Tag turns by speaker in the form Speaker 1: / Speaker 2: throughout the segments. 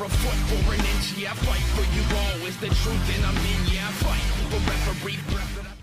Speaker 1: a foot or an inch, yeah, I fight for you all. It's the truth and I'm in, yeah, I fight for referee breath that I...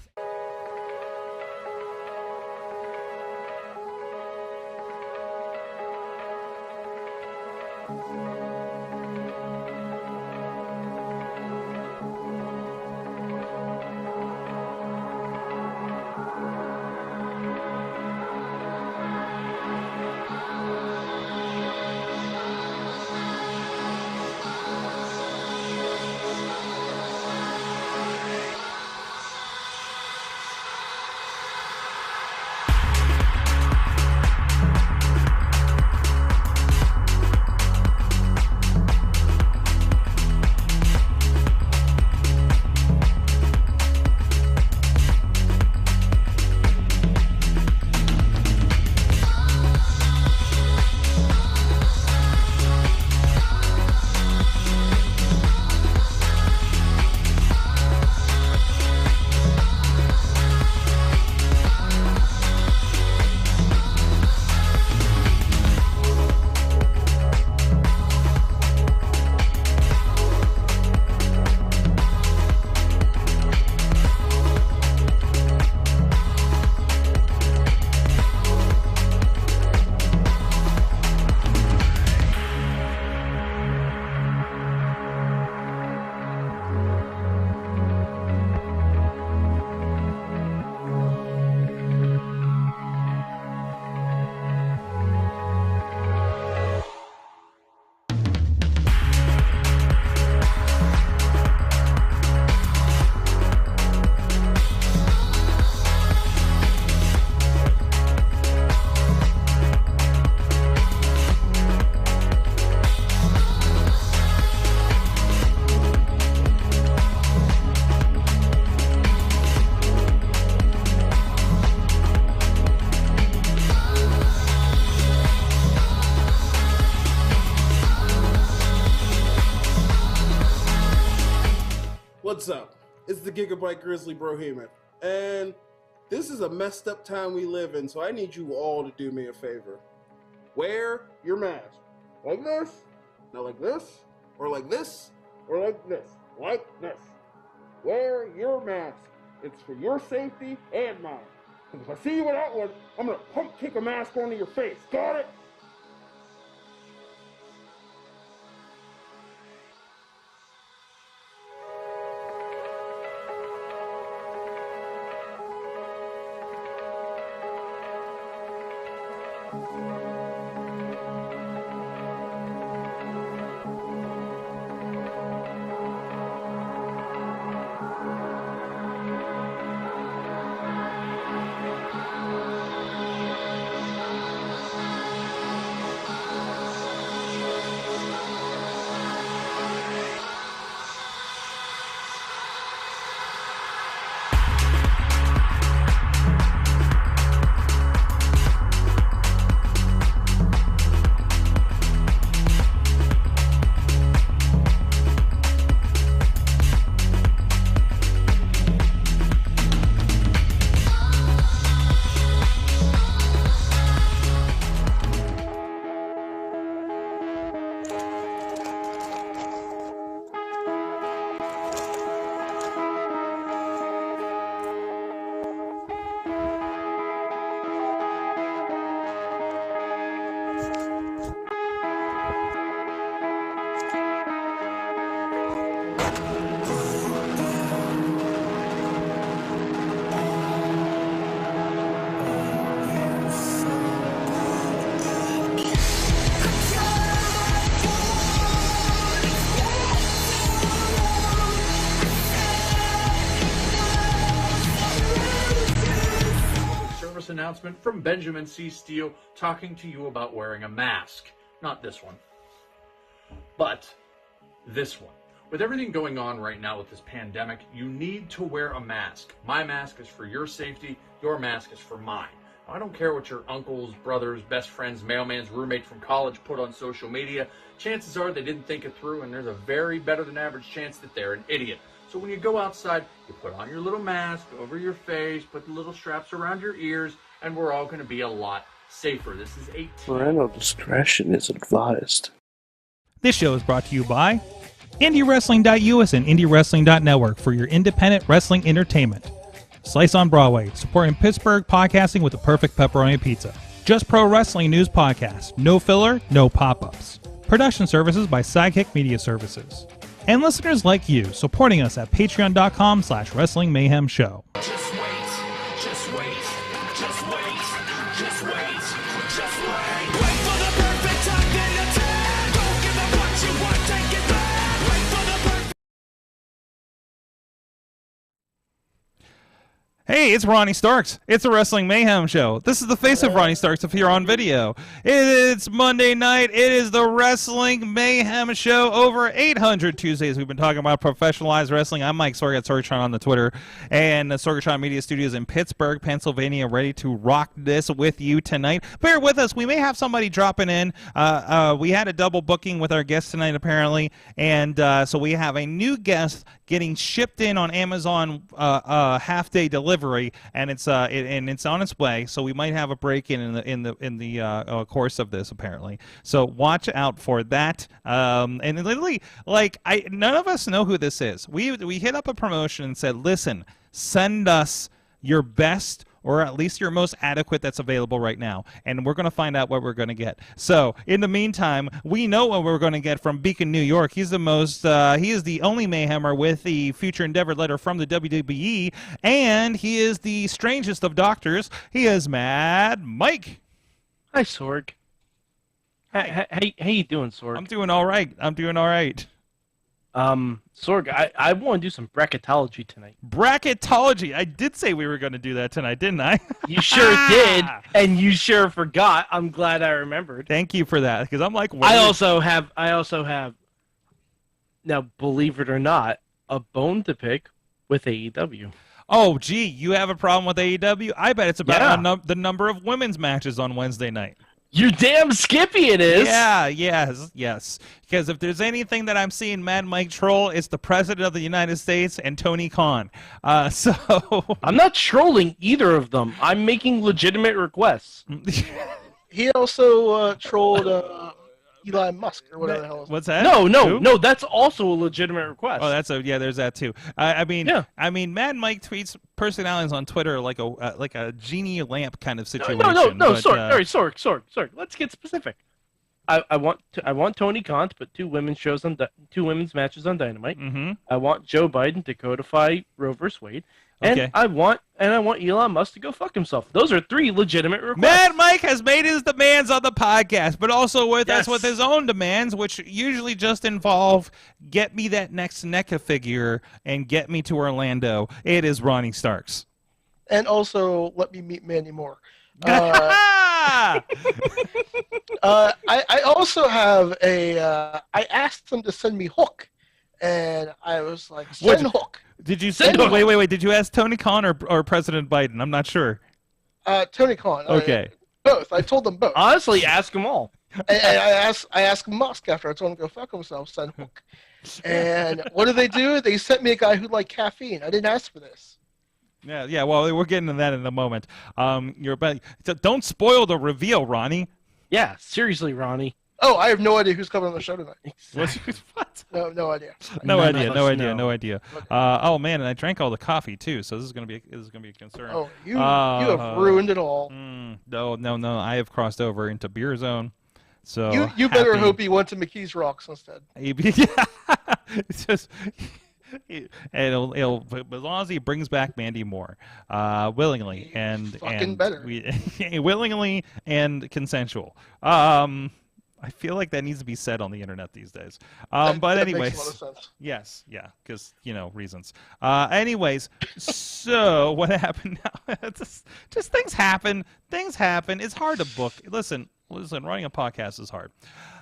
Speaker 2: What's up? It's the Gigabyte Grizzly Brohemian, and this is a messed up time we live in, so I need you all to do me a favor. Wear your mask. Like this, not like this, or like this, or like this, like this. Wear your mask. It's for your safety and mine. Because if I see you without one, I'm gonna pump kick a mask onto your face. Got it?
Speaker 3: Announcement from Benjamin C. Steele talking to you about wearing a mask. Not this one, but this one. With everything going on right now with this pandemic, you need to wear a mask. My mask is for your safety. Your mask is for mine. I don't care what your uncles, brothers, best friends, mailman's roommate from college put on social media. Chances are they didn't think it through, and there's a very better than average chance that they're an idiot. So when you go outside, you put on your little mask over your face, put the little straps around your ears, and we're all going to be a lot safer. This is 18.
Speaker 4: Parental discretion is advised. This show is brought to you by IndieWrestling.us and IndieWrestling.network for your independent wrestling entertainment. Slice on Broadway, supporting Pittsburgh podcasting with the perfect pepperoni pizza. Just Pro Wrestling News Podcast. No filler, no pop-ups. Production services by Sidekick Media Services. And listeners like you, supporting us at patreon.com/Wrestling Mayhem Show.
Speaker 1: Just wait, just wait, just wait, just wait, just wait. Wait for the perfect time, then attack. Don't give up what you want, take it back. Wait for the perfect.
Speaker 4: Hey, it's Ronnie Starks. It's a Wrestling Mayhem Show. This is the face of Ronnie Starks if you're on video. It's Monday night. It is the Wrestling Mayhem Show. Over 800 Tuesdays we've been talking about professionalized wrestling. I'm Mike Sorg at Sorgatron on the Twitter, and the Sorgatron Media Studios in Pittsburgh, Pennsylvania, ready to rock this with you tonight. Bear with us. We may have somebody dropping in. We had a double booking with our guest tonight, apparently, and so we have a new guest getting shipped in on Amazon half-day delivery, and it's on its way. So we might have a break in the course of this, apparently. So watch out for that. And literally, none of us know who this is. We hit up a promotion and said, listen, send us your best, or at least your most adequate that's available right now. And we're going to find out what we're going to get. So, in the meantime, we know what we're going to get from Beacon, New York. He's the most, he is the only Mayhemmer with the Future Endeavor letter from the WWE, and he is the strangest of doctors. He is Mad Mike.
Speaker 5: Hi, Sorg. How you doing, Sorg?
Speaker 4: I'm doing all right.
Speaker 5: Sorg, I want to do some bracketology tonight.
Speaker 4: Bracketology. I did say we were going to do that tonight, didn't I?
Speaker 5: You sure did, and you sure forgot. I'm glad I remembered.
Speaker 4: Thank you for that, because I'm like,
Speaker 5: I also have, now, believe it or not, a bone to pick with AEW.
Speaker 4: Oh, gee, you have a problem with AEW? I bet it's about the number of women's matches on Wednesday night.
Speaker 5: You damn skippy it is.
Speaker 4: Yeah, yes. Because if there's anything that I'm seeing Mad Mike troll, it's the President of the United States and Tony Khan. So
Speaker 5: I'm not trolling either of them. I'm making legitimate requests.
Speaker 6: He also trolled Elon Musk or whatever the hell.
Speaker 4: What's that?
Speaker 5: No. That's also a legitimate request.
Speaker 4: Oh, there's that too. I mean, Mad Mike tweets personalities on Twitter like a genie lamp kind of situation.
Speaker 5: No. Sorg. Let's get specific. I want Tony Khan to put two women's matches on Dynamite.
Speaker 4: Mm-hmm.
Speaker 5: I want Joe Biden to codify Roe vs. Wade. And
Speaker 4: Okay.
Speaker 5: I want Elon Musk to go fuck himself. Those are three legitimate requests.
Speaker 4: Mad Mike has made his demands on the podcast, but also with us with his own demands, which usually just involve get me that next NECA figure and get me to Orlando. It is Ronnie Starks.
Speaker 6: And also, let me meet Mandy Moore.
Speaker 4: Ah!
Speaker 6: I also have I asked them to send me Hook, and I was like, send Hook.
Speaker 4: Did you send? Wait. Did you ask Tony Khan or President Biden? I'm not sure.
Speaker 6: Tony Khan.
Speaker 4: Okay.
Speaker 6: Both. I told them both.
Speaker 5: Honestly, ask them all.
Speaker 6: I asked Musk after I told him to go fuck himself, send Hook. And what did they do? They sent me a guy who liked caffeine. I didn't ask for this.
Speaker 4: Yeah. Well, we're getting to that in a moment. Don't spoil the reveal, Ronnie.
Speaker 5: Yeah, seriously, Ronnie.
Speaker 6: Oh, I have no idea who's coming on the show tonight.
Speaker 4: What?
Speaker 6: No idea.
Speaker 4: No idea. Oh man, and I drank all the coffee too, so this is gonna be a concern.
Speaker 6: Oh, you have ruined it all.
Speaker 4: No. I have crossed over into Beer Zone. So
Speaker 6: you better hope he went to McKee's Rocks instead.
Speaker 4: Yeah. It's just. It'll as long as he brings back Mandy Moore, willingly willingly and consensual. I feel like that needs to be said on the internet these days. But anyways,
Speaker 6: makes a lot of sense.
Speaker 4: Yes, yeah, because reasons. Anyways, so what happened now? just things happen. Things happen. It's hard to book. Listen, running a podcast is hard.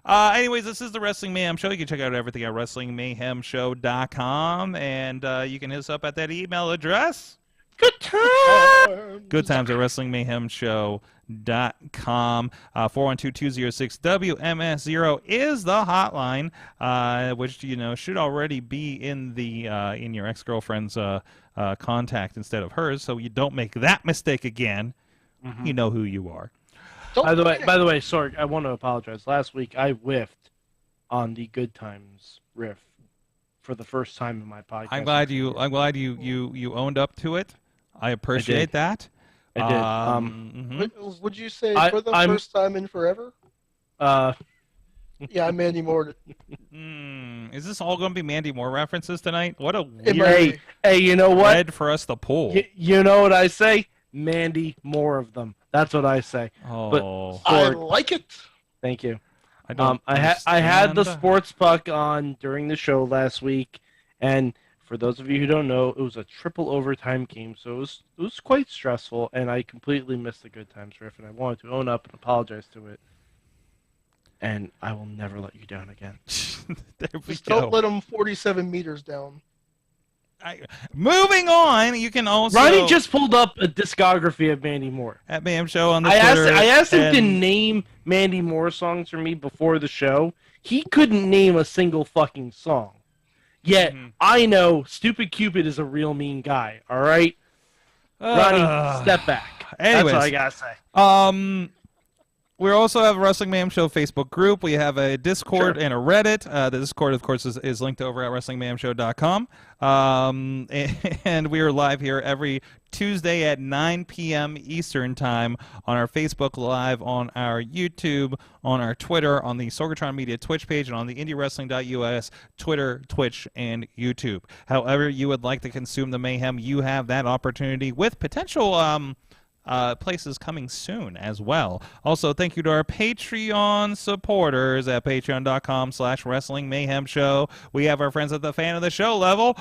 Speaker 4: Anyways, this is the Wrestling Mayhem Show. You can check out everything at WrestlingMayhemShow.com, and you can hit us up at that email address. Good times at WrestlingMayhemShow.com. 412-206-WMS0 is the hotline, which should already be in the in your ex-girlfriend's contact instead of hers, so you don't make that mistake again. Mm-hmm. You know who you are.
Speaker 5: By the way, Sorg, I want to apologize. Last week I whiffed on the Good Times riff for the first time in my podcast.
Speaker 4: I'm glad you owned up to it. I appreciate that.
Speaker 5: I did.
Speaker 6: Would you say
Speaker 5: I'm-
Speaker 6: for the first time in forever? Yeah, I'm Mandy Moore.
Speaker 4: Is this all going to be Mandy Moore references tonight? What a
Speaker 6: It might
Speaker 4: weird
Speaker 6: be.
Speaker 5: Hey, you know what?
Speaker 4: thread for us to pull.
Speaker 5: You know what I say? Mandy, more of them. That's what I say.
Speaker 4: Oh,
Speaker 6: I
Speaker 5: Sorg,
Speaker 6: like it.
Speaker 5: thank you.
Speaker 4: I don't.
Speaker 5: I had the
Speaker 4: understand.
Speaker 5: sports puck on during the show last week, and for those of you who don't know, it was a triple overtime game, so it was quite stressful, and I completely missed the Good Times riff, and I wanted to own up and apologize to it. And I will never let you down again.
Speaker 4: There we
Speaker 6: Just
Speaker 4: go.
Speaker 6: don't let him 47 meters down.
Speaker 4: Moving on, you can also
Speaker 5: Ronnie just pulled up a discography of Mandy Moore.
Speaker 4: at Mayhem Show on the
Speaker 5: I
Speaker 4: Twitter.
Speaker 5: asked him to
Speaker 4: and-
Speaker 5: name Mandy Moore songs for me before the show. He couldn't name a single fucking song. Yet I know Stupid Cupid is a real mean guy. All right, Ronnie, step back.
Speaker 4: anyways.
Speaker 5: That's all I gotta say.
Speaker 4: We also have a Wrestling Mayhem Show Facebook group. We have a Discord and a Reddit. The Discord, of course, is linked over at WrestlingMayhemShow.com. And we are live here every Tuesday at 9 p.m. Eastern Time on our Facebook Live, on our YouTube, on our Twitter, on the Sorgatron Media Twitch page, and on the IndieWrestling.us Twitter, Twitch, and YouTube. However you would like to consume the Mayhem, you have that opportunity with potential places coming soon as well. Also, thank you to our Patreon supporters at patreon.com/Wrestling Mayhem Show. We have our friends at the fan of the show level.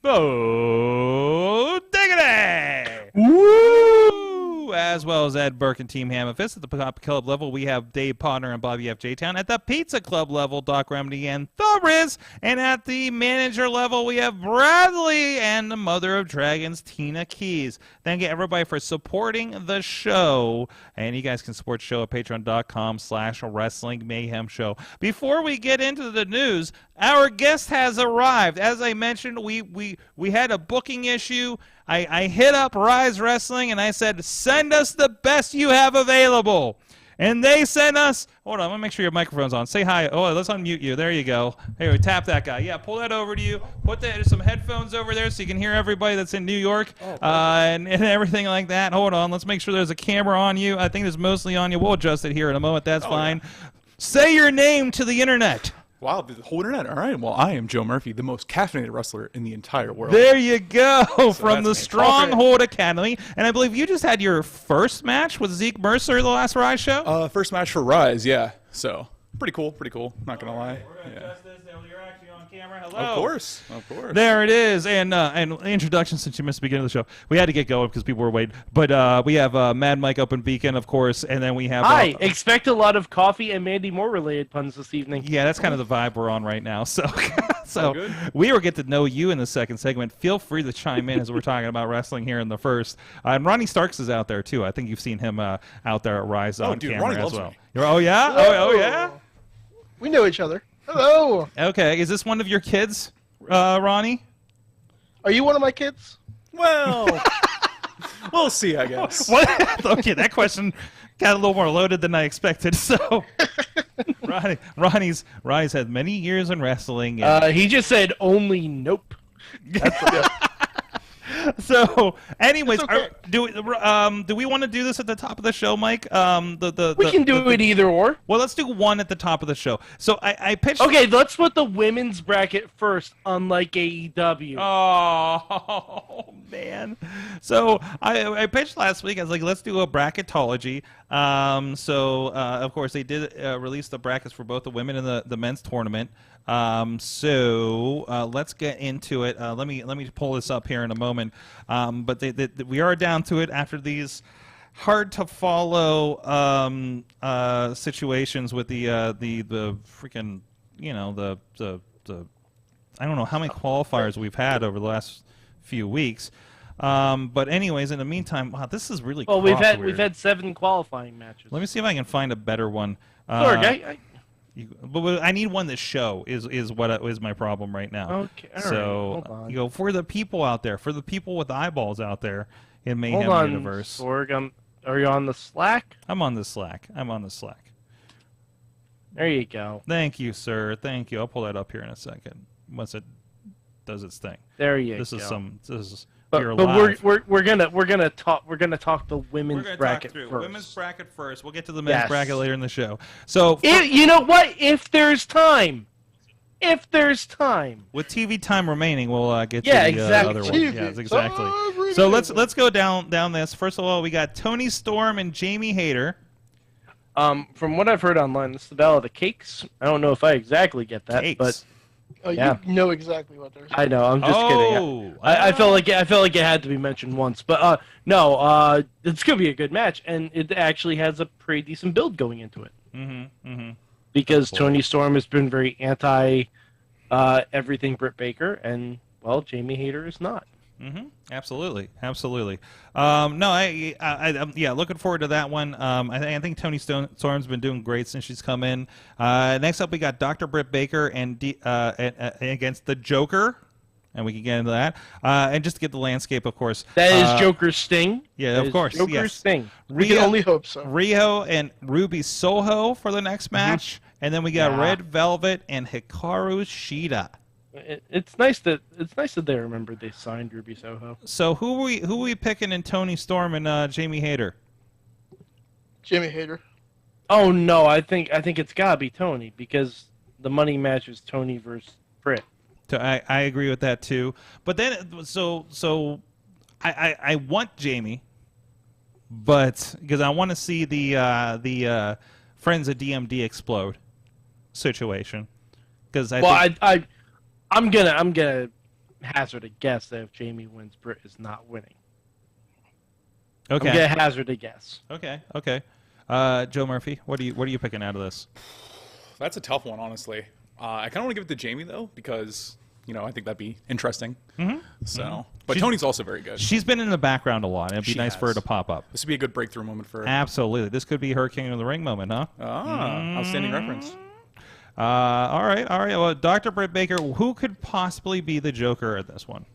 Speaker 4: Bo Diggity! Woo! As well as Ed Burke and Team Hammerfist. At the Pop Club level, we have Dave Potter and Bobby F. J-Town. At the Pizza Club level, Doc Remedy and The Riz. And at the manager level, we have Bradley and the Mother of Dragons, Tina Keys. Thank you, everybody, for supporting the show. And you guys can support the show at patreon.com/Wrestling Mayhem Show. Before we get into the news, our guest has arrived. As I mentioned, we had a booking issue. I hit up Ryse Wrestling and I said, send us the best you have available. And they sent us, hold on, let me make sure your microphone's on. Say hi. Oh, let's unmute you. There you go. Here, tap that guy. Yeah, pull that over to you. Put there's some headphones over there so you can hear everybody that's in New York and everything like that. Hold on, let's make sure there's a camera on you. I think it's mostly on you. We'll adjust it here in a moment. That's fine. Yeah. Say your name to the internet.
Speaker 7: Wow, the whole internet. All right. Well, I am Joe Murphy, the most caffeinated wrestler in the entire world.
Speaker 4: There you go, from the
Speaker 7: me.
Speaker 4: Stronghold Academy. And I believe you just had your first match with Zeke Mercer the last Ryse show?
Speaker 7: First match for Ryse, yeah. So, pretty cool. Not going to lie.
Speaker 4: We're going to adjust this. You're actually on camera. Hello.
Speaker 7: Of course.
Speaker 4: There it is. And introduction, since you missed the beginning of the show. We had to get going because people were waiting. But we have Mad Mike up in Beacon, of course, and then we have...
Speaker 5: Hi, expect a lot of coffee and Mandy Moore related puns this evening.
Speaker 4: Yeah, that's kind of the vibe we're on right now. So,
Speaker 7: good.
Speaker 4: we will get to know you in the second segment. Feel free to chime in as we're talking about wrestling here in the first. And Ronnie Starks is out there, too. I think you've seen him out there at Ryse on
Speaker 7: dude,
Speaker 4: camera
Speaker 7: Ronnie
Speaker 4: as
Speaker 7: loves
Speaker 4: well.
Speaker 7: me.
Speaker 4: Oh, yeah? Oh, yeah?
Speaker 6: We know each other. Hello.
Speaker 4: Okay, is this one of your kids, Ronnie?
Speaker 6: Are you one of my kids?
Speaker 7: Well, we'll see, I guess.
Speaker 4: What? Okay, that question got a little more loaded than I expected. So, Ronnie's Ryse had many years in wrestling. And,
Speaker 5: He just said only nope.
Speaker 4: so, anyways,
Speaker 6: It's okay.
Speaker 4: do we want to do this at the top of the show, Mike?
Speaker 5: We can do it either or.
Speaker 4: Well, let's do one at the top of the show. So I pitched.
Speaker 5: Okay, let's put the women's bracket first, unlike AEW.
Speaker 4: Oh man! So I pitched last week. I was like, let's do a bracketology. Of course they did release the brackets for both the women and the men's tournament. Let's get into it. Let me pull this up here in a moment. But we are down to it after these hard to follow situations with the freaking the I don't know how many qualifiers we've had over the last few weeks. But anyways, in the meantime, wow, this is really
Speaker 5: Well,
Speaker 4: weird.
Speaker 5: we've had 7 qualifying matches.
Speaker 4: Let me see if I can find a better one.
Speaker 5: Sorg,
Speaker 4: But I need one to show is what is my problem right now.
Speaker 5: Okay, all right,
Speaker 4: so
Speaker 5: hold on.
Speaker 4: for the people out there, for the people with eyeballs out there in Mayhem
Speaker 5: Hold on,
Speaker 4: Universe.
Speaker 5: Sorg, are you on the Slack?
Speaker 4: I'm on the Slack.
Speaker 5: There you go.
Speaker 4: Thank you, sir. Thank you. I'll pull that up here in a second once it does its thing.
Speaker 5: There you
Speaker 4: This
Speaker 5: go.
Speaker 4: is
Speaker 5: But
Speaker 4: you're
Speaker 5: but
Speaker 4: live.
Speaker 5: we're gonna talk the women's
Speaker 4: We're gonna
Speaker 5: bracket
Speaker 4: talk through
Speaker 5: first.
Speaker 4: women's bracket first. We'll get to the men's
Speaker 5: Yes.
Speaker 4: bracket later in the show. So
Speaker 5: You know what? If there's time.
Speaker 4: with TV time remaining, we'll get
Speaker 5: Yeah,
Speaker 4: to the
Speaker 5: exactly.
Speaker 4: other one.
Speaker 6: TV
Speaker 4: Yes, exactly.
Speaker 6: time
Speaker 4: So let's go down this. First of all, we got Toni Storm and Jamie Hayter.
Speaker 5: From what I've heard online, this is the Battle of the Cakes. I don't know if I exactly get that,
Speaker 4: Cakes.
Speaker 5: but
Speaker 6: Oh,
Speaker 5: Yeah.
Speaker 6: you know exactly what they're saying.
Speaker 5: I know. I'm just kidding. I felt like it had to be mentioned once, but no. It's gonna be a good match, and it actually has a pretty decent build going into it. Because Toni Storm has been very anti everything Britt Baker, and well, Jamie Hayter is not.
Speaker 4: Absolutely. No, looking forward to that one. I think Toni Storm's been doing great since she's come in. Next up, we got Dr. Britt Baker and against the Joker, and we can get into that. And just to get the landscape, of course.
Speaker 5: That is Joker's Sting.
Speaker 4: Yeah,
Speaker 5: That
Speaker 4: of
Speaker 5: is
Speaker 4: course.
Speaker 5: Joker's
Speaker 4: Yes.
Speaker 5: Sting.
Speaker 6: We can only hope so.
Speaker 4: Rio and Ruby Soho for the next match, and then we got Red Velvet and Hikaru Shida.
Speaker 5: It's nice that they remembered they signed Ruby Soho.
Speaker 4: So who are we picking in Toni Storm and Jamie Hayter?
Speaker 6: Jamie Hayter.
Speaker 5: Oh no, I think it's gotta be Tony because the money match is Tony versus Britt.
Speaker 4: So I agree with that too. But then I want Jamie, but because I want to see the Friends of DMD explode situation. Because
Speaker 5: I'm gonna hazard a guess that if Jamie wins, Britt is not winning.
Speaker 4: Okay.
Speaker 5: I'm gonna hazard a guess.
Speaker 4: Okay. Joe Murphy, what are you picking out of this?
Speaker 7: That's a tough one, honestly. I kind of want to give it to Jamie though, because I think that'd be interesting. So, but Tony's also very good.
Speaker 4: She's been in the background a lot. It'd be
Speaker 7: She
Speaker 4: nice for her
Speaker 7: has.
Speaker 4: to pop up.
Speaker 7: This would be a good breakthrough moment for her.
Speaker 4: Absolutely. This could be her King of the Ring moment, huh?
Speaker 7: Outstanding reference.
Speaker 4: All right. Well, Dr. Britt Baker, who could possibly be the Joker at this one?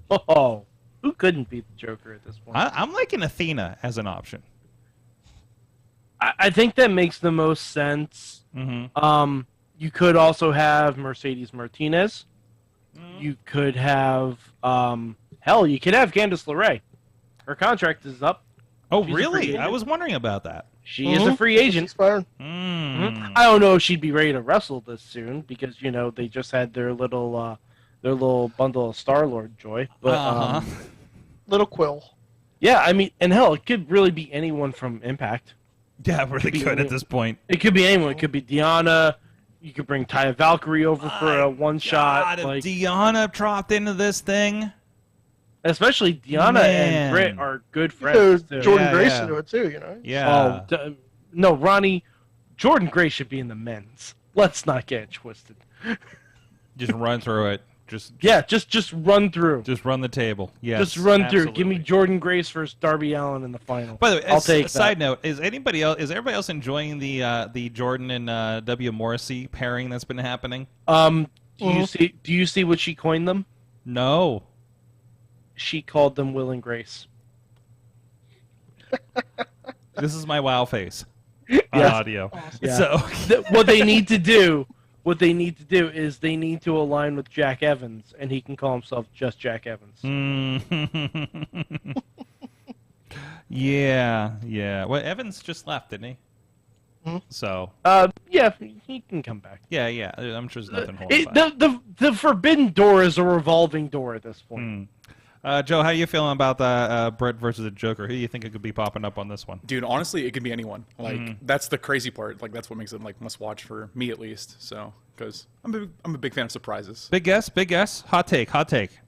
Speaker 5: Oh, who couldn't be the Joker at this point?
Speaker 4: I'm liking Athena as an option.
Speaker 5: I think that makes the most sense. You could also have Mercedes Martinez. You could have you could have Candice LeRae. Her contract is up.
Speaker 4: Oh,
Speaker 5: She's a free
Speaker 4: really?
Speaker 5: agent.
Speaker 4: I was wondering about that.
Speaker 5: She is a free agent.
Speaker 6: Expired.
Speaker 5: I don't know if she'd be ready to wrestle this soon because they just had their little bundle of Star-Lord joy. But
Speaker 6: Little Quill.
Speaker 5: yeah, I mean, and hell, it could really be anyone from Impact.
Speaker 4: Yeah, really
Speaker 5: be
Speaker 4: good at
Speaker 5: any-
Speaker 4: this point.
Speaker 5: It could be anyone. It could be Deanna. You could bring Taya Valkyrie over for a one-shot.
Speaker 4: God,
Speaker 5: Like,
Speaker 4: if Deanna dropped into this thing.
Speaker 5: especially Deanna
Speaker 4: Man.
Speaker 5: and Britt are good
Speaker 6: There's
Speaker 5: friends. Too.
Speaker 6: Jordan
Speaker 4: Yeah,
Speaker 6: Grace
Speaker 4: yeah.
Speaker 6: into it too,
Speaker 4: Yeah.
Speaker 5: No, Ronnie, Jordan Gray should be in the men's. Let's not get it twisted.
Speaker 4: Just run through it. Just
Speaker 5: run through.
Speaker 4: Just run the table. Yes.
Speaker 5: Just run through.
Speaker 4: absolutely.
Speaker 5: Give me Jordan Grace versus Darby Allin in the final.
Speaker 4: By the way,
Speaker 5: I'll take
Speaker 4: side
Speaker 5: that.
Speaker 4: note: is everybody else enjoying the Jordan and W Morrissey pairing that's been happening?
Speaker 5: Do you see what she coined them?
Speaker 4: No.
Speaker 5: She called them Will and Grace.
Speaker 4: This is my wow face on
Speaker 5: Yes.
Speaker 4: audio.
Speaker 5: Yeah.
Speaker 4: So
Speaker 5: What they need to do is they need to align with Jack Evans, and he can call himself just Jack Evans.
Speaker 4: yeah. Well, Evans just left, didn't he? So
Speaker 5: Yeah, he can come back.
Speaker 4: yeah. I'm sure there's nothing holding back.
Speaker 5: The forbidden door is a revolving door at this point.
Speaker 4: Joe, how are you feeling about the Brett versus the Joker? Who do you think it could be popping up on this one?
Speaker 7: Dude, honestly, it could be anyone. Like that's the crazy part. Like that's what makes it like must watch for me at least. So because I'm a big fan of surprises.
Speaker 4: Big guess. Hot take.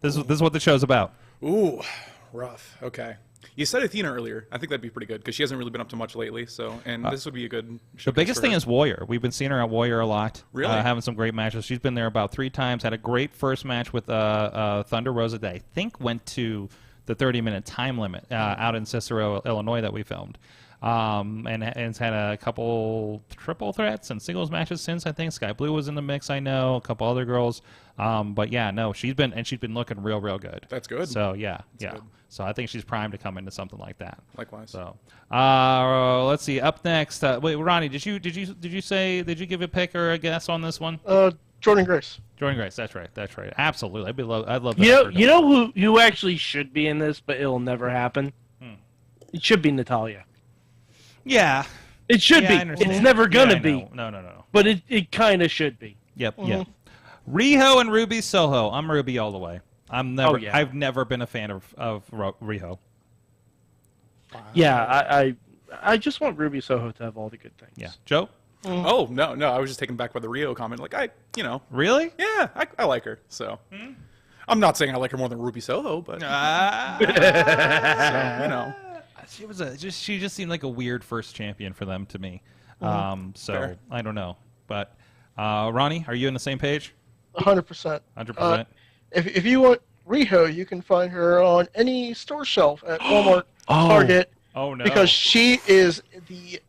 Speaker 4: This is what the show's about.
Speaker 7: Ooh, rough. Okay. You said Athena earlier. I think that'd be pretty good because she hasn't really been up to much lately. So, and this would be a good.
Speaker 4: The biggest thing is Warrior. We've been seeing her at Warrior a lot.
Speaker 7: Really?
Speaker 4: Having some great matches. She's been there about 3 times. Had a great first match with Thunder Rosa that I think went to the 30-minute time limit out in Cicero, Illinois that we filmed. and has had a couple triple threats and singles matches since. I think Sky Blue was in the mix. I know a couple other girls, but yeah, no, she's been looking real good.
Speaker 7: That's good.
Speaker 4: So yeah.
Speaker 7: good.
Speaker 4: So I think she's primed to come into something like that.
Speaker 7: Likewise.
Speaker 4: So let's see. Up next, wait, Ronnie, did you give a pick or a guess on this one?
Speaker 6: Jordan Grace.
Speaker 4: Jordan Grace, that's right. Absolutely, I'd love that.
Speaker 5: You know who actually should be in this, but it'll never happen. It should be Natalya.
Speaker 4: Yeah,
Speaker 5: it should be. It's never gonna be.
Speaker 4: No.
Speaker 5: But it kind of should be.
Speaker 4: Yep. Riho and Ruby Soho. I'm Ruby all the way. I've never been a fan of Riho.
Speaker 5: Wow. Yeah, I just want Ruby Soho to have all the good things.
Speaker 4: Yeah, Joe.
Speaker 7: Oh no, I was just taken back by the Rio comment. Like
Speaker 4: Really?
Speaker 7: Yeah, I like her. So I'm not saying I like her more than Ruby Soho, but
Speaker 4: she just seemed like a weird first champion for them to me. Fair. I don't know, but Ronnie, are you on the same page?
Speaker 6: 100%.
Speaker 4: 100%.
Speaker 6: If you want Riho, you can find her on any store shelf at Walmart, Target.
Speaker 4: Oh no!
Speaker 6: Because she is the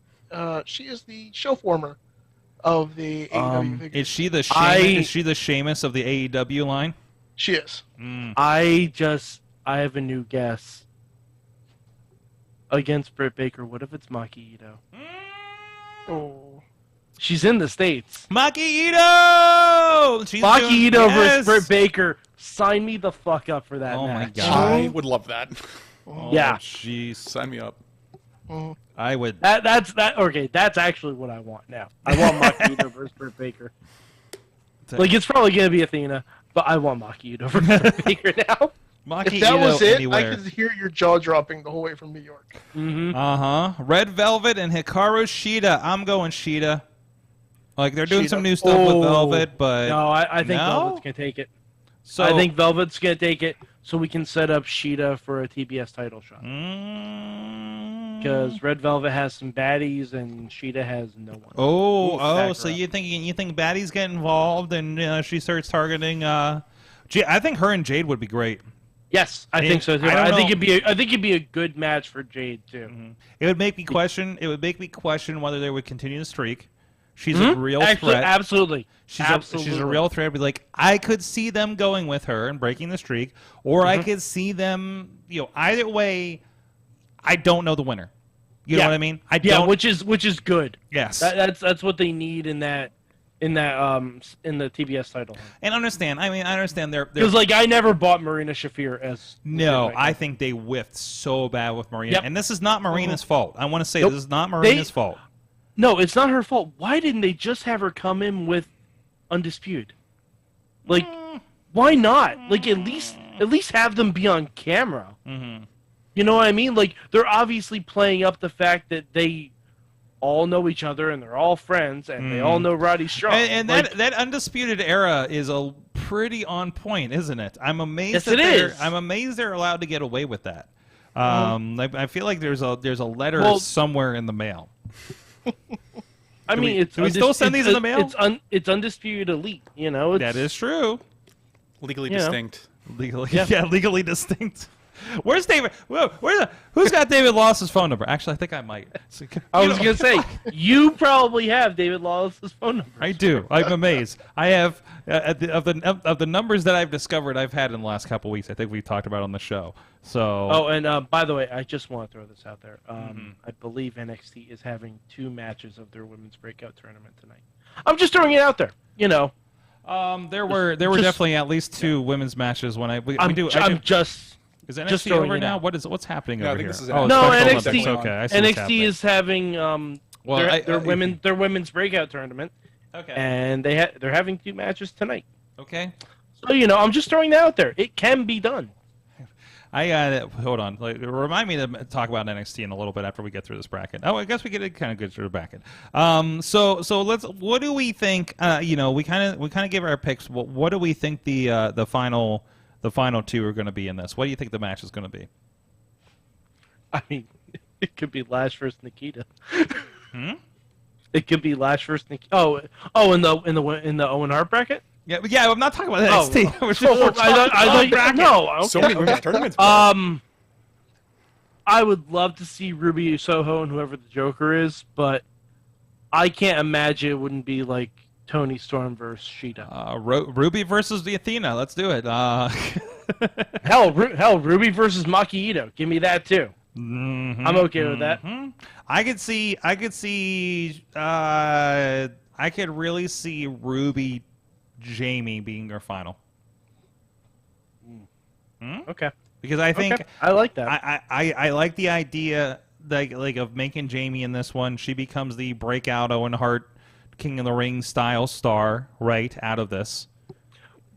Speaker 6: shelf warmer of the AEW figures.
Speaker 4: Is she the Sheamus of the AEW line?
Speaker 6: She is.
Speaker 5: I have a new guess. Against Britt Baker, what if it's Maki Ito?
Speaker 6: Oh.
Speaker 5: She's in the States.
Speaker 4: Maki Ito!
Speaker 5: Maki Ito versus Britt Baker. Sign me the fuck up for that match.
Speaker 4: Oh my god.
Speaker 7: I would love that.
Speaker 5: Yeah.
Speaker 4: Jeez.
Speaker 7: Sign me up.
Speaker 4: I would.
Speaker 5: Okay, that's actually what I want now. I want Maki Ito versus Britt Baker. Like, it's probably going to be Athena, but I want Maki Ito versus Britt Baker now.
Speaker 6: If that was it, I could hear your jaw dropping the whole way from New York.
Speaker 4: Red Velvet and Hikaru Shida. I'm going Shida. Like, they're doing some new stuff with Velvet, but...
Speaker 5: No, I think Velvet's going to take it. So I think Velvet's going to take it so we can set up Shida for a TBS title shot. Because Red Velvet has some baddies and Shida has no one.
Speaker 4: So you think baddies get involved and she starts targeting... I think her and Jade would be great.
Speaker 5: Yes, I think so too. I think it'd be a good match for Jade too.
Speaker 4: It would make me question. It would make me question whether they would continue the streak. She's a real threat.
Speaker 5: Absolutely.
Speaker 4: She's a real threat. I'd be like, I could see them going with her and breaking the streak, or I could see them. Either way, I don't know the winner. You know what I mean?
Speaker 5: Which is good.
Speaker 4: Yes,
Speaker 5: that's what they need in the TBS title.
Speaker 4: And understand, I understand they're
Speaker 5: because I never bought Marina Shafir as
Speaker 4: I think they whiffed so bad with Marina, and this is not Marina's fault. I want to say this is not Marina's fault.
Speaker 5: No, it's not her fault. Why didn't they just have her come in with Undisputed? Like, why not? Like, at least have them be on camera. You know what I mean? Like, they're obviously playing up the fact that they all know each other and they're all friends and they all know Roddy Strong.
Speaker 4: And that Undisputed era is a pretty on point, isn't it? I'm amazed. I'm amazed they're allowed to get away with that. I feel like there's a letter somewhere in the mail.
Speaker 5: Do
Speaker 4: we still send these in the mail?
Speaker 5: It's Undisputed Elite.
Speaker 4: That is true.
Speaker 7: Legally distinct.
Speaker 4: Legally distinct. Where's David? Who's got David Lawless's phone number? Actually, I think I might.
Speaker 5: I was gonna say you probably have David Lawless's phone number.
Speaker 4: I do. I'm amazed. I have of the numbers that I've discovered I've had in the last couple of weeks. I think we talked about on the show. So.
Speaker 5: Oh, and by the way, I just want to throw this out there. I believe NXT is having 2 matches of their women's breakout tournament tonight. I'm just throwing it out there.
Speaker 4: There were definitely at least 2 women's matches when Is NXT over now? What's happening over here?
Speaker 5: NXT.
Speaker 4: Okay,
Speaker 5: NXT is having their women's breakout tournament.
Speaker 4: Okay.
Speaker 5: And they're having 2 matches tonight.
Speaker 4: Okay.
Speaker 5: So I'm just throwing that out there. It can be done.
Speaker 4: Hold on. Remind me to talk about NXT in a little bit after we get through this bracket. Oh, I guess we get kind of good through the bracket. So let's. What do we think? We kind of give our picks. What do we think the final 2 are going to be in this? What do you think the match is going to be?
Speaker 5: I mean, it could be Lash versus Nikita. It could be Lash versus Nikita. Oh, in the Owen Hart bracket.
Speaker 4: Yeah. I'm not talking about NXT.
Speaker 5: So many women's tournaments. I would love to see Ruby Soho and whoever the Joker is, but I can't imagine it wouldn't be like Tony Storm versus Sheeta.
Speaker 4: Ruby versus the Athena. Let's do it.
Speaker 5: Hell, Ruby versus Maki Ito. Give me that too.
Speaker 4: Mm-hmm,
Speaker 5: I'm okay with that.
Speaker 4: I could really see Ruby Jamie being their final.
Speaker 5: Okay.
Speaker 4: Because I think
Speaker 5: I like that.
Speaker 4: I like the idea like of making Jamie in this one. She becomes the breakout Owen Hart King of the Ring style star right out of this.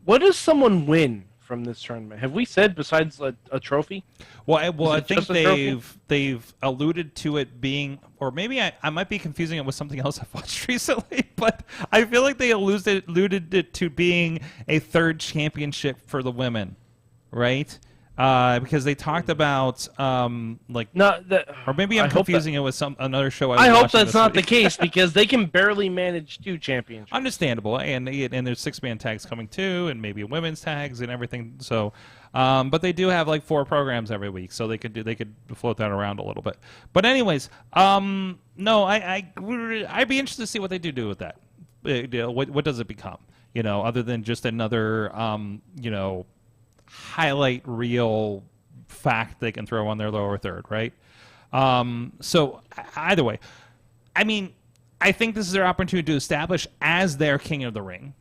Speaker 5: What does someone win from this tournament? Have we said besides a trophy?
Speaker 4: Well, I think
Speaker 5: just a trophy?
Speaker 4: they've alluded to it being, or maybe I might be confusing it with something else I've watched recently, but I feel like they alluded it to being a third championship for the women, right? Because they talked about or maybe I'm confusing it with another show.
Speaker 5: I hope that's not the case because they can barely manage 2 championships.
Speaker 4: Understandable, and there's 6-man tags coming too, and maybe women's tags and everything. So, but they do have like 4 programs every week, so they could float that around a little bit. But anyways, no, I'd be interested to see what they do with that. What does it become? Other than just another highlight reel fact they can throw on their lower third, right? So either way, I mean, I think this is their opportunity to establish as their King of the Ring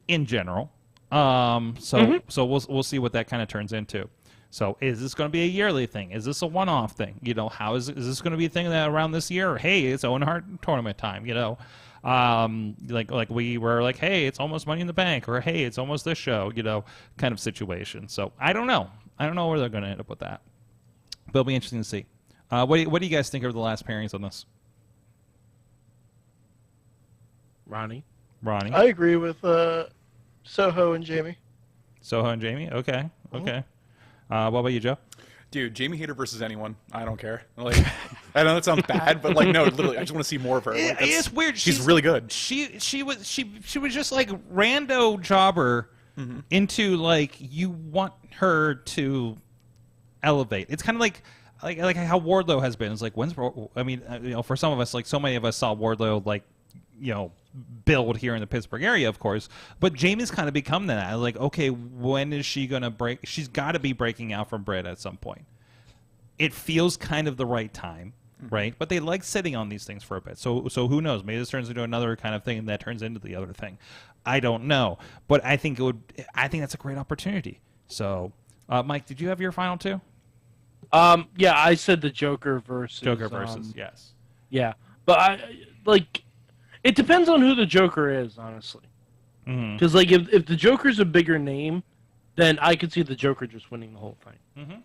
Speaker 4: in general. So we'll see what that kind of turns into. So is this going to be a yearly thing? Is this a one-off thing? How is this going to be a thing that around this year? Or, hey, it's Owen Hart Tournament time. Like we were like, hey, it's almost Money in the Bank, or hey, it's almost this show, kind of situation. So I don't know where they're going to end up with that, but it'll be interesting to see. What do you guys think of the last pairings on this?
Speaker 5: Ronnie?
Speaker 6: I agree with Soho and Jamie.
Speaker 4: Soho and Jamie? Okay. What about you, Joe?
Speaker 7: Dude, Jamie Hayter versus anyone. I don't care. Like, I know that sounds bad, but like, no, literally, I just want to see more of her. Like,
Speaker 4: it's weird.
Speaker 7: She's really good.
Speaker 4: She was just like rando jobber into like you want her to elevate. It's kind of like how Wardlow has been. It's like for some of us, like so many of us saw Wardlow like build here in the Pittsburgh area, of course, but Jamie's kind of become that. Like, okay, when is she gonna break? She's got to be breaking out from Britt at some point. It feels kind of the right time, right? But they like sitting on these things for a bit. So who knows? Maybe this turns into another kind of thing that turns into the other thing. I don't know, but I think that's a great opportunity. So, Mike, did you have your final two?
Speaker 5: Yeah, I said the Joker versus.
Speaker 4: Yes.
Speaker 5: Yeah, but it depends on who the Joker is, honestly. Because if the Joker's a bigger name, then I could see the Joker just winning the whole thing.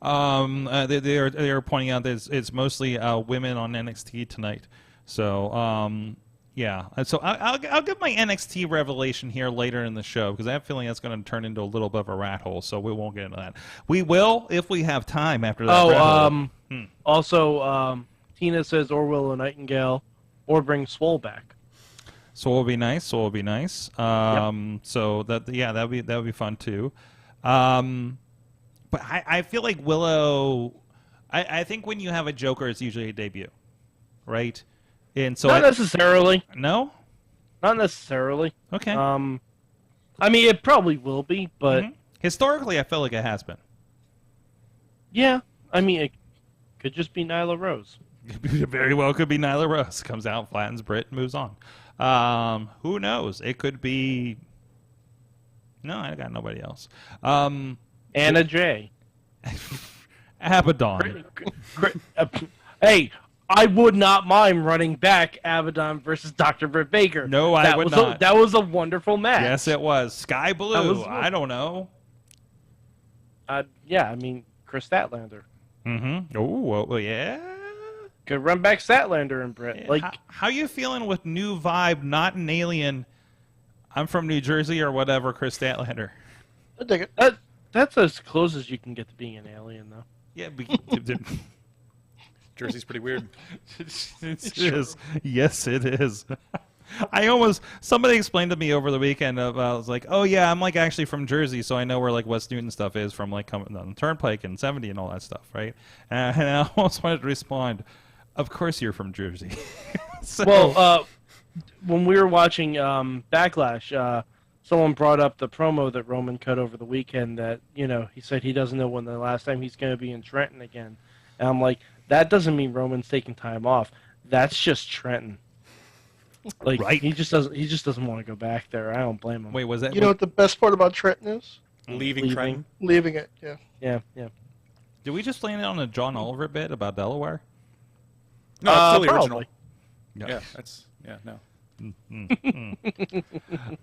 Speaker 4: They are pointing out that it's mostly women on NXT tonight. So yeah, and so I'll give my NXT revelation here later in the show because I have a feeling that's going to turn into a little bit of a rat hole. So we won't get into that. We will if we have time after that.
Speaker 5: Also, Tina says or Willow Nightingale. Or bring Swole back.
Speaker 4: Swole will be nice. So that would be fun too. But I feel like Willow. I think when you have a Joker, it's usually a debut, right? And so
Speaker 5: not necessarily.
Speaker 4: No.
Speaker 5: Not necessarily.
Speaker 4: Okay.
Speaker 5: I mean, it probably will be, but
Speaker 4: historically, I feel like it has been.
Speaker 5: Yeah, I mean, it could just be Nyla Rose.
Speaker 4: Very well could be Nyla Rose. Comes out, flattens Britt, moves on. Who knows? It could be... No, I got nobody else.
Speaker 5: Anna Jay.
Speaker 4: Abaddon.
Speaker 5: Hey, I would not mind running back Abaddon versus Dr. Britt Baker.
Speaker 4: No, I would not.
Speaker 5: That was a wonderful match.
Speaker 4: Yes, it was. Sky Blue. I don't know.
Speaker 5: Yeah, I mean, Chris Statlander.
Speaker 4: Oh, well, yeah.
Speaker 5: Could run back Statlander and Britt. Like,
Speaker 4: how you feeling with new vibe, not an alien, I'm from New Jersey or whatever, Chris Statlander?
Speaker 6: I dig it.
Speaker 5: That's as close as you can get to being an alien, though.
Speaker 4: Yeah.
Speaker 7: Jersey's pretty weird.
Speaker 4: It is. Yes, it is. Somebody explained to me over the weekend I was like, oh yeah, I'm like actually from Jersey, so I know where like West Newton stuff is from like coming on the Turnpike and 70 and all that stuff, right? And I almost wanted to respond, of course you're from Jersey. So,
Speaker 5: Well, when we were watching Backlash, someone brought up the promo that Roman cut over the weekend that, he said he doesn't know when the last time he's going to be in Trenton again. And I'm like, that doesn't mean Roman's taking time off. That's just Trenton. Like,
Speaker 4: right.
Speaker 5: he just doesn't want to go back there. I don't blame him.
Speaker 4: wait, was that?
Speaker 6: You know what the best part about Trenton is?
Speaker 7: Leaving Trenton.
Speaker 6: Leaving it, yeah.
Speaker 5: Yeah.
Speaker 4: Did we just land on a John Oliver bit about Delaware?
Speaker 7: No, it's totally
Speaker 5: probably.
Speaker 7: original. Yeah, no.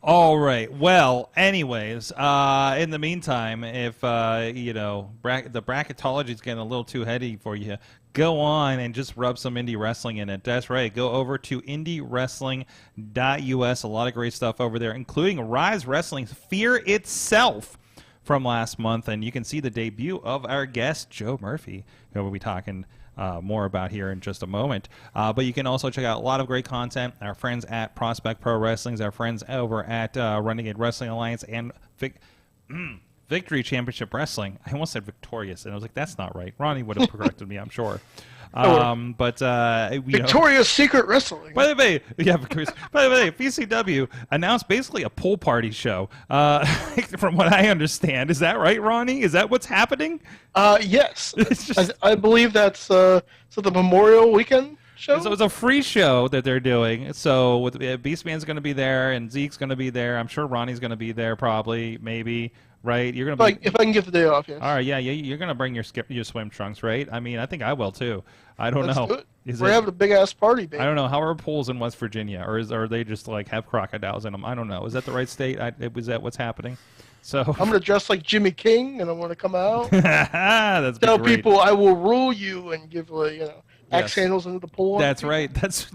Speaker 4: All right. Well, anyways, in the meantime, if the bracketology is getting a little too heady for you, go on and just rub some indie wrestling in it. That's right. Go over to indiewrestling.us. A lot of great stuff over there, including Ryse Wrestling's Fear Itself from last month, and you can see the debut of our guest Joe Murphy, who we'll be talking more about here in just a moment. But you can also check out a lot of great content. Our friends at Prospect Pro Wrestling, our friends over at Renegade Wrestling Alliance, and Victory Championship Wrestling. I almost said Victorious, and I was like, that's not right. Ronnie would have corrected me, I'm sure.
Speaker 6: Victoria's Secret Wrestling.
Speaker 4: By the way, VCW announced basically a pool party show. From what I understand, is that right, Ronnie? Is that what's happening?
Speaker 6: Yes. I believe that's the Memorial Weekend show.
Speaker 4: So it's a free show that they're doing. So with Beastman's going to be there, and Zeke's going to be there. I'm sure Ronnie's going to be there, probably, maybe. Right, you're gonna.
Speaker 6: If I can get the day off, yes.
Speaker 4: All right, yeah, you're gonna bring your swim trunks, right? I mean, I think I will too. I don't know.
Speaker 6: Do it. We're having a big ass party, baby.
Speaker 4: I don't know. How are pools in West Virginia, or are they just like have crocodiles in them? I don't know. Is that the right state? Was that what's happening? So
Speaker 6: I'm gonna dress like Jimmy King, and I'm gonna come out.
Speaker 4: That's
Speaker 6: tell
Speaker 4: great.
Speaker 6: people I will rule you, and give axe handles into the pool.
Speaker 4: That's right. That's.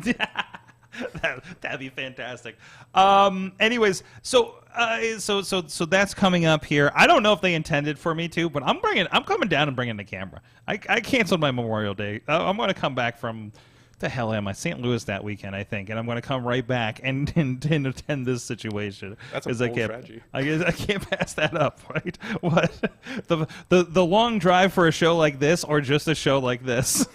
Speaker 4: That'd be fantastic. Anyways, so that's coming up here. I don't know if they intended for me to, but I'm coming down and bringing the camera. I canceled my Memorial Day. I'm going to come back from the hell am I? St. Louis that weekend, I think, and I'm going to come right back and attend this situation.
Speaker 7: That's a bold strategy.
Speaker 4: I can't pass that up, right? What the long drive for a show like this, or just a show like this?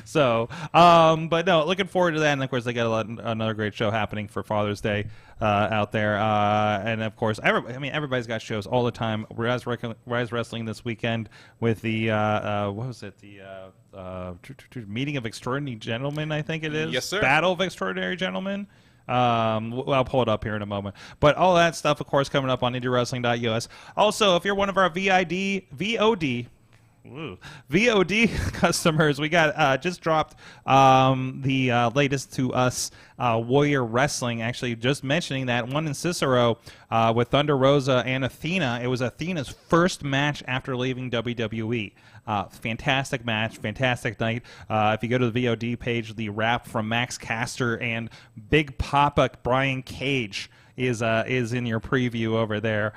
Speaker 4: So, but no, looking forward to that. And of course, they got another great show happening for Father's Day out there. And of course, everybody's got shows all the time. Ryse Wrestling this weekend with the what was it? The Meeting of Extraordinary Gentlemen, I think it is.
Speaker 7: Yes, sir.
Speaker 4: Battle of Extraordinary Gentlemen. I'll pull it up here in a moment. But all that stuff, of course, coming up on indiewrestling.us. Also, if you're one of our VOD customers, we got just dropped the latest to us Warrior Wrestling. Actually, just mentioning that one in Cicero with Thunder Rosa and Athena. It was Athena's first match after leaving WWE. Fantastic match, fantastic night. If you go to the VOD page, the rap from Max Caster and Big Papa Brian Cage is in your preview over there.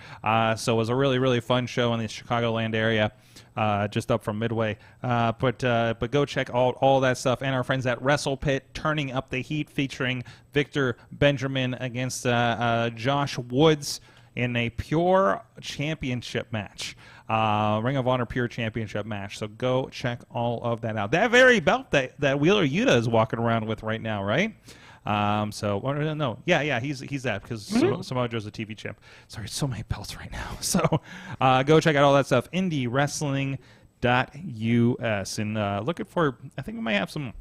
Speaker 4: So it was a really, really fun show in the Chicagoland area. Just up from Midway, but go check all that stuff. And our friends at Wrestle Pit, turning up the heat, featuring Victor Benjamin against Josh Woods in a pure championship match, Ring of Honor pure championship match. So go check all of that out. That very belt that Wheeler Yuta is walking around with right now, right? He's that because Samoa Joe's a TV champ. Sorry, so many belts right now. So go check out all that stuff. indiewrestling.us and looking for. I think we might have some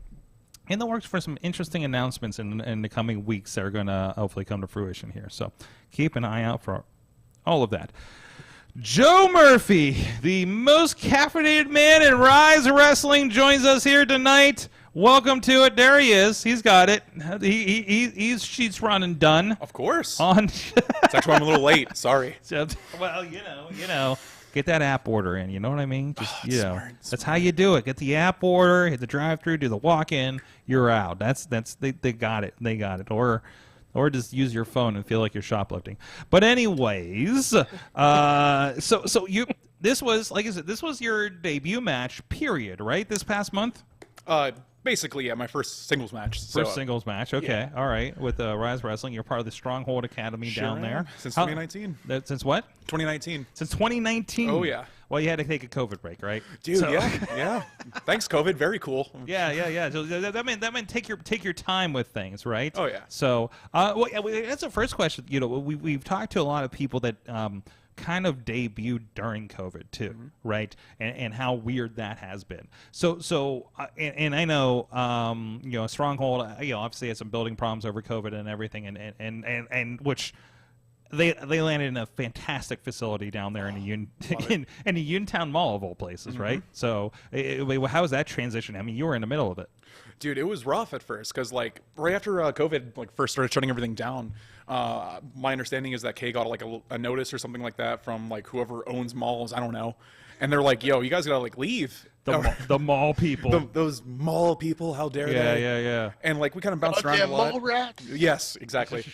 Speaker 4: in the works for some interesting announcements in the coming weeks that are going to hopefully come to fruition here. So keep an eye out for all of that. Joe Murphy, the most caffeinated man in Ryse Wrestling, joins us here tonight. Welcome to it. There he is. He's got it. She's run and done.
Speaker 7: Of course.
Speaker 4: It's
Speaker 7: actually I'm a little late. Sorry.
Speaker 4: Well, you know, get that app order in. You know what I mean? Just
Speaker 7: smart.
Speaker 4: That's how you do it. Get the app order, hit the drive-through, do the walk-in. You're out. They got it. They got it. Or just use your phone and feel like you're shoplifting. But anyways, this was, like I said, this was your debut match, period, right? This past month.
Speaker 7: Basically, yeah, my first singles match. So,
Speaker 4: First singles match. Okay, all right. With Ryse Wrestling, you're part of the Stronghold Academy
Speaker 7: sure
Speaker 4: down
Speaker 7: am.
Speaker 4: there
Speaker 7: Since
Speaker 4: How-
Speaker 7: 2019.
Speaker 4: Since what?
Speaker 7: 2019.
Speaker 4: Since 2019.
Speaker 7: Oh, yeah.
Speaker 4: Well, you had to take a COVID break, right?
Speaker 7: Dude,
Speaker 4: So-
Speaker 7: yeah. Thanks, COVID. Very cool.
Speaker 4: Yeah. So that meant take your time with things, right?
Speaker 7: Oh, yeah.
Speaker 4: So, well, that's the first question. You know, we've talked to a lot of people that kind of debuted during COVID too, right? And how weird that has been. So and I know, you know, Stronghold, you know, obviously had some building problems over COVID and everything, and which. They landed in a fantastic facility down there in the Uniontown Mall of all places, right? So, how was that transition? I mean, you were in the middle of it.
Speaker 7: Dude, it was rough at first because, like, right after COVID, like, first started shutting everything down. My understanding is that Kay got like a notice or something like that from like whoever owns malls. I don't know, and they're like, "Yo, you guys gotta like leave."
Speaker 4: The mall people.
Speaker 7: Those mall people, how dare they?
Speaker 4: Yeah.
Speaker 7: And like we kind of bounced around a
Speaker 6: Damn
Speaker 7: lot.
Speaker 6: mall rats.
Speaker 7: Yes, exactly.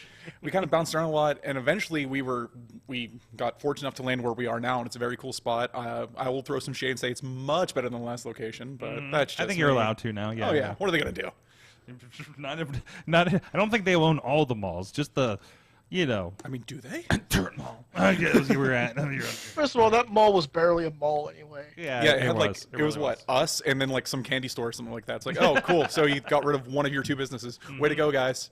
Speaker 7: We kind of bounced around a lot, and eventually we got fortunate enough to land where we are now, and it's a very cool spot. I will throw some shade and say it's much better than the last location, but that's just
Speaker 4: I think you're
Speaker 7: me.
Speaker 4: allowed to now. Yeah.
Speaker 7: Oh yeah, what are they gonna do?
Speaker 4: Not. I don't think they own all the malls. Just the, you know.
Speaker 7: I mean, do they?
Speaker 4: Dirt mall. I guess you were at.
Speaker 6: First of all, that mall was barely a mall anyway.
Speaker 4: Yeah.
Speaker 7: Yeah, it had like
Speaker 4: was.
Speaker 7: it was
Speaker 4: really
Speaker 7: what us, and then like some candy store or something like that. It's like, oh, cool. So you got rid of one of your two businesses. Way to go, guys.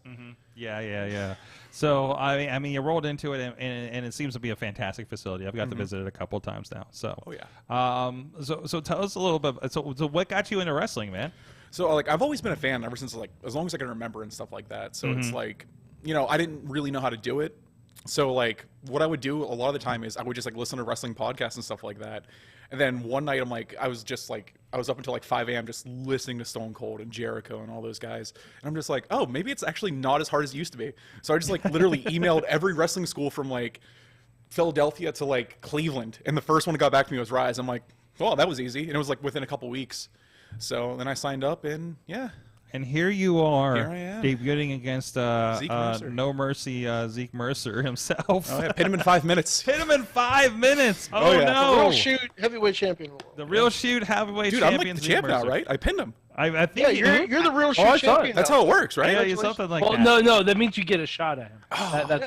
Speaker 4: Yeah. So I mean, you rolled into it, and it seems to be a fantastic facility. I've got to visit it a couple of times now. So.
Speaker 7: Oh yeah.
Speaker 4: So tell us a little bit. So what got you into wrestling, man?
Speaker 7: So like I've always been a fan ever since like as long as I can remember and stuff like that. So it's like, you know, I didn't really know how to do it. So like what I would do a lot of the time is I would just like listen to wrestling podcasts and stuff like that. And then one night I was up until like 5 a.m. just listening to Stone Cold and Jericho and all those guys. And I'm just like, oh, maybe it's actually not as hard as it used to be. So I just like literally emailed every wrestling school from like Philadelphia to like Cleveland. And the first one that got back to me was Ryse. I'm like, well, that was easy. And it was like within a couple weeks. So then I signed up and yeah.
Speaker 4: And here you are,
Speaker 7: Here I am.
Speaker 4: debuting against
Speaker 7: Zeke Mercer.
Speaker 4: No Mercy Zeke Mercer himself.
Speaker 7: Oh yeah, pin him in 5 minutes.
Speaker 4: Hit him in 5 minutes. Oh,
Speaker 7: yeah.
Speaker 4: no!
Speaker 6: The real shoot heavyweight champion.
Speaker 4: The real shoot heavyweight
Speaker 7: Dude, I'm
Speaker 4: champion.
Speaker 7: like the
Speaker 4: Zeke
Speaker 7: champ now,
Speaker 4: Mercer.
Speaker 7: right? I pinned him.
Speaker 4: I think
Speaker 6: Yeah, you're the real shoot
Speaker 5: I saw
Speaker 6: champion.
Speaker 5: it.
Speaker 7: That's
Speaker 6: now.
Speaker 7: how it works, right?
Speaker 4: Yeah, something like
Speaker 5: Well,
Speaker 4: that.
Speaker 5: no, that means you get a shot at him.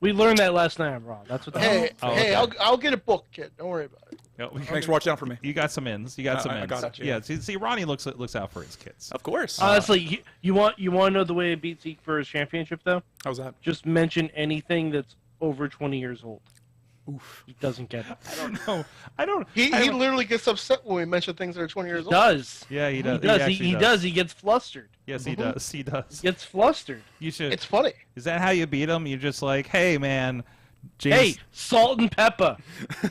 Speaker 5: We learned that last night on Raw. That's what.
Speaker 6: Hey,
Speaker 4: Oh,
Speaker 6: hey,
Speaker 4: okay.
Speaker 6: I'll get a book, kid. Don't worry about it.
Speaker 7: Thanks for watching out for me.
Speaker 4: You got some ins. You got some
Speaker 7: I
Speaker 4: ins.
Speaker 7: got it,
Speaker 4: Yeah. See, Ronnie looks out for his kids.
Speaker 7: Of course.
Speaker 5: Honestly, you want to know the way to beat Zeke for his championship though?
Speaker 7: How's that?
Speaker 5: Just mention anything that's over 20 years old.
Speaker 7: Oof.
Speaker 5: He doesn't get it.
Speaker 4: I don't.
Speaker 6: He
Speaker 4: I don't-
Speaker 6: literally gets upset when we mention things that are 20 years
Speaker 5: He
Speaker 6: old.
Speaker 5: does.
Speaker 4: Yeah, he does.
Speaker 5: He does.
Speaker 4: actually
Speaker 5: He does. He gets flustered.
Speaker 4: Yes, he does. He does.
Speaker 5: He gets flustered.
Speaker 4: You should.
Speaker 6: It's funny.
Speaker 4: Is that how you beat him? You're just like, hey, man. James,
Speaker 5: Hey, salt and pepper.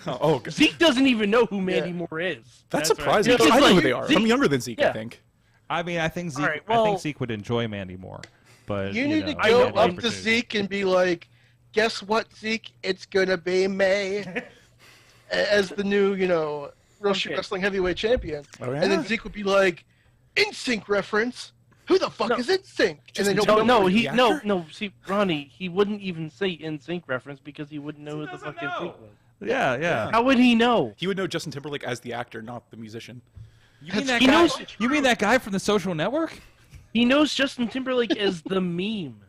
Speaker 7: Oh, good.
Speaker 5: Zeke doesn't even know who Mandy Moore is.
Speaker 7: That's
Speaker 4: That's right.
Speaker 7: surprising.
Speaker 5: Yeah,
Speaker 7: because
Speaker 5: it's
Speaker 7: I know who
Speaker 5: like
Speaker 7: they are.
Speaker 5: Zeke-
Speaker 7: I'm younger than Zeke, I
Speaker 5: Yeah.
Speaker 7: think.
Speaker 4: I mean, I think Zeke.
Speaker 5: All right,
Speaker 4: I think
Speaker 5: well-
Speaker 4: Zeke would enjoy Mandy more. But
Speaker 6: You need to
Speaker 4: know,
Speaker 6: go
Speaker 4: I get the
Speaker 6: up to
Speaker 4: opportunity.
Speaker 6: Zeke and be like, guess what, Zeke? It's going to be May as the new, Real Shoot
Speaker 5: Okay.
Speaker 6: Wrestling Heavyweight Champion.
Speaker 7: Oh, yeah?
Speaker 6: And then Zeke would be like, InSync reference? Who the fuck
Speaker 5: No.
Speaker 6: is InSync? And then he'll
Speaker 5: No,
Speaker 6: be
Speaker 5: no,
Speaker 6: like,
Speaker 5: he
Speaker 7: the
Speaker 5: no,
Speaker 7: actor?
Speaker 5: no. See, Ronnie, he wouldn't even say in sync reference because he wouldn't know who the
Speaker 4: doesn't
Speaker 5: fuck in
Speaker 4: know.
Speaker 5: sync was.
Speaker 4: Yeah.
Speaker 5: How would he know?
Speaker 7: He would know Justin Timberlake as the actor, not the musician.
Speaker 4: You mean that
Speaker 5: He
Speaker 4: guy?
Speaker 5: knows-
Speaker 4: You mean that guy from the Social Network?
Speaker 5: He knows Justin Timberlake as the meme.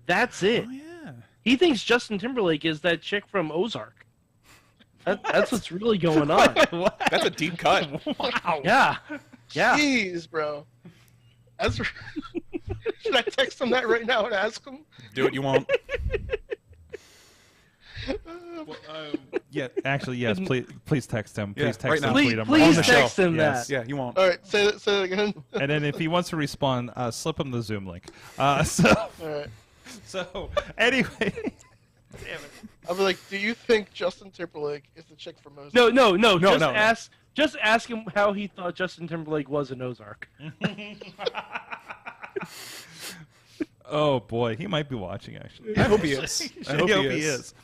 Speaker 5: That's it.
Speaker 7: Oh, yeah.
Speaker 5: He thinks Justin Timberlake is that chick from Ozark. That's what's really going on.
Speaker 7: That's a deep cut.
Speaker 4: Wow.
Speaker 5: Yeah. Yeah.
Speaker 6: Jeez, bro. That's... Should I text him that right now and ask him?
Speaker 7: Do it, you won't.
Speaker 4: Yeah, actually, yes. Please text him. Please
Speaker 7: Yeah,
Speaker 4: text
Speaker 7: right
Speaker 4: him.
Speaker 7: now.
Speaker 4: Tweet
Speaker 5: Please,
Speaker 4: him.
Speaker 5: please
Speaker 7: On the show.
Speaker 5: text him
Speaker 4: Yes.
Speaker 5: that.
Speaker 7: Yeah, you won't.
Speaker 6: All right, say that again.
Speaker 4: And then if he wants to respond, slip him the Zoom link.
Speaker 6: All right.
Speaker 4: So anyway. Damn it.
Speaker 6: I'll be like, do you think Justin Timberlake is the chick from Mose?
Speaker 5: No.
Speaker 7: no.
Speaker 5: Just ask him how he thought Justin Timberlake was in Ozark.
Speaker 4: Oh boy, he might be watching actually.
Speaker 7: I hope he is. I hope he is.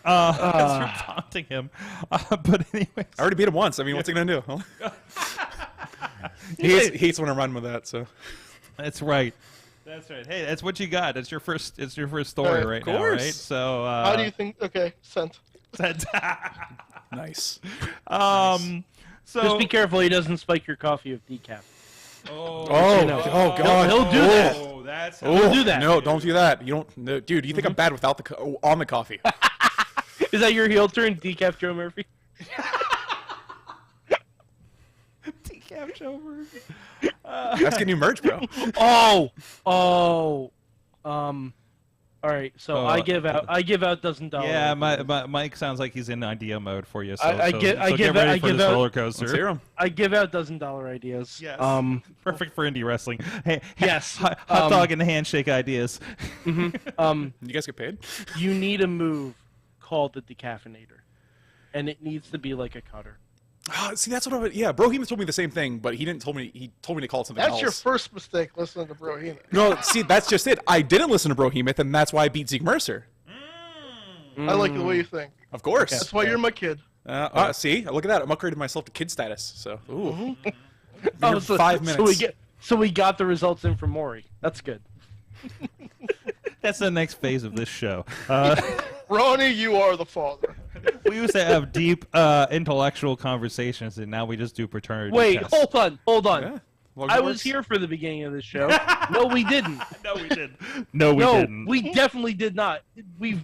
Speaker 4: Because you're taunting him. But anyways.
Speaker 7: I already beat him once. I mean, what's he gonna do? He hates when I run with that. So
Speaker 4: That's right. That's right. Hey, that's what you got. It's your first story right now, right?
Speaker 7: course.
Speaker 4: So
Speaker 6: How do you think? Okay, sent.
Speaker 7: nice.
Speaker 4: So
Speaker 5: Just be careful he doesn't spike your coffee with decaf.
Speaker 7: Oh God!
Speaker 5: He'll do that.
Speaker 4: Oh, that's
Speaker 5: He'll do that.
Speaker 7: No, don't do that. You don't, no, dude. You think I'm bad without the on the coffee?
Speaker 5: Is that your heel turn, Decaf Joe Murphy?
Speaker 4: Decaf Joe Murphy.
Speaker 7: That's getting new merch, bro.
Speaker 5: All right, so I give out $1,000.
Speaker 4: Yeah, Mike sounds like he's in idea mode for you. So,
Speaker 5: I
Speaker 4: get ready for this roller coaster.
Speaker 7: Let's hear 'em.
Speaker 5: I give out $1,000 ideas.
Speaker 4: Yes. Perfect for indie wrestling. Hey,
Speaker 5: Yes.
Speaker 4: hot dog and handshake ideas.
Speaker 7: You guys get paid?
Speaker 5: You need a move called the decaffeinator, and it needs to be like a cutter.
Speaker 7: See, that's what I would. Yeah, Bro Heeman told me the same thing, but he didn't told me. He told me to call it something else.
Speaker 6: That's your first mistake listening to Bro Heeman.
Speaker 7: No, see, that's just it. I didn't listen to Bro Heeman, and that's why I beat Zeke Mercer.
Speaker 6: I like the way you think.
Speaker 7: Of course.
Speaker 6: That's why you're my kid.
Speaker 7: See, look at that. I'm upgrading myself to kid status. So, ooh.
Speaker 5: Oh,
Speaker 7: so 5 minutes.
Speaker 5: So we got the results in from Maury. That's good.
Speaker 4: That's the next phase of this show.
Speaker 6: Ronnie, you are the father.
Speaker 4: We used to have deep intellectual conversations, and now we just do paternity
Speaker 5: Wait,
Speaker 4: tests.
Speaker 5: hold on.
Speaker 7: Yeah. Well,
Speaker 5: I
Speaker 7: it
Speaker 5: was
Speaker 7: works.
Speaker 5: here for the beginning of the show. No, we didn't.
Speaker 4: No, we didn't. No, we didn't.
Speaker 5: We definitely did not. We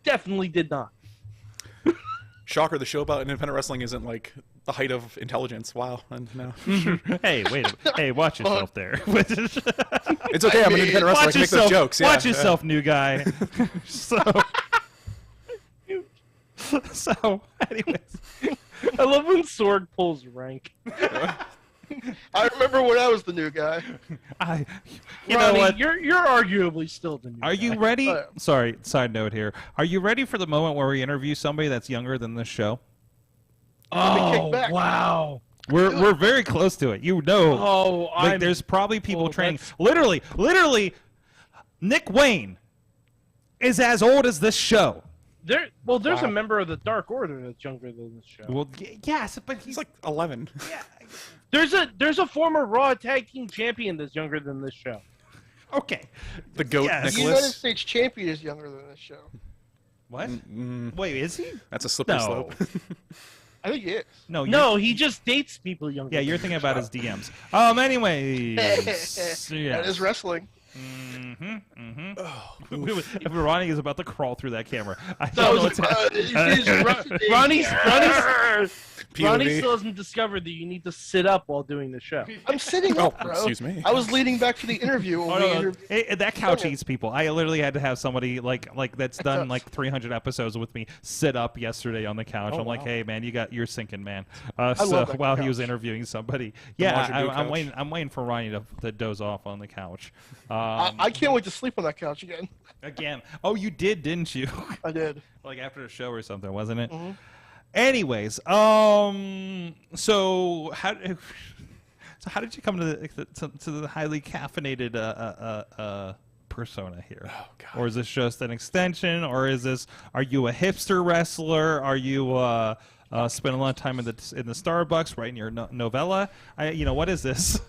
Speaker 5: definitely did not.
Speaker 7: Shocker, the show about independent wrestling isn't like the height of intelligence. Wow. And no.
Speaker 4: Hey, wait a minute. Hey, watch yourself there.
Speaker 7: It's okay, I'm an independent wrestler. I can make those jokes.
Speaker 4: Watch
Speaker 7: Yeah.
Speaker 4: yourself, new guy. So, anyways.
Speaker 5: I love when Sorg pulls rank.
Speaker 6: I remember when I was the new guy.
Speaker 4: You
Speaker 5: Ronnie,
Speaker 4: know what?
Speaker 5: You're arguably still the new
Speaker 4: Are you
Speaker 5: guy.
Speaker 4: ready? Sorry, side note here. Are you ready for the moment where we interview somebody that's younger than this show?
Speaker 6: kicked back.
Speaker 5: Wow.
Speaker 4: We're very close to it. You know.
Speaker 5: Oh,
Speaker 4: like there's probably people training.
Speaker 5: that's-
Speaker 4: Literally, Nick Wayne is as old as this show.
Speaker 5: There's a member of the Dark Order that's younger than this show.
Speaker 4: Well, yes, but
Speaker 7: He's like 11.
Speaker 4: yeah.
Speaker 5: There's a former Raw Tag Team Champion that's younger than this show.
Speaker 4: Okay.
Speaker 7: The GOAT
Speaker 4: Yes.
Speaker 6: The United
Speaker 7: Nicholas.
Speaker 6: States champion is younger than this show.
Speaker 4: What? Wait, is he?
Speaker 7: That's a slippery
Speaker 4: No.
Speaker 7: slope.
Speaker 6: I think he is.
Speaker 4: No.
Speaker 5: No, he just dates people younger.
Speaker 4: Yeah, you're
Speaker 5: than
Speaker 4: thinking
Speaker 5: this
Speaker 4: about
Speaker 5: show.
Speaker 4: his DMs. Anyways.
Speaker 6: That is wrestling.
Speaker 4: Ronnie is about to crawl through that camera. I
Speaker 5: So,
Speaker 4: don't know what's happening.
Speaker 5: Ronnie
Speaker 7: POV.
Speaker 5: still hasn't discovered that you need to sit up while doing the show.
Speaker 6: I'm sitting
Speaker 7: Oh,
Speaker 6: up, bro.
Speaker 7: excuse me.
Speaker 6: I was leaning back for the interview. When
Speaker 4: Oh,
Speaker 6: we
Speaker 4: no, no.
Speaker 6: interviewed.
Speaker 4: Hey, that couch eats people. I literally had to have somebody like that's done
Speaker 6: does.
Speaker 4: like 300 episodes with me sit up yesterday on the couch. I'm like,
Speaker 7: wow.
Speaker 4: hey man, you're sinking, man.
Speaker 6: love
Speaker 4: So
Speaker 6: that
Speaker 4: while he was
Speaker 6: couch.
Speaker 4: interviewing somebody, yeah,
Speaker 7: Manger Boo
Speaker 4: I'm
Speaker 7: couch.
Speaker 4: waiting. I'm waiting for Ronnie to doze off on the couch.
Speaker 6: I can't wait to sleep on that couch again.
Speaker 4: Again. Oh, you didn't you?
Speaker 6: I did.
Speaker 4: Like after the show or something, wasn't it?
Speaker 6: Mhm.
Speaker 4: Anyways, so how did you come to the highly caffeinated persona here?
Speaker 7: Oh, God.
Speaker 4: Or is this just an extension? Or are you a hipster wrestler? Are you spend a lot of time in the Starbucks writing your novella? What is this?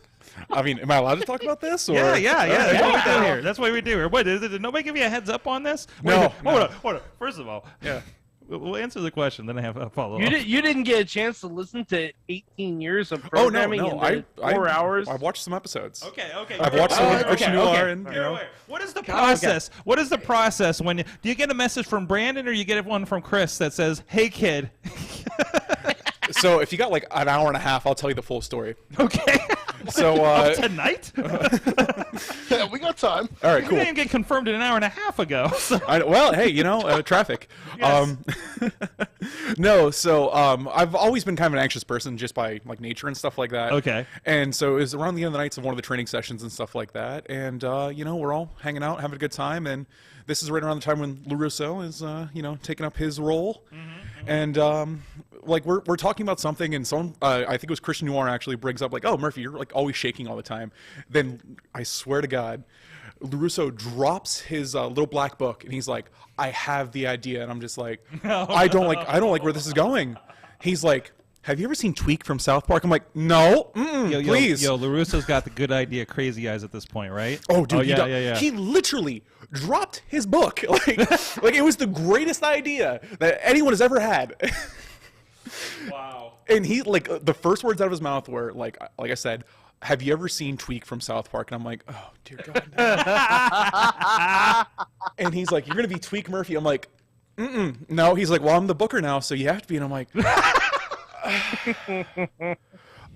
Speaker 7: I mean, am I allowed to talk about this? Or?
Speaker 4: Yeah. That's what we do here. That's what we do here. What did nobody give you a heads up on this? Wait a
Speaker 7: No,
Speaker 4: minute.
Speaker 7: no.
Speaker 4: Hold on. First of all,
Speaker 7: Yeah.
Speaker 4: we'll answer the question, then I have a follow up.
Speaker 5: You didn't get a chance to listen to 18 years of
Speaker 7: Oh, no,
Speaker 5: programming
Speaker 7: no.
Speaker 5: in 4 hours.
Speaker 7: I've watched some episodes.
Speaker 4: Okay.
Speaker 7: I've watched some
Speaker 4: Okay,
Speaker 7: Christian
Speaker 4: okay.
Speaker 7: Noir and, you know.
Speaker 4: Wait. What is the process? What is the process when do you get a message from Brandon or you get one from Chris that says, "Hey kid"?
Speaker 7: So if you got like an hour and a half, I'll tell you the full story.
Speaker 4: Okay.
Speaker 7: So,
Speaker 4: Tonight?
Speaker 6: Yeah, we got time.
Speaker 7: all right,
Speaker 4: You
Speaker 7: cool.
Speaker 4: didn't get confirmed an hour and a half ago. So.
Speaker 7: Well, hey, traffic.
Speaker 4: Yes.
Speaker 7: No, so I've always been kind of an anxious person just by like nature and stuff like that.
Speaker 4: Okay.
Speaker 7: And so it was around the end of the nights of one of the training sessions and stuff like that, and we're all hanging out, having a good time, and this is right around the time when LaRusso is taking up his role, and like we're talking about something, and someone I think it was Christian Noir actually brings up like, "Oh, Murphy, you're like always shaking all the time." Then I swear to God, LaRusso drops his little black book, and he's like, "I have the idea," and I'm just like, I don't like where this is going. He's like, "Have you ever seen Tweak from South Park?" I'm like, "No, please."
Speaker 4: Yo, LaRusso's got the good idea, crazy eyes at this point, right?
Speaker 7: Oh, dude,
Speaker 4: yeah.
Speaker 7: He literally dropped his book. Like it was the greatest idea that anyone has ever had.
Speaker 4: Wow.
Speaker 7: And he, like, the first words out of his mouth were, like I said, have you ever seen Tweak from South Park? And I'm like, oh, dear God. No. And he's like, you're going to be Tweak Murphy. I'm like, no. He's like, well, I'm the booker now, so you have to be. And I'm like,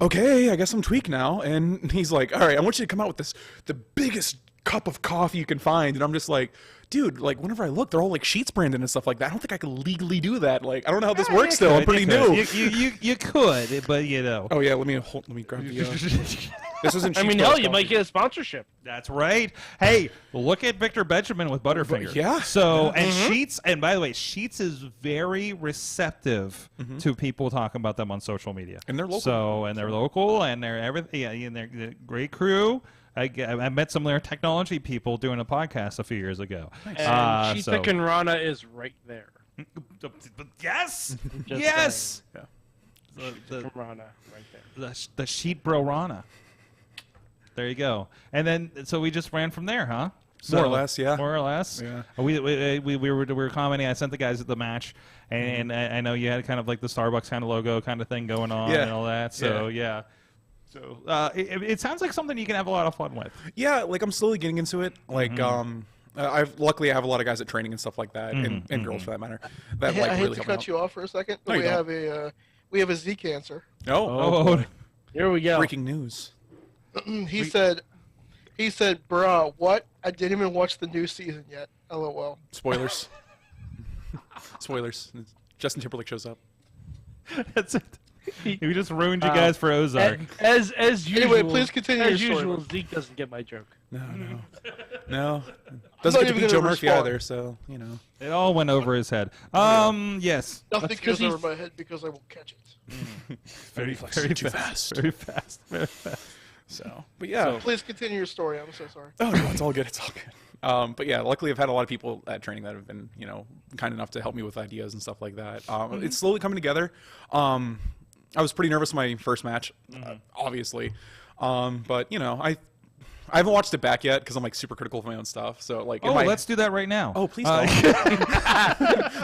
Speaker 7: okay, I guess I'm Tweak now. And he's like, all right, I want you to come out with the biggest cup of coffee you can find. And I'm just like, dude, like, whenever I look, they're all like Sheets branded and stuff like that. I don't think I can legally do that. Like, I don't know how this works still. I'm pretty new.
Speaker 4: You could, but you know.
Speaker 7: Oh, yeah, let me grab the... This isn't
Speaker 5: I
Speaker 7: Sheets
Speaker 5: mean,
Speaker 7: Bros
Speaker 5: hell, you
Speaker 7: coffee.
Speaker 5: might get a sponsorship.
Speaker 4: That's right. Hey, look at Victor Benjamin with Butterfinger.
Speaker 7: Yeah.
Speaker 4: So, and Sheets, and by the way, Sheets is very receptive to people talking about them on social media.
Speaker 7: And they're local.
Speaker 4: So, and they're local, and they're everything. Yeah, and they're a great crew. I met some of their technology people doing a podcast a few years ago.
Speaker 5: And
Speaker 4: So-
Speaker 5: Cheetah Kanrana is right there.
Speaker 4: Yes.
Speaker 5: Just
Speaker 4: Yes.
Speaker 7: Yeah.
Speaker 4: The
Speaker 5: Kanrana right there.
Speaker 4: the Sheet Bro Rana. There you go. And then so we just ran from there, huh?
Speaker 7: More or less, yeah.
Speaker 4: More or less.
Speaker 7: Yeah.
Speaker 4: We were commenting. I sent the guys at the match, and I know you had kind of like the Starbucks kind of logo kind of thing going on
Speaker 7: Yeah.
Speaker 4: and all that. So yeah. So it sounds like something you can have a lot of fun with.
Speaker 7: Yeah, like I'm slowly getting into it. Like, luckily I have a lot of guys at training and stuff like that, and girls for that matter. That
Speaker 6: I
Speaker 7: like
Speaker 6: hate
Speaker 7: really
Speaker 6: to
Speaker 7: help me
Speaker 6: cut
Speaker 7: out.
Speaker 6: you off for a second.
Speaker 7: No,
Speaker 6: But
Speaker 7: you
Speaker 6: we have a Zeke answer.
Speaker 7: Oh,
Speaker 4: boy.
Speaker 5: Here we go.
Speaker 7: breaking news.
Speaker 6: He said, bruh, what? I didn't even watch the new season yet. LOL.
Speaker 7: Spoilers. Spoilers. Justin Timberlake shows up.
Speaker 4: That's it. We just ruined you guys for Ozark.
Speaker 5: As usual.
Speaker 6: Anyway, please continue
Speaker 5: As
Speaker 6: your story.
Speaker 5: usual, Zeke doesn't get my joke.
Speaker 7: No. Doesn't
Speaker 6: not
Speaker 7: get to
Speaker 6: even
Speaker 7: be Joe
Speaker 6: gonna
Speaker 7: Murphy
Speaker 6: respond.
Speaker 7: either, so you know.
Speaker 4: It all went over his head. Yes.
Speaker 6: Nothing
Speaker 5: That's 'cause
Speaker 6: goes over
Speaker 5: he's-
Speaker 6: my head because I won't catch it.
Speaker 4: Very
Speaker 7: too fast.
Speaker 4: Very fast. Very fast.
Speaker 7: So, but yeah.
Speaker 6: Please continue your story. I'm so sorry.
Speaker 7: Oh no, it's all good. It's all good. But yeah, luckily I've had a lot of people at training that have been, kind enough to help me with ideas and stuff like that. It's slowly coming together. I was pretty nervous in my first match, obviously. But I haven't watched it back yet because I'm like super critical of my own stuff. So like,
Speaker 4: Let's do that right now.
Speaker 7: Oh, please don't.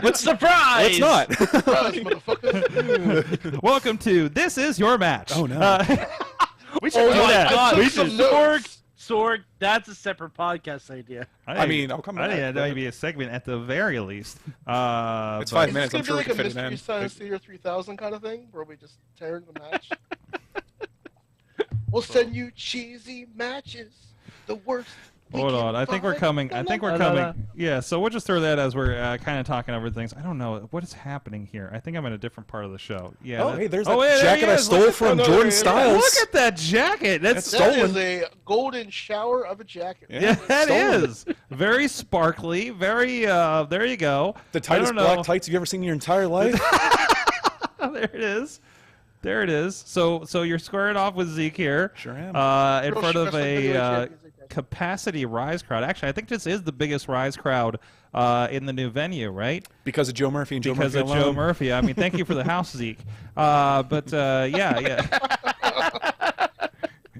Speaker 5: Let's surprise!
Speaker 7: Let's not.
Speaker 6: Surprise, motherfucker.
Speaker 4: Welcome to This Is Your Match.
Speaker 7: Oh, no.
Speaker 4: We should do
Speaker 5: my
Speaker 4: that.
Speaker 5: God,
Speaker 4: We
Speaker 6: took some
Speaker 4: should.
Speaker 6: notes.
Speaker 5: Sorg, that's a separate podcast idea.
Speaker 7: I mean, I'll come
Speaker 4: I think
Speaker 7: back,
Speaker 4: that
Speaker 7: but-
Speaker 4: might be a segment at the very least.
Speaker 7: It's
Speaker 4: but-
Speaker 7: 5
Speaker 6: Is
Speaker 7: minutes.
Speaker 6: this
Speaker 7: I'm sure
Speaker 6: going
Speaker 7: we
Speaker 6: to be
Speaker 7: can
Speaker 6: like a
Speaker 7: fit it
Speaker 6: Mystery
Speaker 7: in.
Speaker 6: Science Theater 3000 kind of thing where we just tear in the match? We'll send you cheesy matches. The worst. we
Speaker 4: Hold
Speaker 6: can
Speaker 4: on, I think we're
Speaker 6: find.
Speaker 4: coming. I think we're
Speaker 5: La, la, la.
Speaker 4: coming. Yeah, so we'll just throw that as we're kind of talking over things. I don't know what is happening here. I think I'm in a different part of the show. Yeah.
Speaker 7: Oh, hey, there's
Speaker 4: yeah,
Speaker 7: that
Speaker 4: there
Speaker 7: jacket
Speaker 4: he
Speaker 7: I
Speaker 4: is.
Speaker 7: stole
Speaker 4: Look at
Speaker 7: from
Speaker 4: that.
Speaker 7: Jordan Styles.
Speaker 4: Look at that jacket. That's
Speaker 6: That
Speaker 7: stolen.
Speaker 6: is a golden shower of a jacket.
Speaker 4: Yeah, that
Speaker 7: stolen.
Speaker 4: is very sparkly. Very. There you go.
Speaker 7: The
Speaker 4: I
Speaker 7: tightest
Speaker 4: don't know.
Speaker 7: black tights you've ever seen in your entire life.
Speaker 4: There it is. There it is. So you're squaring off with Zeke here.
Speaker 7: Sure am.
Speaker 4: In
Speaker 6: Girl
Speaker 4: front of
Speaker 6: Wrestling Heavyweight
Speaker 4: a
Speaker 6: Champions, I guess.
Speaker 4: capacity Ryse crowd. Actually, I think this is the biggest Ryse crowd in the new venue, right?
Speaker 7: Because of Joe Murphy and Joe
Speaker 4: Because
Speaker 7: Murphy
Speaker 4: of Joe
Speaker 7: alone.
Speaker 4: Murphy. I mean, thank you for the house, Zeke. Yeah.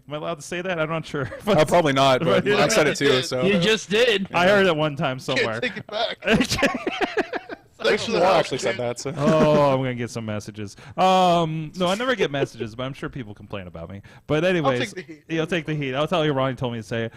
Speaker 4: Am I allowed to say that? I'm not sure.
Speaker 7: Probably not, but
Speaker 4: Yeah.
Speaker 7: I said it too. So
Speaker 5: You just did.
Speaker 4: I heard it one time somewhere.
Speaker 6: Can't take it back. Thanks for the
Speaker 7: Well, I
Speaker 6: help,
Speaker 7: actually said
Speaker 6: dude.
Speaker 7: that. So.
Speaker 4: Oh, I'm gonna get some messages. No, I never get messages, but I'm sure people complain about me. But anyways,
Speaker 6: take the heat.
Speaker 4: You'll take the heat. I'll tell you. Ronnie told me to say it.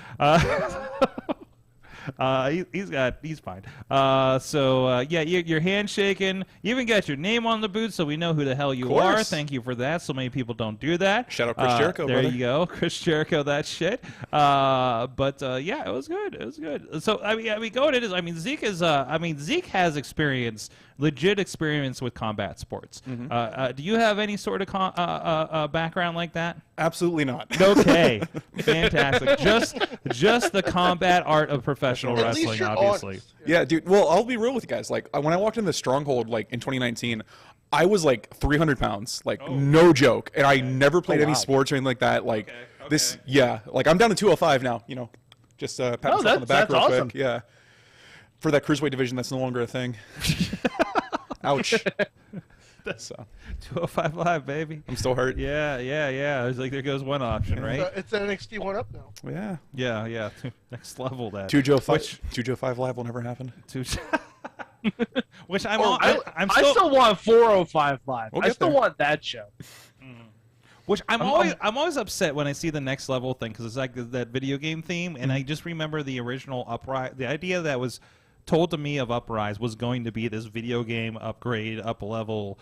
Speaker 4: He's fine. Yeah, your handshaking. You even got your name on the boot, so we know who the hell you are.
Speaker 7: course.
Speaker 4: Thank you for that. So many people don't do that.
Speaker 7: Shout out Chris Jericho,
Speaker 4: There
Speaker 7: brother.
Speaker 4: you go, Chris Jericho. That shit. Yeah, it was good. It was good. So I mean, going into this, I mean, Zeke has experience, legit experience with combat sports. Do you have any sort of background like that?
Speaker 7: Absolutely not.
Speaker 4: Okay, fantastic. Just the combat art of professional
Speaker 6: At least
Speaker 4: wrestling,
Speaker 6: you're
Speaker 4: obviously.
Speaker 6: honest.
Speaker 7: Yeah, dude. Well, I'll be real with you guys. Like, when I walked in the Stronghold, like in 2019, I was like 300 pounds, like no joke, and I never played any sports or anything like that. Like this, yeah. Like I'm down to 205 now. Just pat myself on the back
Speaker 5: that's
Speaker 7: real
Speaker 5: awesome.
Speaker 7: quick. Yeah. For that cruiserweight division, that's no longer a thing. Ouch. So
Speaker 4: 205 Live, baby.
Speaker 7: I'm still hurt.
Speaker 4: Yeah. It was like there goes one option, right?
Speaker 6: It's NXT 1 up now.
Speaker 7: Yeah.
Speaker 4: Yeah. Next level that.
Speaker 7: 2 Joe 5 Live will never happen.
Speaker 4: Which I'm
Speaker 6: Oh,
Speaker 4: on. I'm
Speaker 5: I still want 405 Live.
Speaker 7: We'll
Speaker 5: I
Speaker 7: get
Speaker 5: still
Speaker 7: there.
Speaker 5: want that show.
Speaker 4: Which I'm always upset when I see the next level thing because it's like that video game theme, and I just remember the original Uprise. The idea that was told to me of Uprise was going to be this video game upgrade, up level,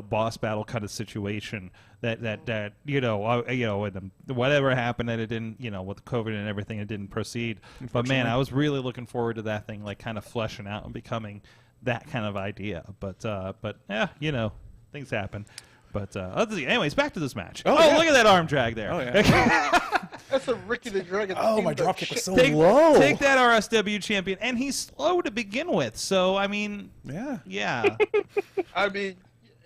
Speaker 4: boss battle kind of situation. That and whatever happened that it didn't, with COVID and everything, it didn't proceed. But man, I was really looking forward to that thing, like kind of fleshing out and becoming that kind of idea. But yeah, things happen. But anyways, back to this match. Oh, look at that arm drag there. Oh, yeah.
Speaker 6: That's a Ricky the Dragon.
Speaker 7: Oh, my dropkick was so low.
Speaker 4: Take that, RSW champion. And he's slow to begin with. So, I mean, yeah.
Speaker 6: I mean,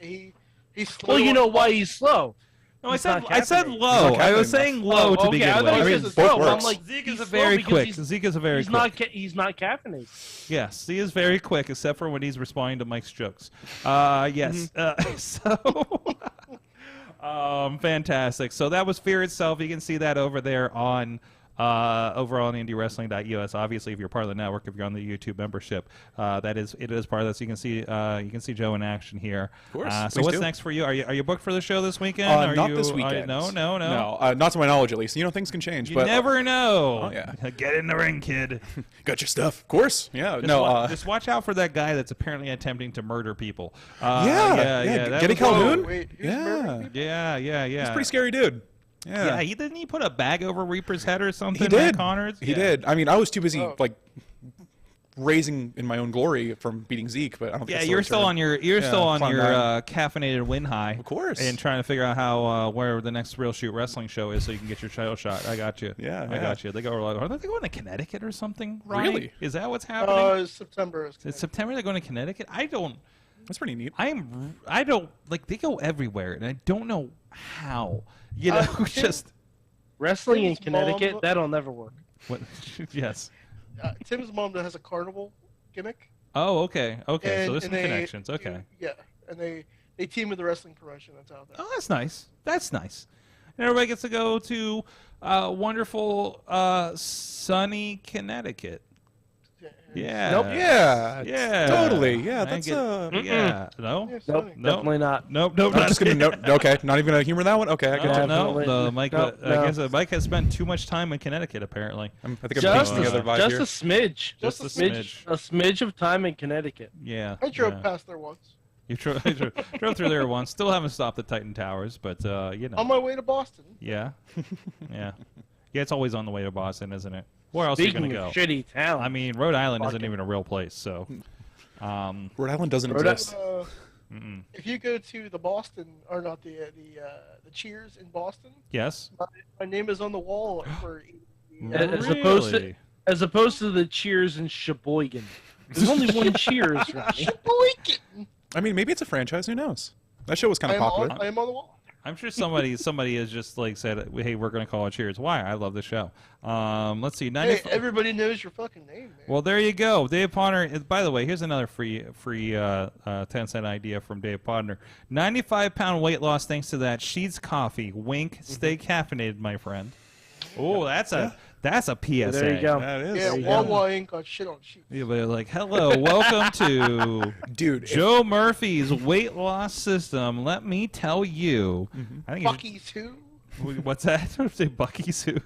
Speaker 6: he's slow.
Speaker 5: Well, you know why he's slow.
Speaker 4: No, I said low. I was saying low to begin with.
Speaker 6: I mean, both works.
Speaker 5: I'm like,
Speaker 4: Zeke is very quick. Zeke is very quick.
Speaker 5: He's not caffeinated.
Speaker 4: Yes, he is very quick, except for when he's responding to Mike's jokes. Yes. Fantastic. So that was Fear Itself. You can see that over there on IndieWrestling.us. Obviously, if you're part of the network, if you're on the YouTube membership, it is part of this. You can see Joe in action here.
Speaker 7: Of course.
Speaker 4: So what's next for you? Are you booked for the show this weekend?
Speaker 7: Not this weekend.
Speaker 4: No.
Speaker 7: Not to my knowledge, at least. Things can change.
Speaker 4: You
Speaker 7: but,
Speaker 4: never know.
Speaker 7: Oh yeah.
Speaker 4: Get in the ring, kid.
Speaker 7: Got your stuff. Of course. Yeah.
Speaker 4: Just watch out for that guy that's apparently attempting to murder people.
Speaker 7: Yeah. Getty Calhoun.
Speaker 6: Wait,
Speaker 4: Yeah.
Speaker 7: He's a pretty scary dude. Yeah.
Speaker 4: Didn't he put a bag over Reaper's head or something?
Speaker 7: He did.
Speaker 4: Connors?
Speaker 7: He did. I mean, I was too busy raising in my own glory from beating Zeke, but I don't think
Speaker 4: you're still on your caffeinated win high.
Speaker 7: Of course.
Speaker 4: And trying to figure out how where the next Real Shoot Wrestling show is so you can get your title shot. I got you. I got you. They go are they going to Connecticut or something? Ronnie?
Speaker 7: Really?
Speaker 4: Is that what's happening?
Speaker 6: September.
Speaker 4: It's September they're going to Connecticut?
Speaker 7: That's pretty neat.
Speaker 4: I don't they go everywhere and I don't know how. Just
Speaker 5: wrestling in
Speaker 6: Tim's
Speaker 5: Connecticut,
Speaker 6: mom-
Speaker 5: that'll never work.
Speaker 4: what? Yes.
Speaker 6: Tim's mom has a carnival gimmick.
Speaker 4: Oh, okay. So there's some
Speaker 6: they
Speaker 4: connections.
Speaker 6: do-
Speaker 4: Okay.
Speaker 6: Yeah, and they team with the wrestling promotion that's out there.
Speaker 4: Oh, that's nice. That's nice. And everybody gets to go to wonderful, sunny Connecticut. Yeah.
Speaker 5: Nope.
Speaker 4: Yeah.
Speaker 7: Totally. Yeah. That's
Speaker 4: Yeah. No.
Speaker 6: Yeah,
Speaker 5: Nope,
Speaker 6: Sonny.
Speaker 5: definitely not.
Speaker 4: Nope.
Speaker 7: I'm just gonna okay. Not even gonna humor that one. Okay, I get you.
Speaker 4: No. Mike.
Speaker 5: Nope,
Speaker 4: I guess Mike has spent too much time in Connecticut. Apparently.
Speaker 7: I think I'm
Speaker 5: Just
Speaker 7: piecing together vibe here.
Speaker 5: a smidge.
Speaker 4: Just a smidge.
Speaker 5: A smidge of time in Connecticut.
Speaker 4: Yeah.
Speaker 6: I drove past there once.
Speaker 4: You drove through there once. Still haven't stopped at Titan Towers, but
Speaker 6: On my way to Boston.
Speaker 4: Yeah. Yeah. It's always on the way to Boston, isn't it? Where else are you
Speaker 5: Speaking
Speaker 4: gonna go?
Speaker 5: of shitty talent.
Speaker 4: I mean, Rhode Island isn't even a real place, so.
Speaker 7: Rhode Island doesn't exist.
Speaker 6: If you go to the Boston, or not the Cheers in Boston,
Speaker 4: Yes.
Speaker 6: my name is on the wall for.
Speaker 5: As opposed to the Cheers in Sheboygan. There's only one Cheers, right?
Speaker 6: Sheboygan.
Speaker 7: I mean, maybe it's a franchise. Who knows? That show was kind of popular.
Speaker 6: I am on the wall.
Speaker 4: I'm sure somebody has just said, "Hey, we're going to call it Cheers." Why? I love the show. Let's see.
Speaker 6: Hey, everybody knows your fucking name, man.
Speaker 4: Well, there you go, Dave Podner. By the way, here's another free 10-cent idea from Dave Podner. 95-pound weight loss thanks to that Sheets coffee. Wink. Stay caffeinated, my friend. Oh, that's a PSA.
Speaker 5: There you go.
Speaker 7: That is.
Speaker 6: Yeah, Wawa ain't got shit on sheets.
Speaker 4: Yeah, but hello, welcome to
Speaker 7: Dude,
Speaker 4: Joe Murphy's weight loss system. Let me tell you. I think
Speaker 6: Bucky's who?
Speaker 4: what's that? Say Bucky's who?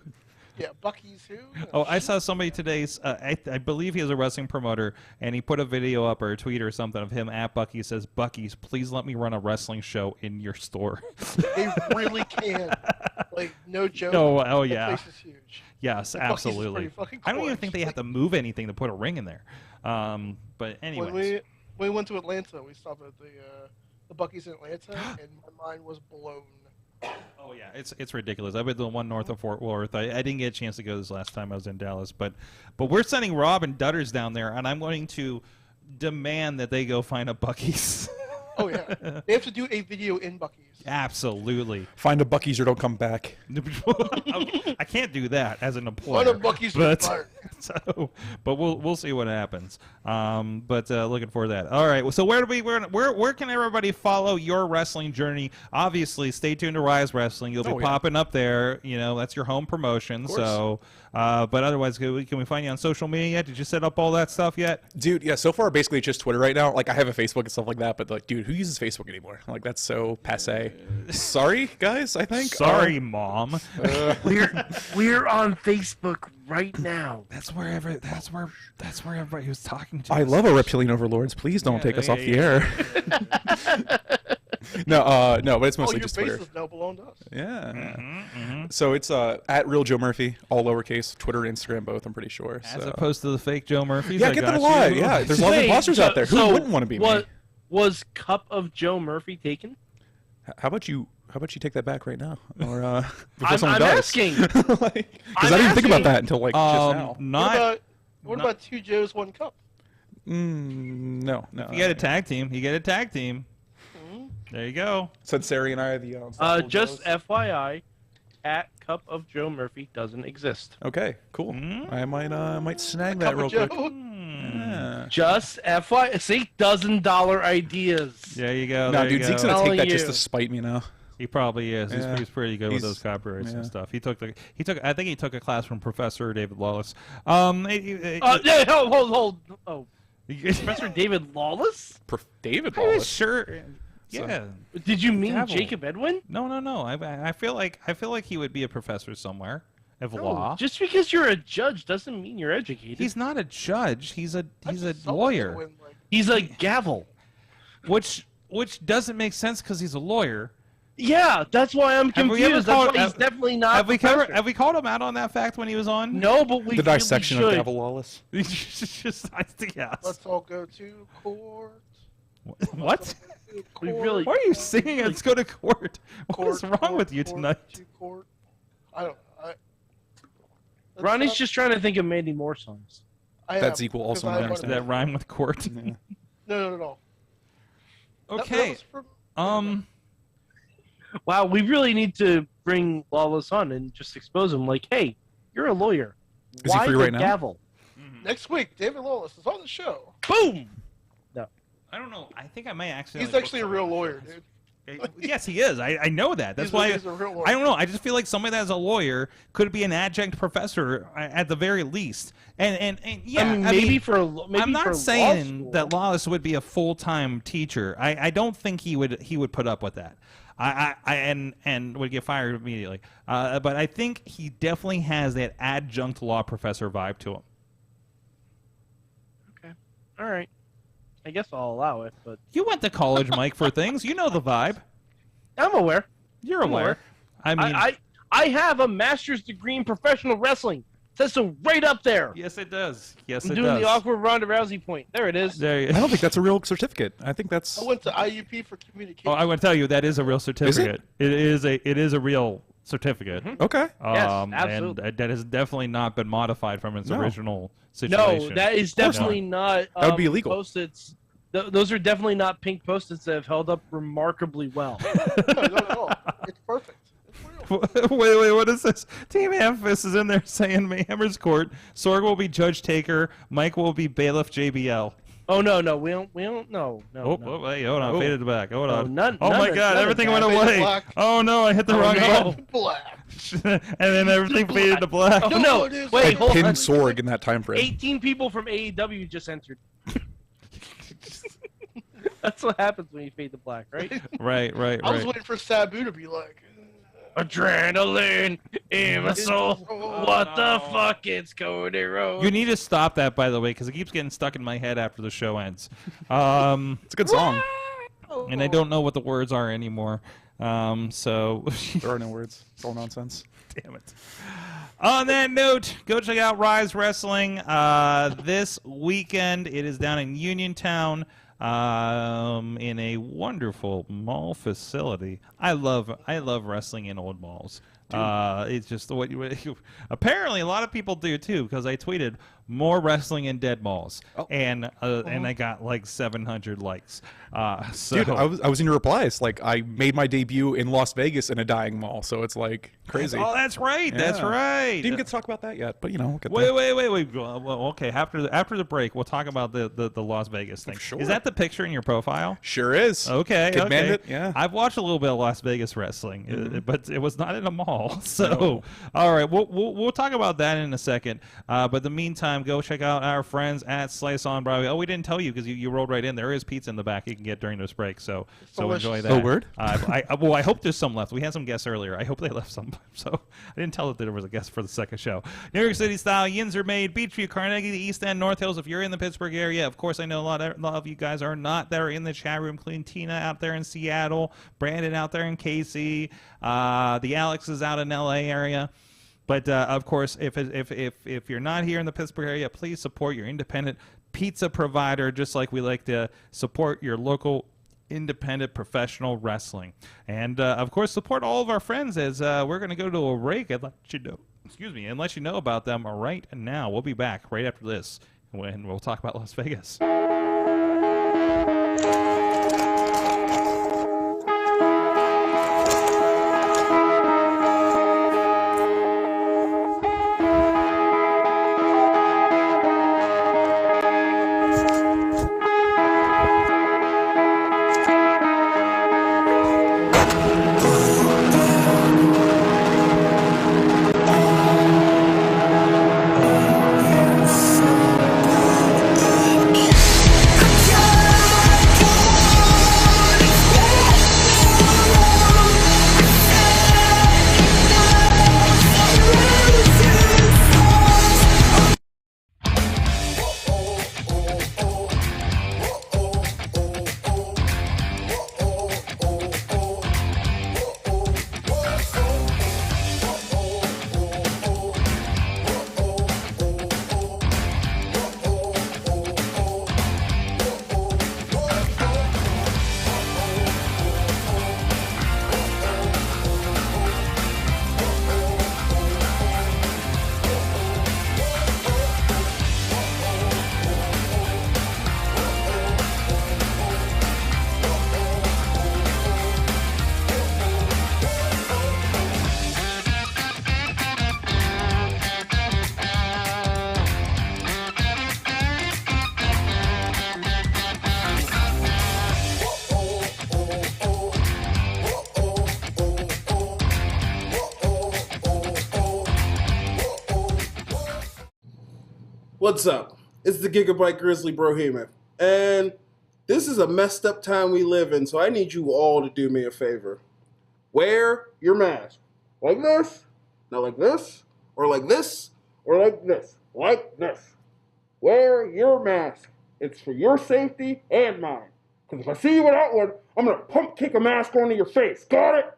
Speaker 6: Yeah, Bucky's who?
Speaker 4: Oh, I saw somebody today. I believe he is a wrestling promoter, and he put a video up or a tweet or something of him at Bucky. Says, "Bucky's, please let me run a wrestling show in your store."
Speaker 6: They really can. No joke.
Speaker 4: Oh
Speaker 6: That
Speaker 4: yeah.
Speaker 6: place is huge.
Speaker 4: Yes,
Speaker 6: Buc-ee's
Speaker 4: absolutely.
Speaker 6: pretty fucking
Speaker 4: I don't even
Speaker 6: clutch.
Speaker 4: think they have to move anything to put a ring in there. But anyways.
Speaker 6: When we went to Atlanta, we stopped at the Bucky's in Atlanta, and my mind was blown.
Speaker 4: Oh yeah, it's ridiculous. I've been to the one north of Fort Worth. I didn't get a chance to go this last time I was in Dallas, but we're sending Rob and Dutters down there, and I'm going to demand that they go find a Bucky's.
Speaker 6: Oh yeah, they have to do a video in Bucky's.
Speaker 4: Absolutely.
Speaker 7: find a Bucky's or don't come back.
Speaker 4: I can't do that as an employer.
Speaker 6: Find a Bucky's
Speaker 4: but
Speaker 6: Park.
Speaker 4: So, but we'll see what happens. But looking forward to that. All right. So where can everybody follow your wrestling journey? Obviously, stay tuned to Ryse Wrestling. You'll be popping up there. You know, that's your home promotion. So, but otherwise, can we find you on social media yet? Did you set up all that stuff yet?
Speaker 7: Dude, yeah, so far basically it's just Twitter right now. Like I have a Facebook and stuff like that, but like, dude, who uses Facebook anymore? Like that's so passe. Sorry, guys, I think.
Speaker 4: Sorry, Mom.
Speaker 5: We're on Facebook right now.
Speaker 4: That's where everybody was talking to.
Speaker 7: I
Speaker 4: us.
Speaker 7: love our reptilian overlords. Please don't take us off the air. No, but it's mostly just Twitter.
Speaker 6: Your bases now belong to us.
Speaker 7: Yeah. So it's at Real Joe Murphy, all lowercase, Twitter and Instagram both, I'm pretty sure.
Speaker 4: As opposed to the fake Joe Murphys.
Speaker 7: Yeah, I get that a lot. Yeah, there's a lot of imposters out there. Who wouldn't want to be me?
Speaker 5: Was Cup of Joe Murphy taken?
Speaker 7: How about you take that back right now? Or before
Speaker 5: I'm
Speaker 7: someone does.
Speaker 5: asking.
Speaker 7: Because I didn't think about that until like just now.
Speaker 6: What about 2 Joes, 1 Cup?
Speaker 7: No.
Speaker 4: If you get a tag team, you get a tag team. There you go.
Speaker 7: Said Sari and I are the
Speaker 5: just FYI, at Cup of Joe Murphy doesn't exist.
Speaker 7: Okay, cool. I might snag that real quick. Yeah.
Speaker 5: Just FYI. See, $1,000 ideas.
Speaker 4: There you go.
Speaker 7: No,
Speaker 4: there
Speaker 7: dude,
Speaker 4: you
Speaker 7: Zeke's
Speaker 4: go.
Speaker 7: gonna take that just to spite me now.
Speaker 4: He probably is.
Speaker 7: Yeah.
Speaker 4: He's pretty good with those copyrights and stuff. I think he took a class from Professor David Lawless.
Speaker 5: Yeah, hold. Oh, Professor David Lawless?
Speaker 7: David
Speaker 4: I was
Speaker 7: Lawless?
Speaker 4: sure. Yeah.
Speaker 5: Did you mean
Speaker 4: Devil.
Speaker 5: Jacob Edwin?
Speaker 4: No. I feel like he would be a professor somewhere of law.
Speaker 5: Just because you're a judge doesn't mean you're educated.
Speaker 4: He's not a judge. He's a lawyer.
Speaker 5: He's a gavel.
Speaker 4: Which doesn't make sense because he's a lawyer.
Speaker 5: Yeah, that's why I'm confused. That's why he's definitely not.
Speaker 4: Have we called him out on that fact when he was on?
Speaker 5: No, but we
Speaker 7: The dissection
Speaker 5: really
Speaker 7: of
Speaker 5: should.
Speaker 7: Gavel Lawless.
Speaker 4: Yes.
Speaker 6: Let's all go to court.
Speaker 4: What?
Speaker 5: We really.
Speaker 4: Why are you singing? Let's go to court. What is wrong with you tonight?
Speaker 6: Court. I don't.
Speaker 5: Ronnie's just trying to think of Mandy Moore songs.
Speaker 7: That's equal also.
Speaker 4: Does that rhyme with court?
Speaker 6: No.
Speaker 4: Okay.
Speaker 5: Wow, we really need to bring Lawless on and just expose him. Like, hey, you're a lawyer.
Speaker 7: Is he
Speaker 5: Why
Speaker 7: free
Speaker 5: the
Speaker 7: right now?
Speaker 5: gavel?
Speaker 6: Next week, David Lawless is on the show.
Speaker 5: Boom. No,
Speaker 4: I don't know. I think I may actually.
Speaker 6: He's actually a real lawyer, dude.
Speaker 4: Yes, he is. I know that. That's why.
Speaker 6: He's a real lawyer.
Speaker 4: I don't know. I just feel like somebody that's a lawyer could be an adjunct professor at the very least. And yeah,
Speaker 5: I mean, maybe
Speaker 4: I'm not
Speaker 5: for
Speaker 4: saying
Speaker 5: law
Speaker 4: that Lawless would be a full-time teacher. I don't think he would put up with that. And would get fired immediately. But I think he definitely has that adjunct law professor vibe to him.
Speaker 5: Okay. All right. I guess I'll allow it, but
Speaker 4: You went to college, Mike, for things. You know the vibe.
Speaker 5: I'm aware.
Speaker 4: You're aware. I mean,
Speaker 5: I have a master's degree in professional wrestling. It says so right up there.
Speaker 4: yes, it does. Yes,
Speaker 5: I'm
Speaker 4: it
Speaker 5: doing
Speaker 4: does.
Speaker 5: the awkward Ronda Rousey point. There it is.
Speaker 4: There you
Speaker 7: I don't think that's a real certificate. I think that's.
Speaker 6: I went to IUP for communication.
Speaker 4: Oh, I want to tell you that is a real certificate. It is a real certificate.
Speaker 7: Okay.
Speaker 5: Yes, absolutely.
Speaker 4: And that has definitely not been modified from its original
Speaker 5: No,
Speaker 4: situation.
Speaker 5: that is definitely not.
Speaker 7: That would be illegal.
Speaker 5: Post-its. Those are definitely not pink post-its that have held up remarkably well.
Speaker 6: No, not at all. It's perfect. It's real.
Speaker 4: Wait, what is this? Team Amphis is in there saying Mayhemmer's court. Sorg will be Judge Taker. Mike will be Bailiff JBL.
Speaker 5: Oh no, we don't. No.
Speaker 4: Wait, hold on. Faded back. Hold on.
Speaker 5: none
Speaker 4: my
Speaker 5: of-
Speaker 4: God,
Speaker 5: none of
Speaker 4: everything
Speaker 5: that.
Speaker 4: went
Speaker 6: Faded
Speaker 4: away.
Speaker 6: black.
Speaker 4: Oh no, I hit the wrong button.
Speaker 6: Black.
Speaker 4: And then everything faded to black.
Speaker 5: Oh no!
Speaker 6: it is.
Speaker 5: Wait,
Speaker 7: I
Speaker 5: hold
Speaker 7: pinned
Speaker 5: on.
Speaker 7: Sorg in that time frame.
Speaker 5: 18 people from AEW just entered. That's what happens when you fade the black, right?
Speaker 4: Right.
Speaker 6: I was waiting for Sabu to be like.
Speaker 5: Adrenaline in my soul. What the fuck? It's Cody Rhodes.
Speaker 4: You need to stop that, by the way, because it keeps getting stuck in my head after the show ends.
Speaker 7: It's a good song.
Speaker 4: And I don't know what the words are anymore. So,
Speaker 7: There are no words. It's all nonsense.
Speaker 4: damn it. On that note, go check out Ryse Wrestling this weekend. It is down in Uniontown in a wonderful mall facility. I love wrestling in old malls. It's just what you apparently a lot of people do too, because I tweeted more wrestling in dead malls,
Speaker 7: Oh.
Speaker 4: and I got like 700 likes. So
Speaker 7: Dude, I was in your replies. Like, I made my debut in Las Vegas in a dying mall, so it's like crazy.
Speaker 4: Oh, that's right. That's
Speaker 7: Yeah.
Speaker 4: right.
Speaker 7: Didn't get to talk about that yet, but you know, we'll get
Speaker 4: Wait.
Speaker 7: there.
Speaker 4: Well, okay, after the break, we'll talk about the Las Vegas thing.
Speaker 7: Sure.
Speaker 4: Is that the picture in your profile?
Speaker 7: Sure is.
Speaker 4: Okay,
Speaker 7: Kid
Speaker 4: okay.
Speaker 7: Bandit, yeah.
Speaker 4: I've watched a little bit of Las Vegas wrestling, but it was not in a mall. So,
Speaker 7: No.
Speaker 4: all right, we'll talk about that in a second. But in the meantime, go check out our friends at Slice on Broadway. Oh, we didn't tell you because you rolled right in. There is pizza in the back you can get during this break. So
Speaker 6: delicious.
Speaker 4: enjoy that.
Speaker 7: Oh, word?
Speaker 4: I hope there's some left. We had some guests earlier. I hope they left some. So I didn't tell that there was a guest for the second show. New York City style yins are made. Beachview, Carnegie, the East End, North Hills. If you're in the Pittsburgh area, of course I know a lot of you guys are not. That are in the chat room. Including Tina out there in Seattle, Brandon out there in KC, the Alex is out in LA area. But of course, if you're not here in the Pittsburgh area, please support your independent pizza provider, just like we like to support your local independent professional wrestling. And of course, support all of our friends as we're going to go to a break and let you know. And let you know about them right now. We'll be back right after this when we'll talk about Las Vegas.
Speaker 2: What's up? It's the Gigabyte Grizzly Brohema, and this is a messed up time we live in, so I need you all to do me a favor. Wear your mask. Like this, not like this, or like this, or like this, like this. Wear your mask. It's for your safety and mine. Because if I see you without one, I'm going to pump kick a mask onto your face. Got it?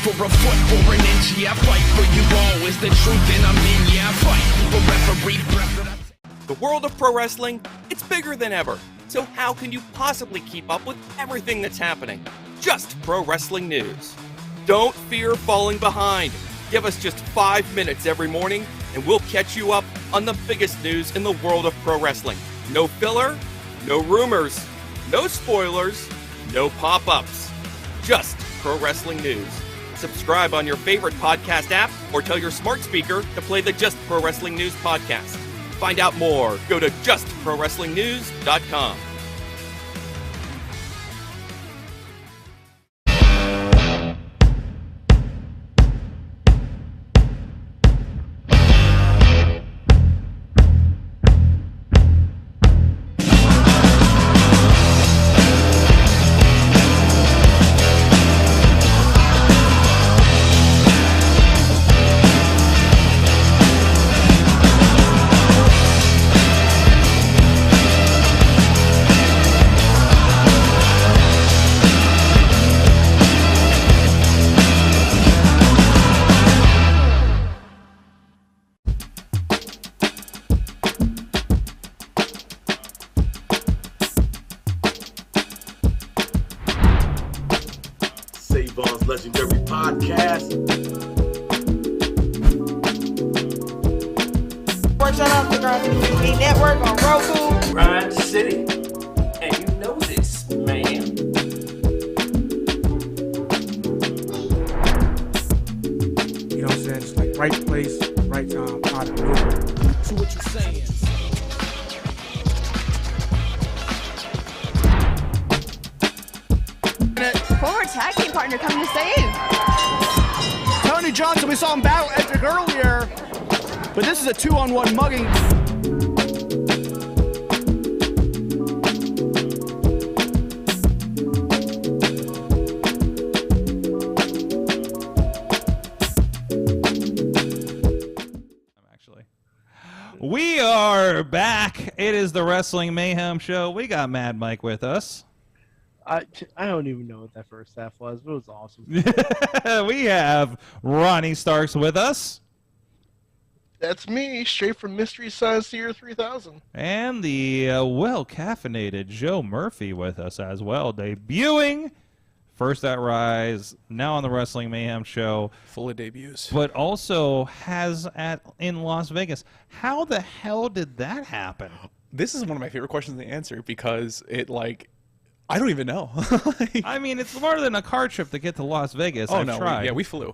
Speaker 1: For a foot or an inch, yeah, I fight for you all. Is the truth and I'm in, yeah, I fight for referee.
Speaker 8: The world of pro wrestling, it's bigger than ever. So how can you possibly keep up with everything that's happening? Just pro wrestling news. Don't fear falling behind. Give us just 5 minutes every morning and we'll catch you up on the biggest news in the world of pro wrestling. No filler, no rumors, no spoilers, no pop-ups. Just pro wrestling news. Subscribe on your favorite podcast app or tell your smart speaker to play the Just Pro Wrestling News podcast. Find out more. Go to justprowrestlingnews.com.
Speaker 9: Legendary Podcast.
Speaker 10: Shout out to Grind TV Network on Roku.
Speaker 9: Grind City. And you know this, man.
Speaker 11: You know what I'm saying? It's like right place, right time, out of nowhere.
Speaker 1: To what you saying.
Speaker 12: Former tag team partner coming to save.
Speaker 13: Tony Johnson, we saw him battle Edric earlier, but this is a 2-on-1 mugging.
Speaker 4: We are back. It is the Wrestling Mayhem Show. We got Mad Mike with us.
Speaker 5: I don't even know what that first half was, but it was awesome.
Speaker 4: We have Ronnie Starks with us.
Speaker 6: That's me, straight from Mystery Science Year 3000.
Speaker 4: And the well-caffeinated Joe Murphy with us as well, debuting first at Ryse, now on the Wrestling Mayhem Show.
Speaker 7: Full of debuts.
Speaker 4: But also has in Las Vegas. How the hell did that happen?
Speaker 7: This is one of my favorite questions to answer because it, like, I don't even know.
Speaker 4: I mean, it's more than a car trip to get to Las Vegas.
Speaker 7: Oh,
Speaker 4: I've
Speaker 7: no.
Speaker 4: tried.
Speaker 7: We flew.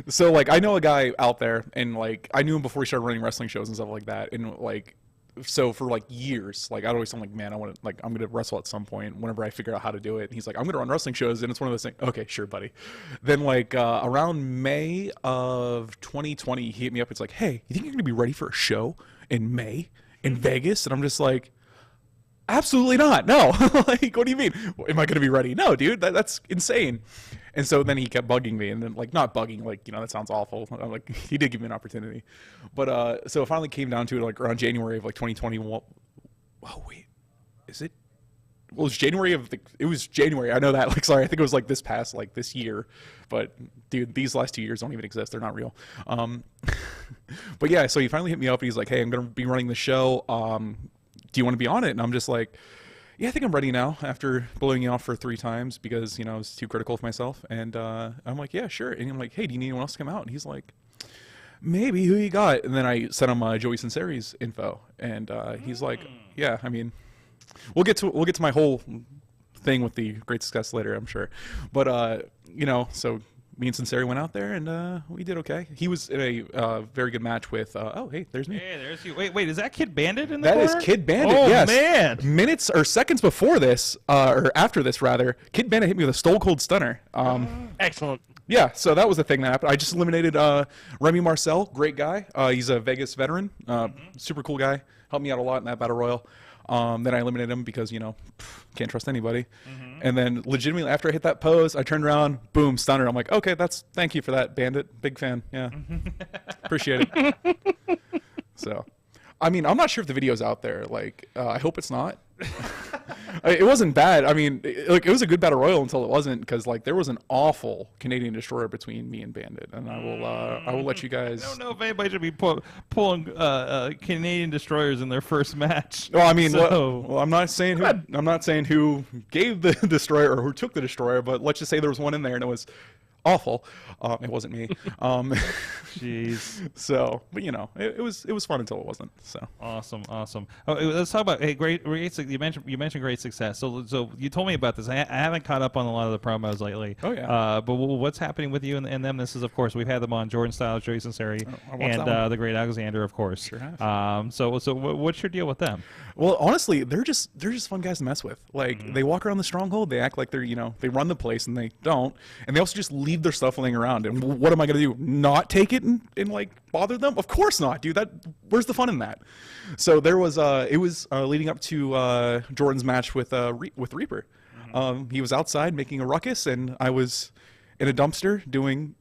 Speaker 7: So, like, I know a guy out there, and, like, I knew him before he started running wrestling shows and stuff like that. And, like, so for, like, years, like, I'd always tell him, like, man, I'm going to wrestle at some point whenever I figure out how to do it. And he's like, I'm going to run wrestling shows. And it's one of those things. Okay, sure, buddy. Then, like, around May of 2020, he hit me up. It's like, hey, you think you're going to be ready for a show in May in Vegas? And I'm just like, absolutely not. No. Like, what do you mean? Am I going to be ready? No, dude, that's insane. And so then he kept bugging me, and then, like, not bugging, like, you know, that sounds awful. I'm like, he did give me an opportunity. But so it finally came down to it, like, around January of, like, 2021. Oh, wait. Is it? Well, it was January of it was January. I know that. Like, sorry, I think it was, like, this year. But, dude, these last 2 years don't even exist. They're not real. But, yeah, so he finally hit me up, and he's like, hey, I'm going to be running the show. Do you want to be on it? And I'm just like, yeah, I think I'm ready now after blowing you off for 3 times because, you know, I was too critical of myself. And I'm like, yeah, sure. And I'm like, hey, do you need anyone else to come out? And he's like, maybe. Who you got? And then I sent him Joey Sinceri's info. And he's like, yeah, I mean, we'll get to my whole thing with the Great Success later, I'm sure. But, you know, so me and Sinceri went out there, and we did okay. He was in a very good match with, oh, hey, there's me.
Speaker 4: Hey, there's you. Wait, is that Kid Bandit in the corner?
Speaker 7: That is Kid Bandit,
Speaker 4: oh,
Speaker 7: yes.
Speaker 4: Man.
Speaker 7: Minutes or seconds before this, or after this, rather, Kid Bandit hit me with a Stone Cold Stunner.
Speaker 5: Excellent.
Speaker 7: Yeah, so that was the thing that happened. I just eliminated Remy Marcel, great guy. He's a Vegas veteran, super cool guy. Helped me out a lot in that Battle Royal. Then I eliminated him because, you know, can't trust anybody. And then legitimately after I hit that pose, I turned around, boom, stunner. I'm like, okay, thank you for that, Bandit. Big fan. Yeah. Appreciate it. So, I mean, I'm not sure if the video's out there. Like, I hope it's not. It wasn't bad. I mean, it was a good Battle Royal until it wasn't, because, like, there was an awful Canadian Destroyer between me and Bandit, and I will let you guys.
Speaker 4: I don't know if anybody should be pulling Canadian Destroyers in their first match.
Speaker 7: Well, I mean, well, I'm not saying who gave the Destroyer or who took the Destroyer, but let's just say there was one in there and it was awful. It wasn't me.
Speaker 4: Jeez.
Speaker 7: So, but you know, it was fun until it wasn't. So
Speaker 4: awesome. Oh, let's talk about great. You mentioned Great Success. So you told me about this. I haven't caught up on a lot of the promos lately.
Speaker 7: Oh yeah.
Speaker 4: But what's happening with you and them? This is, of course, we've had them on Jordan Styles, Joey Sinceri, and the Great Alexander, of course.
Speaker 7: Sure have.
Speaker 4: So what's your deal with them?
Speaker 7: Well, honestly, they're just fun guys to mess with. Like, they walk around the Stronghold, they act like they're, you know, they run the place, and they don't. And they also just leave their stuff laying around. And what am I going to do? Not take it and like bother them? Of course not, dude. Where's the fun in that? So there was it was leading up to Jordan's match with Reaper. He was outside making a ruckus, and I was in a dumpster doing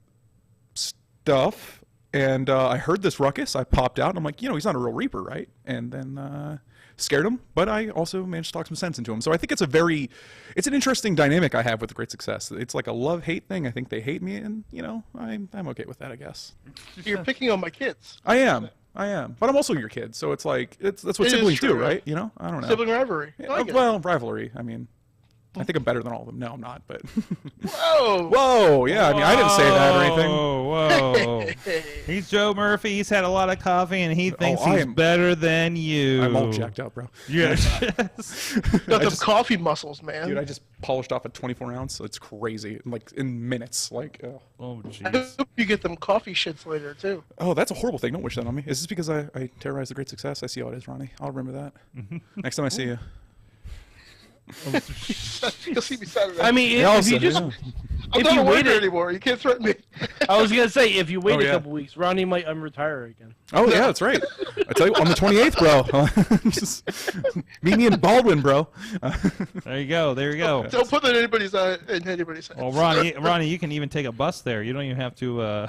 Speaker 7: stuff. And I heard this ruckus. I popped out, and I'm like, you know, he's not a real Reaper, right? And then scared him, but I also managed to talk some sense into him. So I think it's an interesting dynamic I have with Great Success. It's like a love-hate thing. I think they hate me, and, you know, I'm okay with that, I guess.
Speaker 6: You're picking on my kids.
Speaker 7: I am. But I'm also your kid, so it's like, that's what siblings do, right? You know? I don't know.
Speaker 6: Sibling rivalry.
Speaker 7: Well, rivalry. I mean, I think I'm better than all of them. No, I'm not. But
Speaker 6: Whoa!
Speaker 7: Whoa! Yeah, I mean, I didn't say that or anything.
Speaker 4: Whoa! He's Joe Murphy. He's had a lot of coffee, and he thinks he's better than you.
Speaker 7: I'm all jacked up, bro.
Speaker 4: Yes.
Speaker 6: Got them coffee muscles, man.
Speaker 7: Dude, I just polished off a 24 ounce. It's crazy. Like in minutes. Like,
Speaker 4: oh
Speaker 6: I
Speaker 4: jeez.
Speaker 6: hope you get them coffee shits later too.
Speaker 7: Oh, that's a horrible thing. Don't wish that on me. Is this because I terrorized the great success? I see how it is, Ronnie. I'll remember that. Next time I see you.
Speaker 6: You'll see me Saturday.
Speaker 5: I mean, if you just...
Speaker 6: I'm not a worker anymore. You can't threaten me.
Speaker 5: I was gonna say, if you wait a couple weeks, Ronnie might unretire again.
Speaker 7: Oh yeah, that's right. I tell you, on the 28th, bro. Just meet me in Baldwin, bro.
Speaker 4: There you go. There you go.
Speaker 6: Don't put that in anybody's hands.
Speaker 4: Well, Ronnie, you can even take a bus there. You don't even have to.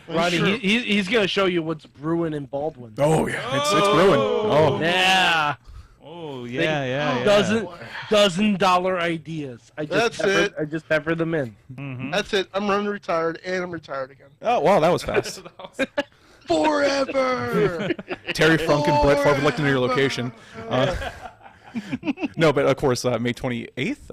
Speaker 5: Ronnie, he's gonna show you what's brewing in Baldwin.
Speaker 7: Oh yeah, it's brewing. Oh
Speaker 5: yeah.
Speaker 4: Oh yeah.
Speaker 5: $1,000 ideas. I just pepper them in.
Speaker 4: Mm-hmm.
Speaker 6: That's it. I'm running retired, and I'm retired again.
Speaker 7: Oh wow, that was fast.
Speaker 6: Forever.
Speaker 7: Terry Funk and Brett Favre would like to know your location. No, but of course, May 28th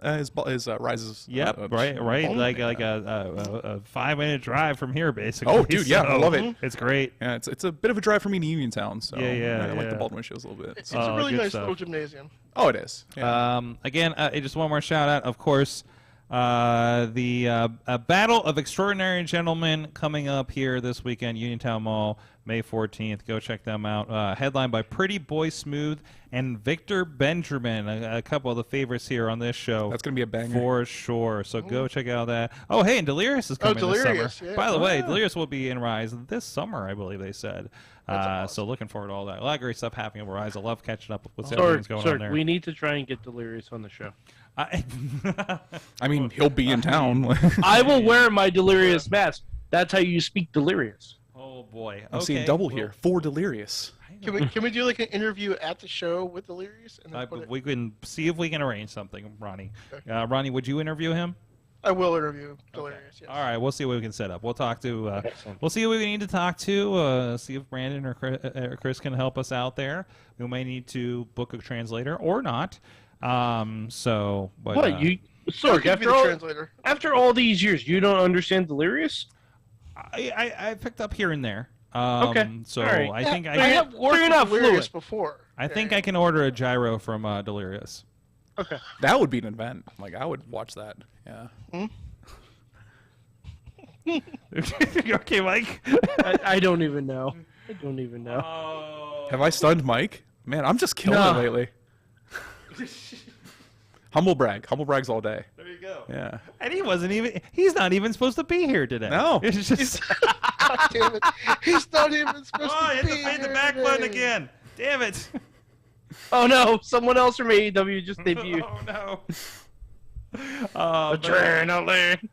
Speaker 7: is Ryse's.
Speaker 4: Yep, right. Like a 5-minute drive from here, basically.
Speaker 7: Oh, dude, yeah, I love it.
Speaker 4: It's great.
Speaker 7: Yeah, it's a bit of a drive for me to Uniontown, so
Speaker 4: yeah,
Speaker 7: I like the Baldwin shows a little bit.
Speaker 6: It's a really nice little gymnasium.
Speaker 7: Oh, it is. Yeah.
Speaker 4: Again, just one more shout out, of course. The Battle of Extraordinary Gentlemen coming up here this weekend, Uniontown Mall, May 14th. Go check them out. Headlined by Pretty Boy Smooth and Victor Benjamin, a couple of the favorites here on this show.
Speaker 7: That's going to be a banger.
Speaker 4: For sure. So go check out that. Oh, hey, and Delirious is coming this summer.
Speaker 6: Yeah.
Speaker 4: By the way, Delirious will be in Ryse this summer, I believe they said. Awesome. So looking forward to all that. A lot of great stuff happening over Ryse. I love catching up with what's going on there.
Speaker 5: We need to try and get Delirious on the show.
Speaker 7: I mean, he'll be in town.
Speaker 5: I will wear my Delirious mask. That's how you speak Delirious.
Speaker 4: Oh boy,
Speaker 7: I'm seeing double here for Delirious.
Speaker 6: Can we do like an interview at the show with Delirious? And then
Speaker 4: we can see if we can arrange something, Ronnie.
Speaker 6: Okay.
Speaker 4: Ronnie, would you interview him?
Speaker 6: I will interview Delirious. Yes.
Speaker 4: All right, we'll see what we can set up. We'll talk to. We'll see who we need to talk to. See if Brandon or Chris can help us out there. We may need to book a translator or not.
Speaker 5: What you? Sorry, after all these years, you don't understand Delirious?
Speaker 4: I picked up here and there.
Speaker 5: Okay.
Speaker 4: So
Speaker 5: right.
Speaker 4: I think
Speaker 6: I have worked with Delirious before.
Speaker 4: I think I can order a gyro from Delirious.
Speaker 6: Okay.
Speaker 7: That would be an event. Like I would watch that. Yeah.
Speaker 4: Okay, Mike.
Speaker 5: I don't even know.
Speaker 7: Have I stunned Mike? Man, I'm just killing it lately. Humble brag. Humble brags all day.
Speaker 4: There you go.
Speaker 7: Yeah.
Speaker 4: And he's not even supposed to be here today.
Speaker 7: No.
Speaker 4: It's just
Speaker 6: God damn it. He's not even supposed to
Speaker 4: hit
Speaker 6: be
Speaker 4: the fade
Speaker 6: here
Speaker 4: the back
Speaker 6: today.
Speaker 4: button again. Damn it.
Speaker 5: Oh no, someone else from AEW just debuted.
Speaker 4: Oh no.
Speaker 5: Adrenaline.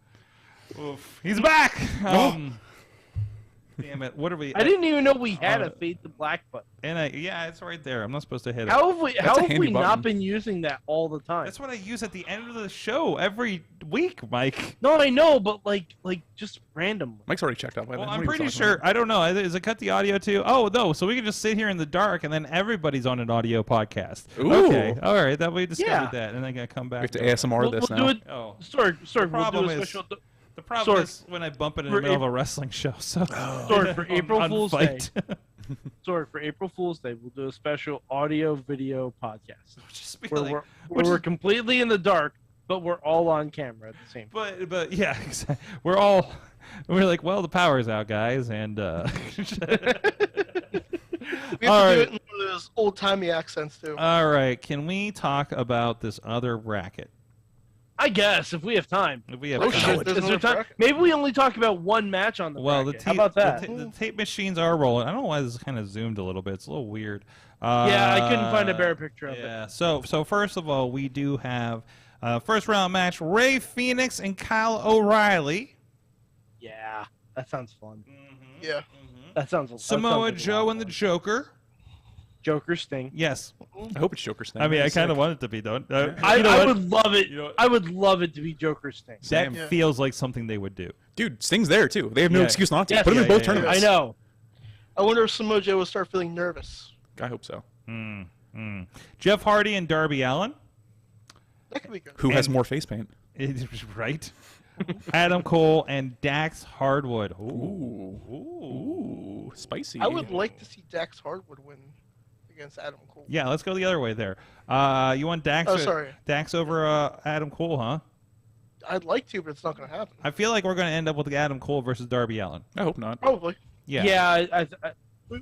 Speaker 4: Oof. He's back. Damn it. What are we?
Speaker 5: I didn't even know we had a fade to black button.
Speaker 4: And yeah, it's right there. I'm not supposed to hit it.
Speaker 5: How have we not been using that all the time?
Speaker 4: That's what I use at the end of the show every week, Mike.
Speaker 5: No, I know, but like just randomly.
Speaker 7: Mike's already checked out.
Speaker 4: Well, I'm pretty sure. I don't know. Is it cut the audio too? Oh no. So we can just sit here in the dark, and then everybody's on an audio podcast.
Speaker 7: Ooh.
Speaker 4: Okay. All right. That we discovered that, and then I gotta come back.
Speaker 7: We have to ASMR this now.
Speaker 5: Do it.
Speaker 4: Oh.
Speaker 5: Sorry.
Speaker 4: The problem is when I bump it in the middle of a wrestling show. So
Speaker 5: sorry for April Fool's Day.
Speaker 4: Fight.
Speaker 5: Sorry for April Fool's Day. We'll do a special audio video podcast
Speaker 4: Just be
Speaker 5: where
Speaker 4: like,
Speaker 5: we're completely in the dark, but we're all on camera at the same time.
Speaker 4: But yeah, exactly. We're like, well, the power's out, guys, and
Speaker 6: We have to
Speaker 4: All
Speaker 6: do
Speaker 4: right.
Speaker 6: it in one of those old-timey accents, too.
Speaker 4: all right. Can we talk about this other bracket?
Speaker 5: I guess if we have time.
Speaker 4: If we have
Speaker 6: Oh,
Speaker 4: time.
Speaker 6: shit. There's
Speaker 5: Is there
Speaker 6: another
Speaker 5: time?
Speaker 6: bracket?
Speaker 5: Maybe we only talk about one match on the
Speaker 4: Well,
Speaker 5: bracket. How about that?
Speaker 4: The tape machines are rolling. I don't know why this is kind of zoomed a little bit. It's a little weird.
Speaker 5: Yeah, I couldn't find a better picture of it.
Speaker 4: Yeah. So first of all, we do have first round match: Ray Phoenix and Kyle O'Reilly.
Speaker 5: Yeah, that sounds fun.
Speaker 6: Yeah.
Speaker 5: That sounds.
Speaker 4: Samoa
Speaker 5: that sounds like
Speaker 4: Joe and the Joker.
Speaker 5: Joker Sting.
Speaker 4: Yes.
Speaker 7: I hope it's Joker Sting.
Speaker 4: I mean, I kind of want it to be, don't
Speaker 5: I would love it. I would love it to be Joker Sting.
Speaker 4: That feels like something they would do.
Speaker 7: Dude, Sting's there too. They have no excuse not to.
Speaker 5: Yes.
Speaker 7: Put him in both tournaments.
Speaker 5: I know.
Speaker 6: I wonder if Samoa Joe will start feeling nervous.
Speaker 7: I hope so.
Speaker 4: Jeff Hardy and Darby Allin.
Speaker 6: That could be good.
Speaker 7: Who has more face paint?
Speaker 4: Right? Adam Cole and Dax Hardwood.
Speaker 7: Ooh, spicy.
Speaker 6: I would like to see Dax Hardwood win against Adam Cole.
Speaker 4: Yeah, let's go the other way there. You want Dax? Dax over Adam Cole, huh?
Speaker 6: I'd like to, but it's not going to happen.
Speaker 4: I feel like we're going to end up with Adam Cole versus Darby Allin.
Speaker 7: I hope not.
Speaker 6: Probably.
Speaker 4: Yeah.
Speaker 5: Yeah,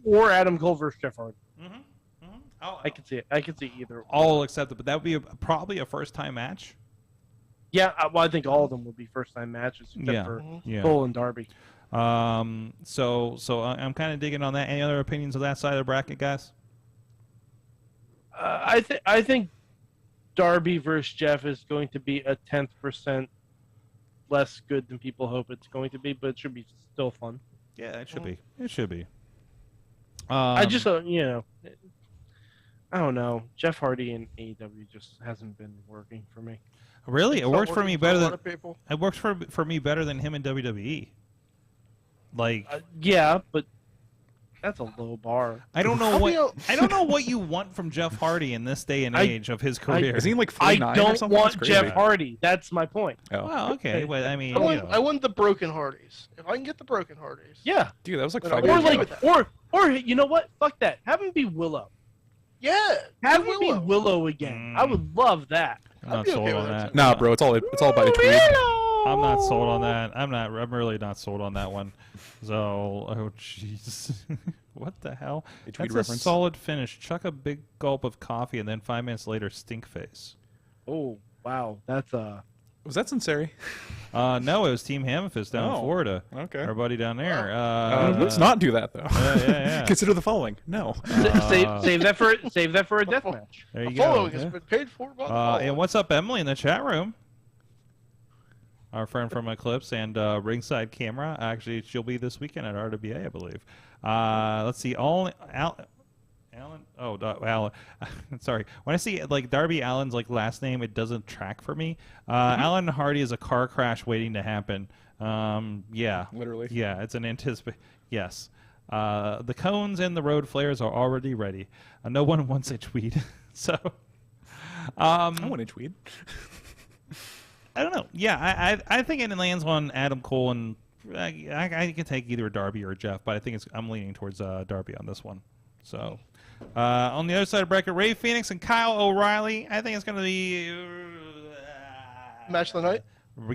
Speaker 5: or Adam Cole versus Jeff Hardy. I can see it. I can see either.
Speaker 4: All accept it, but that would be probably a first-time match.
Speaker 5: Yeah, well, I think all of them would be first-time matches except for Cole and Darby.
Speaker 4: So I'm kind of digging on that. Any other opinions of that side of the bracket, guys?
Speaker 5: I think Darby versus Jeff is going to be a 10% less good than people hope it's going to be, but it should be still fun.
Speaker 4: Yeah, it should be. It should be.
Speaker 5: I just, I don't know. Jeff Hardy in AEW just hasn't been working for me.
Speaker 4: Really, it works for me better than
Speaker 6: people.
Speaker 4: It works for me better than him in WWE. Like,
Speaker 5: yeah, but that's a low bar.
Speaker 4: I don't know what you want from Jeff Hardy in this day and age of his career.
Speaker 7: Is he like
Speaker 5: I
Speaker 7: 49 or
Speaker 5: don't
Speaker 7: something?
Speaker 5: want
Speaker 7: That's
Speaker 5: Jeff
Speaker 7: crazy.
Speaker 5: Hardy. That's my point.
Speaker 7: Oh.
Speaker 4: Well, okay, but I mean,
Speaker 6: I want the Broken Hardys. If I can get the Broken Hardys.
Speaker 5: Yeah.
Speaker 7: Dude, that was like
Speaker 6: But
Speaker 7: 5
Speaker 6: I
Speaker 7: years
Speaker 6: won't
Speaker 7: ago.
Speaker 6: like that.
Speaker 5: Or you know what? Fuck that. Have him be Willow.
Speaker 6: Yeah.
Speaker 5: Have him be Willow again. I would love that.
Speaker 4: I'm not sold on that.
Speaker 7: Nah, bro, it's all about the tweet.
Speaker 4: I'm not sold on that. I'm really not sold on that one. So, oh jeez, what the hell? That's a
Speaker 7: reference.
Speaker 4: solid finish. Chuck a big gulp of coffee, and then 5 minutes later, stink face.
Speaker 5: Oh wow, that's
Speaker 7: Was that Sinceri?
Speaker 4: No, it was Team Hammerfist down in
Speaker 7: Oh,
Speaker 4: Florida.
Speaker 7: okay.
Speaker 4: Our buddy down there.
Speaker 7: Let's not do that though.
Speaker 4: Yeah.
Speaker 7: Consider the following. No.
Speaker 5: save that for a death match.
Speaker 4: There you
Speaker 6: The
Speaker 4: go.
Speaker 6: following has been paid for by the following.
Speaker 4: And what's up, Emily, in the chat room? Our friend from Eclipse and Ringside Camera. Actually, she'll be this weekend at RWA, I believe. Let's see. Alan. Oh, Alan. Sorry. When I see like Darby Allin's like last name, it doesn't track for me. Alan Hardy is a car crash waiting to happen. Yeah.
Speaker 7: Literally.
Speaker 4: Yeah, it's an Yes. The cones and the road flares are already ready. No one wants a tweet. So.
Speaker 7: I want a tweet.
Speaker 4: I don't know. Yeah, I think it lands on Adam Cole, and I can take either Darby or Jeff, but I think I'm leaning towards Darby on this one. So, on the other side of bracket, Ray Phoenix and Kyle O'Reilly. I think it's going to be
Speaker 6: Match of the night?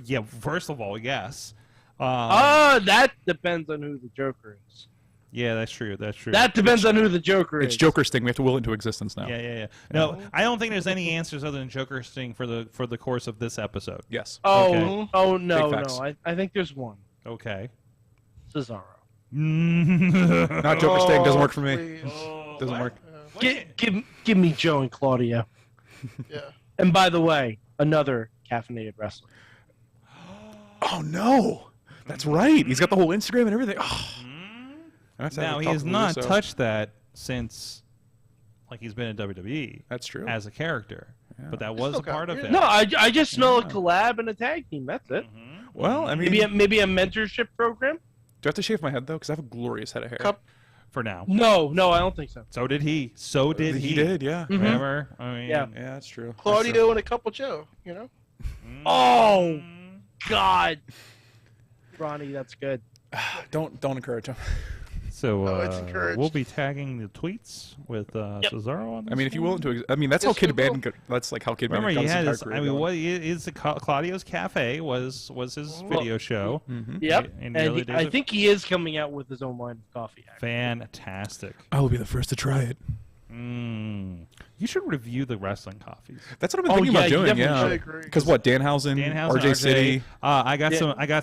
Speaker 4: Yeah, first of all, yes.
Speaker 5: That depends on who the Joker is.
Speaker 4: Yeah, that's true. That's true.
Speaker 5: That depends on who the Joker is.
Speaker 7: It's Joker Sting. We have to will it into existence now.
Speaker 4: Yeah. No, I don't think there's any answers other than Joker Sting for the course of this episode.
Speaker 7: Yes.
Speaker 5: Oh,
Speaker 7: Big
Speaker 5: no.
Speaker 7: facts.
Speaker 5: I think there's one.
Speaker 4: Okay.
Speaker 5: Cesaro.
Speaker 7: Not Joker Sting. Doesn't work for me.
Speaker 6: Please.
Speaker 7: Doesn't work.
Speaker 5: Give me Joe and Claudio.
Speaker 6: Yeah.
Speaker 5: And by the way, another caffeinated wrestler.
Speaker 7: Oh no, that's right. He's got the whole Instagram and everything. Oh.
Speaker 4: Now he has not touched that since, like, he's been in WWE.
Speaker 7: That's true.
Speaker 4: As a character, but that was a part of it.
Speaker 5: No, I just smell a collab and a tag team. That's it.
Speaker 7: Well, I mean,
Speaker 5: maybe a mentorship program.
Speaker 7: Do I have to shave my head though? Because I have a glorious head of hair.
Speaker 4: For now.
Speaker 5: No, I don't think so.
Speaker 4: So did he. So did he.
Speaker 7: He did, yeah.
Speaker 4: Remember? I mean,
Speaker 5: Yeah.
Speaker 7: Yeah, that's true.
Speaker 6: Claudio and a couple Joe, you know?
Speaker 5: Oh, God. Ronnie, that's good.
Speaker 7: Don't encourage him.
Speaker 4: So
Speaker 6: it's encouraged.
Speaker 4: we'll be tagging the tweets with Cesaro on this.
Speaker 7: I mean, if you will
Speaker 4: one.
Speaker 7: into, I mean, that's
Speaker 6: Yes,
Speaker 7: how Kid
Speaker 6: we will.
Speaker 7: Bandit. That's like how Kid
Speaker 4: Remember,
Speaker 7: Bandit
Speaker 4: he
Speaker 7: got
Speaker 4: had
Speaker 7: his
Speaker 4: his.
Speaker 7: entire
Speaker 4: I
Speaker 7: career
Speaker 4: mean,
Speaker 7: going.
Speaker 4: what is the Claudio's Cafe was his video show.
Speaker 5: Yep.
Speaker 4: In the early days
Speaker 5: I
Speaker 4: of-
Speaker 5: think he is coming out with his own line of coffee. Actually.
Speaker 4: Fantastic.
Speaker 7: I will be the first to try it.
Speaker 4: You should review the wrestling coffees.
Speaker 7: That's what I've been thinking about
Speaker 5: you
Speaker 7: doing.
Speaker 5: definitely
Speaker 7: Yeah,
Speaker 6: should agree.
Speaker 7: because what Danhausen, RJ City.
Speaker 4: I got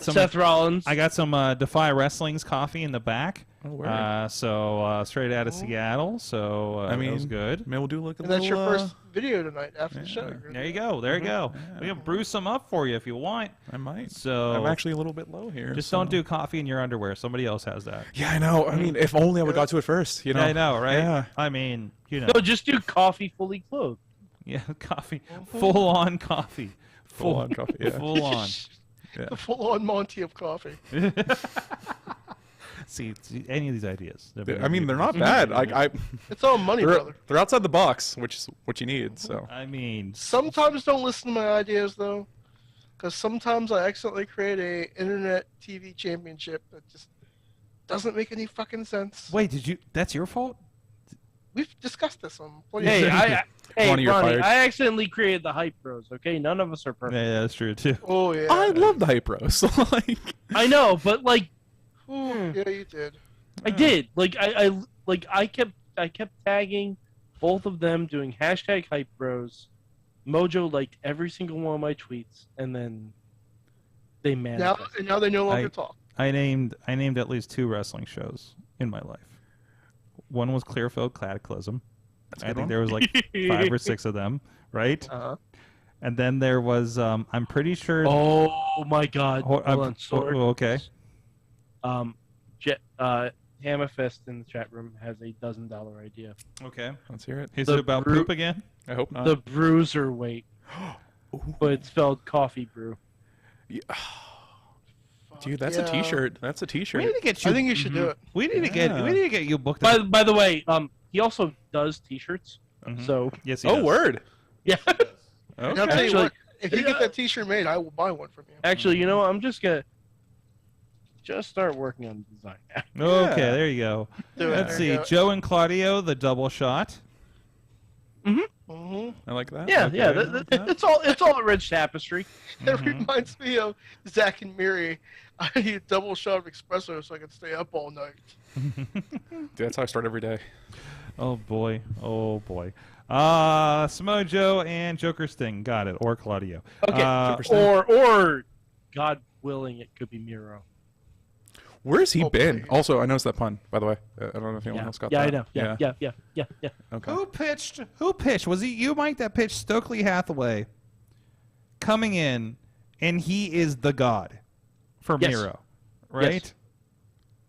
Speaker 4: some.
Speaker 5: Seth Rollins.
Speaker 4: I got some Defy Wrestling's coffee in the back.
Speaker 7: Oh, word.
Speaker 4: So straight out of Seattle. So
Speaker 7: I mean,
Speaker 4: that was good.
Speaker 7: Maybe we'll do like a
Speaker 6: And that's your
Speaker 7: little,
Speaker 6: first video tonight after the show.
Speaker 4: There you go. There you go. We can brew some up for you if you want.
Speaker 7: I might.
Speaker 4: So
Speaker 7: I'm actually a little bit low here.
Speaker 4: Just
Speaker 7: so.
Speaker 4: don't do coffee in your underwear. Somebody else has that.
Speaker 7: Yeah, I know. I mean, if only I would have got to it first. You know.
Speaker 4: Yeah, I know, right?
Speaker 7: Yeah.
Speaker 4: I mean, you know.
Speaker 5: No, just do coffee fully clothed.
Speaker 4: Yeah, coffee. Full on coffee.
Speaker 7: Full on coffee. Yeah.
Speaker 4: Full on.
Speaker 6: The full-on Monty of coffee.
Speaker 4: See, any of these ideas.
Speaker 7: I mean, they're not bad.
Speaker 6: It's all money, brother.
Speaker 7: They're outside the box, which is what you need. So
Speaker 4: I mean,
Speaker 6: sometimes don't listen to my ideas though, because sometimes I accidentally create a internet TV championship that just doesn't make any fucking sense.
Speaker 4: Wait, that's your fault?
Speaker 6: We've discussed this on plenty
Speaker 5: Hey, Ronnie, I accidentally created the Hype Bros, okay? None of us are perfect.
Speaker 4: Yeah, that's true, too.
Speaker 6: Oh, yeah.
Speaker 7: I love the Hype Bros. Like,
Speaker 5: I know, but, like...
Speaker 6: Ooh, yeah, you did.
Speaker 5: I did. Like, I kept tagging both of them doing hashtag Hype Bros. Mojo liked every single one of my tweets, and then they manifested.
Speaker 6: Now they no longer talk.
Speaker 4: I named at least 2 wrestling shows in my life. One was Clearfield Cataclysm. I think there was like 5 or 6 of them, right?
Speaker 6: Uh-huh.
Speaker 4: And then there was, I'm pretty sure.
Speaker 5: Oh my God! Hold on, Sword.
Speaker 4: Okay.
Speaker 5: Hammerfest in the chat room has a $1,000 idea.
Speaker 4: Okay,
Speaker 7: let's hear it.
Speaker 4: Is it about poop again?
Speaker 7: I hope not.
Speaker 5: The Bruiserweight, but it's spelled coffee brew.
Speaker 7: Yeah. Dude, that's a T-shirt. That's a T-shirt.
Speaker 4: We need to get you.
Speaker 6: I think you should do it.
Speaker 4: We need to get you booked.
Speaker 5: By the way, he also does T-shirts. So
Speaker 4: yes, he does.
Speaker 7: Word.
Speaker 5: Yeah.
Speaker 6: Okay. And I'll tell you what, if you get that T-shirt made, I will buy one from you.
Speaker 5: Actually, you know what? I'm just gonna start working on design.
Speaker 4: Okay, there you go. Let's see, Joe and Claudio, the double shot.
Speaker 7: I like that.
Speaker 5: Yeah, it's all rich tapestry.
Speaker 6: It reminds me of Zach and Miri. I need a double shot of espresso so I can stay up all night.
Speaker 7: Dude, that's how I start every day.
Speaker 4: Oh boy. Samoa Joe and Joker Sting, got it, or Claudio.
Speaker 5: Okay, or God willing, it could be Miro.
Speaker 7: Where's he been? Also, I noticed that pun, by the way. I don't know if anyone else got that.
Speaker 5: I know. Yeah.
Speaker 7: Okay.
Speaker 4: Who pitched? Was it you, Mike, that pitched Stokely Hathaway coming in, and he is the god for Miro, right?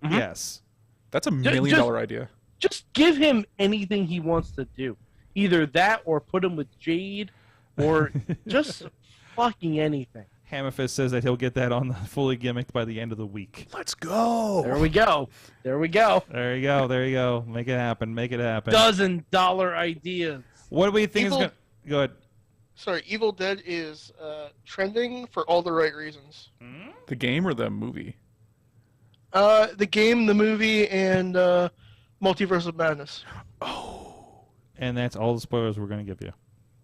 Speaker 5: Yes.
Speaker 4: Yes.
Speaker 7: That's a $1 million idea.
Speaker 5: Just give him anything he wants to do. Either that or put him with Jade or just fucking anything.
Speaker 4: Hammerfist says that he'll get that on the fully gimmicked by the end of the week.
Speaker 7: Let's go.
Speaker 5: There we go.
Speaker 4: There you go. Make it happen.
Speaker 5: $1,000 ideas.
Speaker 4: What do we think is going to... Go ahead.
Speaker 6: Sorry, Evil Dead is trending for all the right reasons.
Speaker 7: The game or the movie?
Speaker 6: The game, the movie, and Multiverse of Madness.
Speaker 7: Oh.
Speaker 4: And that's all the spoilers we're going to give you.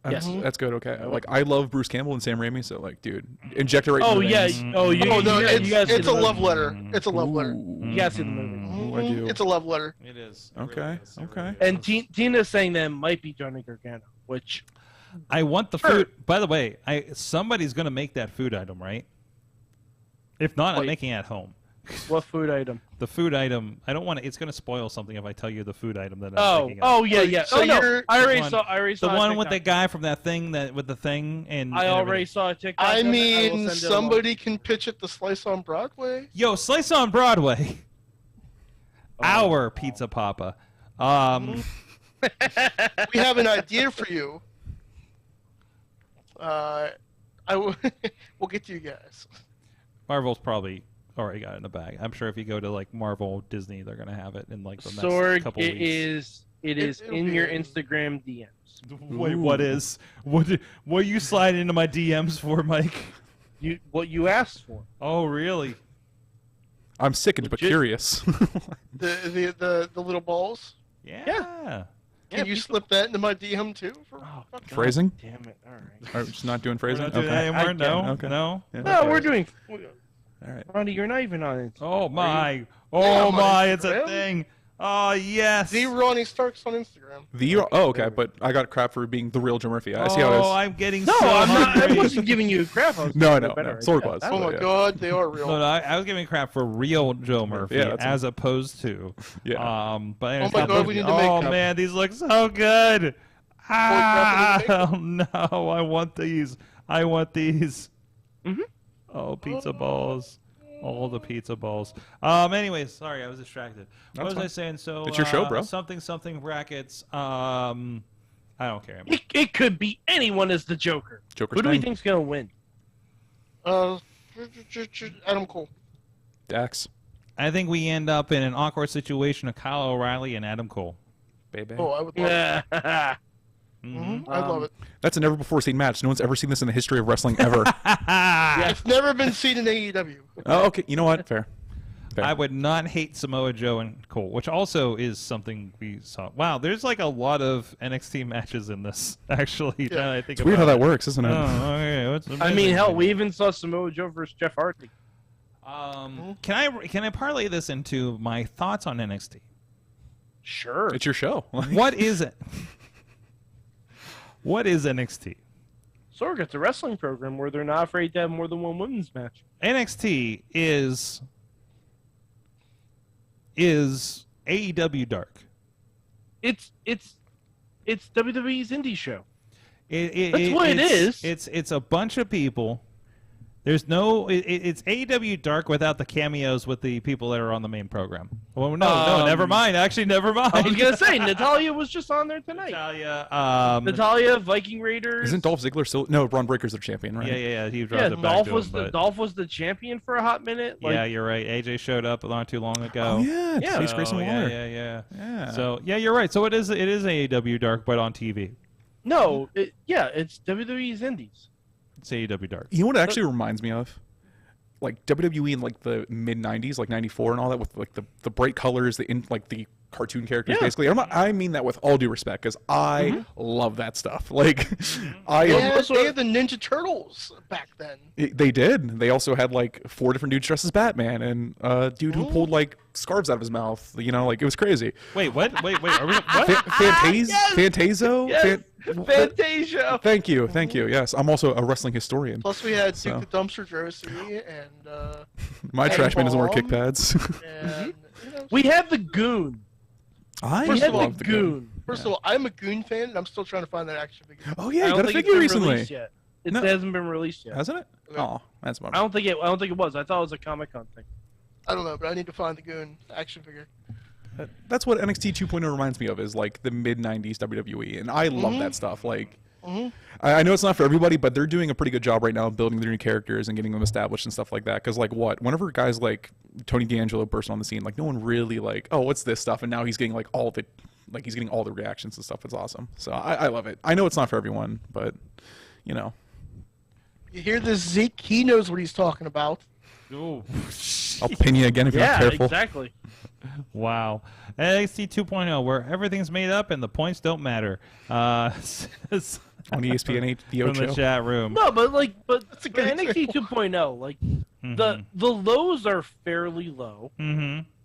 Speaker 7: That's good. Okay. Like, I love Bruce Campbell and Sam Raimi, so like, dude, inject it right.
Speaker 5: Oh
Speaker 7: in the
Speaker 5: yeah.
Speaker 7: veins.
Speaker 6: It's a love letter. It's a love letter.
Speaker 5: You guys see the movie.
Speaker 7: I do.
Speaker 6: It's a love letter.
Speaker 4: It is.
Speaker 7: Okay. Okay.
Speaker 5: And Tina's saying that it might be Johnny Gargano, which
Speaker 4: I want the food. By the way, somebody's going to make that food item, right? If not, I'm making it at home.
Speaker 5: What food item?
Speaker 4: The food item. I don't want to. It's going to spoil something if I tell you the food item that I'm making.
Speaker 5: Yeah.
Speaker 6: So
Speaker 5: no, I already saw
Speaker 4: the one with the guy from that thing with the thing and.
Speaker 5: I already saw a TikTok.
Speaker 6: I mean, somebody can pitch it to Slice on Broadway.
Speaker 4: Yo, Slice on Broadway. Our Pizza Papa.
Speaker 6: We have an idea for you. We'll get to you guys.
Speaker 4: Marvel's probably already got it in the bag. I'm sure if you go to like Marvel, Disney, they're gonna have it in like the next couple weeks.
Speaker 5: It is in your Instagram DMs.
Speaker 4: Wait, what is? What are you sliding into my DMs for, Mike?
Speaker 5: What you asked for.
Speaker 4: Oh, really?
Speaker 7: I'm sickened but curious.
Speaker 6: the little balls.
Speaker 4: Yeah.
Speaker 6: Can you slip that into my DM too?
Speaker 7: Phrasing?
Speaker 5: Damn it! All right.
Speaker 7: Are we just not doing phrasing?
Speaker 4: We're not doing that anymore? No.
Speaker 7: Okay.
Speaker 4: No.
Speaker 7: Yeah.
Speaker 5: No, we're doing.
Speaker 7: All right.
Speaker 5: Ronnie, you're not even on it.
Speaker 4: Oh my! It's a thing. Oh yes.
Speaker 6: The Ronnie Starks on Instagram.
Speaker 7: Okay, but I got crap for being the real Joe Murphy. I see how it is.
Speaker 4: I'm getting
Speaker 5: I wasn't giving you crap.
Speaker 7: No. Sword was.
Speaker 6: Oh my God, they are real.
Speaker 4: No, I was giving crap for real Joe Murphy as opposed to.
Speaker 7: Yeah.
Speaker 4: But
Speaker 6: oh my God, we need to make.
Speaker 4: Oh man, these look so good. Oh no, I want these. Oh, pizza balls. All the pizza balls. Anyways, sorry, I was distracted. What was I saying? So
Speaker 7: it's your show, bro.
Speaker 4: Something brackets. I don't care.
Speaker 5: It could be anyone as the Joker. Who do we think's gonna win?
Speaker 6: Adam Cole.
Speaker 7: Dax.
Speaker 4: I think we end up in an awkward situation of Kyle O'Reilly and Adam Cole.
Speaker 7: Baby.
Speaker 6: Oh, I would love it. I'd love it.
Speaker 7: That's a never before seen match. No one's ever seen this in the history of wrestling ever.
Speaker 6: Yeah, it's never been seen in AEW.
Speaker 7: Oh, okay. You know what? Fair.
Speaker 4: I would not hate Samoa Joe and Cole, which also is something we saw. Wow, there's like a lot of NXT matches in this, actually.
Speaker 6: Yeah.
Speaker 4: Now that I think
Speaker 7: It's weird how
Speaker 4: about
Speaker 7: that works, isn't it?
Speaker 4: Oh, okay. What's
Speaker 5: I mean, hell, we even saw Samoa Joe versus Jeff Hardy.
Speaker 4: Can I parlay this into my thoughts on NXT?
Speaker 5: Sure.
Speaker 7: It's your show.
Speaker 4: What is it? What is NXT?
Speaker 5: Sorg, it's a wrestling program where they're not afraid to have more than one women's match.
Speaker 4: NXT is AEW Dark.
Speaker 5: It's WWE's indie show.
Speaker 4: That's
Speaker 5: what it is.
Speaker 4: It's a bunch of people. There's no. It's AEW Dark without the cameos with the people that are on the main program. Well, no, never mind. Actually, never mind.
Speaker 5: I was gonna say Natalia was just on there tonight. Natalia, Viking Raiders.
Speaker 7: Isn't Dolph Ziggler still? No, Braun Breaker's their champion, right?
Speaker 4: Yeah. He dropped it back to him,
Speaker 5: Dolph was the champion for a hot minute. Like,
Speaker 4: yeah, you're right. AJ showed up not too long ago.
Speaker 7: Oh yeah,
Speaker 5: Yeah.
Speaker 7: Chase Grayson Waller.
Speaker 4: Yeah. So yeah, you're right. So it is AEW Dark, but on TV.
Speaker 5: No, it's WWE's indies.
Speaker 4: It's AEW Dark.
Speaker 7: You know what it actually reminds me of? Like WWE in like the mid '90s, like '94 and all that, with like the bright colors, the cartoon characters, basically. I mean that with all due respect, because I love that stuff. Like,
Speaker 6: They had the Ninja Turtles back then.
Speaker 7: They did. They also had like 4 different dudes dressed as Batman, and a dude who pulled like scarves out of his mouth. You know, like it was crazy.
Speaker 4: Wait, what? Are we what?
Speaker 7: Fantazo?
Speaker 5: Yes. Fantasia.
Speaker 7: Thank you. Yes, I'm also a wrestling historian.
Speaker 6: Plus, we had Duke the Dumpster Drosy and
Speaker 7: my trash man doesn't wear kick
Speaker 6: Bomb,
Speaker 7: pads.
Speaker 6: and,
Speaker 5: We had the Goon.
Speaker 7: I
Speaker 6: First of all,
Speaker 7: love the Goon.
Speaker 6: First of all, I'm a Goon fan, and I'm still trying to find that action figure.
Speaker 7: Oh yeah,
Speaker 5: I
Speaker 7: you
Speaker 5: don't
Speaker 7: got a
Speaker 5: think it's
Speaker 7: figure
Speaker 5: been
Speaker 7: recently.
Speaker 5: released yet. It hasn't been released yet.
Speaker 7: Hasn't it? Oh, that's my.
Speaker 5: I don't think it was. I thought it was a Comic-Con thing.
Speaker 6: I don't know, but I need to find the Goon action figure.
Speaker 7: That's what NXT 2.0 reminds me of, is like the mid '90s WWE, and I love that stuff. Like, I know it's not for everybody, but they're doing a pretty good job right now of building their new characters and getting them established and stuff like that. Because whenever guys like Tony D'Angelo burst on the scene, like no one really like, oh, what's this stuff? And now he's getting like all the reactions and stuff. It's awesome. So I love it. I know it's not for everyone, but you know.
Speaker 6: You hear this, Zeke? He knows what he's talking about.
Speaker 4: Oh,
Speaker 7: I'll pin you again if you're not careful.
Speaker 5: Exactly.
Speaker 4: Wow. NXT 2.0, where everything's made up and the points don't matter.
Speaker 7: On ESPN, the
Speaker 4: from
Speaker 7: Ocho.
Speaker 4: the chat room.
Speaker 5: No, but for NXT 2.0, like the lows are fairly low,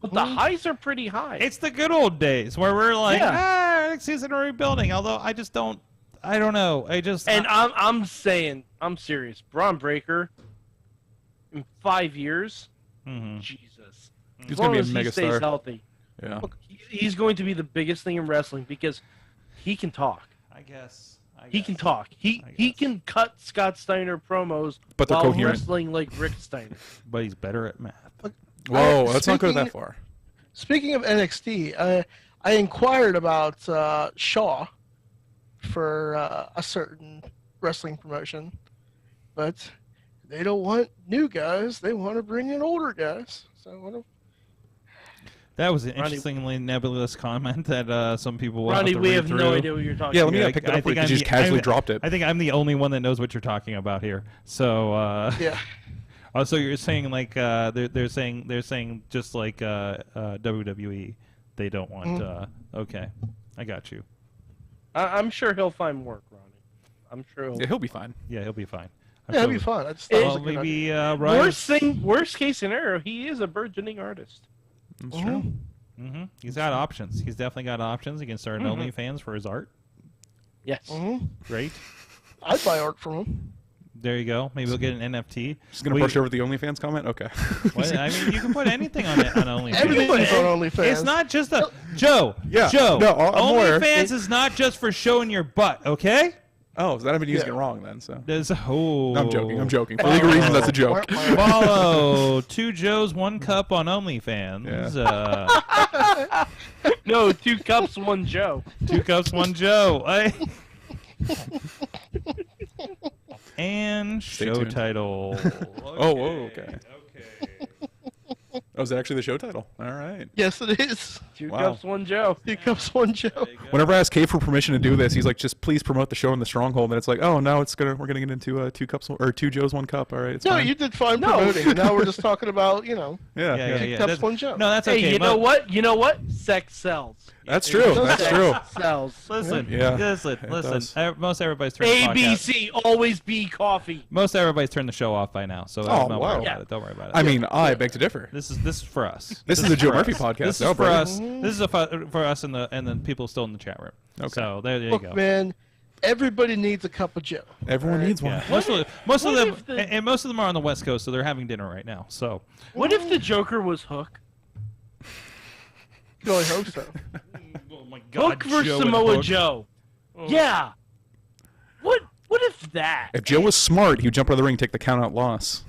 Speaker 5: but the highs are pretty high.
Speaker 4: It's the good old days where we're like, NXT's in a rebuilding. Although I don't know.
Speaker 5: I'm saying, I'm serious. Braun Breaker in 5 years, Jesus.
Speaker 7: He's going to be a
Speaker 5: He stays
Speaker 7: megastar.
Speaker 5: healthy.
Speaker 7: Yeah.
Speaker 5: Look, he's going to be the biggest thing in wrestling because he can talk.
Speaker 4: I guess.
Speaker 5: He can talk. He can cut Scott Steiner promos
Speaker 7: But they're
Speaker 5: while
Speaker 7: coherent.
Speaker 5: wrestling like Rick Steiner.
Speaker 4: But he's better at math.
Speaker 7: Whoa, let's not go that far.
Speaker 6: Speaking of NXT, I inquired about Shaw for a certain wrestling promotion, but they don't want new guys. They want to bring in older guys. So I want to.
Speaker 4: That was an interestingly nebulous comment that some people will
Speaker 5: Ronnie,
Speaker 4: have to
Speaker 5: we
Speaker 4: read
Speaker 5: have
Speaker 4: through.
Speaker 5: no idea what you're talking
Speaker 7: Yeah,
Speaker 5: about.
Speaker 7: let me pick that up for you because you just casually dropped it.
Speaker 4: I think I'm the only one that knows what you're talking about here. So
Speaker 6: yeah.
Speaker 4: So you're saying like they're saying just like WWE, they don't want. Okay, I got you.
Speaker 5: I'm sure he'll find work, Ronnie. I'm sure
Speaker 7: He'll be fine.
Speaker 4: Yeah, he'll be fine.
Speaker 6: Yeah, he'll be fine. I just thought it was a good
Speaker 4: maybe
Speaker 6: idea.
Speaker 5: worst case scenario, he is a burgeoning artist.
Speaker 7: That's true.
Speaker 4: He's got options. He's definitely got options. He can start an OnlyFans for his art.
Speaker 5: Yes.
Speaker 4: Great.
Speaker 6: I'd buy art from him.
Speaker 4: There you go. Maybe we'll get an NFT.
Speaker 7: Just gonna brush over the OnlyFans comment. Okay.
Speaker 4: Well, I mean, you can put anything on it on OnlyFans.
Speaker 6: Everything's on OnlyFans.
Speaker 4: It's not just a Joe.
Speaker 7: Yeah.
Speaker 4: Joe.
Speaker 7: No, I'm aware.
Speaker 4: OnlyFans is not just for showing your butt. Okay.
Speaker 7: Oh, so that I've been using it wrong then. So.
Speaker 4: There's
Speaker 7: No, I'm joking. For legal reasons, that's a joke.
Speaker 4: Follow 2 Joes, 1 cup on OnlyFans.
Speaker 7: Yeah.
Speaker 5: No, 2 cups, 1 Joe.
Speaker 4: 2 cups, 1 Joe. And
Speaker 7: Stay
Speaker 4: show
Speaker 7: tuned.
Speaker 4: title.
Speaker 7: Oh, okay. Oh, is that actually the show title? All right.
Speaker 6: Yes, it is.
Speaker 5: Two
Speaker 7: Wow.
Speaker 5: cups, one Joe.
Speaker 6: 2 cups, 1 Joe.
Speaker 7: Whenever I ask Kate for permission to do this, he's like, just please promote the show in the Stronghold. And it's like, oh, now we're gonna get into 2 cups or 2 Joes, 1 cup. All right, it's
Speaker 6: No,
Speaker 7: fine.
Speaker 6: you did fine promoting. Now we're just talking about,
Speaker 7: Yeah.
Speaker 6: 2 cups, 1 Joe.
Speaker 4: No, that's okay.
Speaker 5: Hey, you know what? You know what? Sex sells.
Speaker 7: That's true. That's true.
Speaker 5: Sells.
Speaker 4: Listen,
Speaker 7: Yeah.
Speaker 4: listen.
Speaker 7: does.
Speaker 4: Most everybody's turned the podcast.
Speaker 5: ABC, always be coffee.
Speaker 4: Most everybody's turned the show off by now, so
Speaker 7: Oh,
Speaker 4: don't
Speaker 7: wow.
Speaker 4: worry about it. Don't worry about it.
Speaker 7: I mean, I beg to differ.
Speaker 4: This is for us.
Speaker 7: This is the Joe
Speaker 4: for
Speaker 7: Murphy
Speaker 4: us.
Speaker 7: podcast.
Speaker 4: This
Speaker 7: No,
Speaker 4: is for
Speaker 7: brother.
Speaker 4: us. This is for us and the people still in the chat room.
Speaker 7: Okay.
Speaker 4: So there you
Speaker 6: Look,
Speaker 4: go.
Speaker 6: man, everybody needs a cup of Joe.
Speaker 7: Everyone needs one.
Speaker 4: Yeah. Most of them,
Speaker 5: if the-
Speaker 4: and most of them are on the West Coast, so they're having dinner right now. So
Speaker 5: What if the Joker was Hook?
Speaker 6: You only hope so.
Speaker 4: oh my
Speaker 5: Hook versus Samoa Joe. Yeah. What if that?
Speaker 7: If Joe was smart, he'd jump out of the ring and take the count-out loss.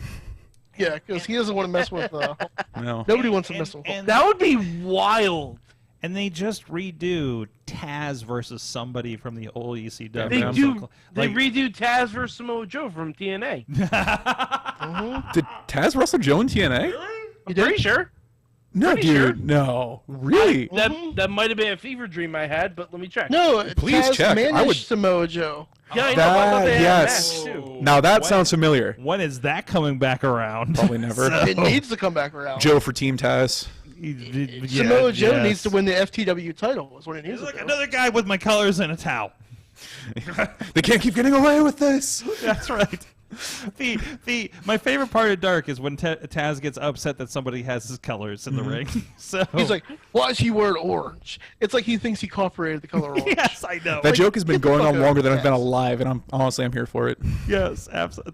Speaker 6: Yeah, because he doesn't want to mess with.
Speaker 7: No.
Speaker 6: Nobody wants to mess with. Hulk.
Speaker 5: That would be wild.
Speaker 4: And they just redo Taz versus somebody from the old ECW.
Speaker 5: They redo Taz versus Samoa Joe from TNA.
Speaker 7: Did Taz wrestle Joe in TNA?
Speaker 5: I'm pretty sure.
Speaker 7: No,
Speaker 5: Pretty
Speaker 7: dude.
Speaker 5: sure.
Speaker 7: No. Really?
Speaker 5: That might have been a fever dream I had, but let me check.
Speaker 6: No,
Speaker 7: Please
Speaker 6: Taz
Speaker 7: check. I
Speaker 6: managed
Speaker 7: would-
Speaker 6: Samoa Joe.
Speaker 5: Yeah, I know. I thought they had
Speaker 7: yes.
Speaker 5: a match, too.
Speaker 7: Now that sounds familiar.
Speaker 4: When is that coming back around?
Speaker 7: Probably never.
Speaker 6: It needs to come back around.
Speaker 7: Joe for Team Taz.
Speaker 6: Samoa Joe needs to win the FTW title. Is what it needs.
Speaker 4: He's
Speaker 6: to
Speaker 4: like
Speaker 6: do.
Speaker 4: another guy with my colors and a towel.
Speaker 7: They can't keep getting away with this.
Speaker 4: That's right. My favorite part of Dark is when Taz gets upset that somebody has his colors in the ring. So
Speaker 6: He's like, why is he wearing orange? It's like he thinks he cooperated the color orange.
Speaker 4: yes, I know.
Speaker 7: That joke has been
Speaker 6: get the
Speaker 7: going
Speaker 6: fuck
Speaker 7: on
Speaker 6: out
Speaker 7: longer
Speaker 6: of
Speaker 7: than I've been
Speaker 6: Taz.
Speaker 7: alive, and I'm here for it.
Speaker 4: Yes, absolutely.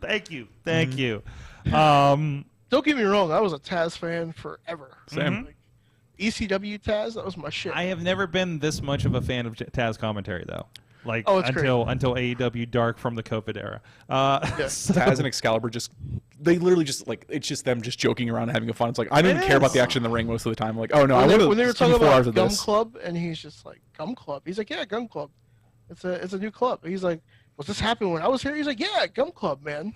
Speaker 4: Thank you.
Speaker 6: Don't get me wrong, I was a Taz fan forever.
Speaker 7: Same.
Speaker 6: Like, ECW Taz, that was my shit.
Speaker 4: I have never been this much of a fan of Taz commentary though. Like
Speaker 6: Oh, it's
Speaker 4: until AEW Dark from the COVID era. So-
Speaker 7: Taz and Excalibur they literally just like it's just them just joking around and having fun. It's like I don't even care about the action in the ring most of the time. Like, oh no,
Speaker 6: when they were talking about
Speaker 7: Gum
Speaker 6: Gum Club, and he's just like, Gum Club? He's like, yeah, Gum Club. It's a new club. He's like, was this happening when I was here? He's like, yeah, Gum Club, man.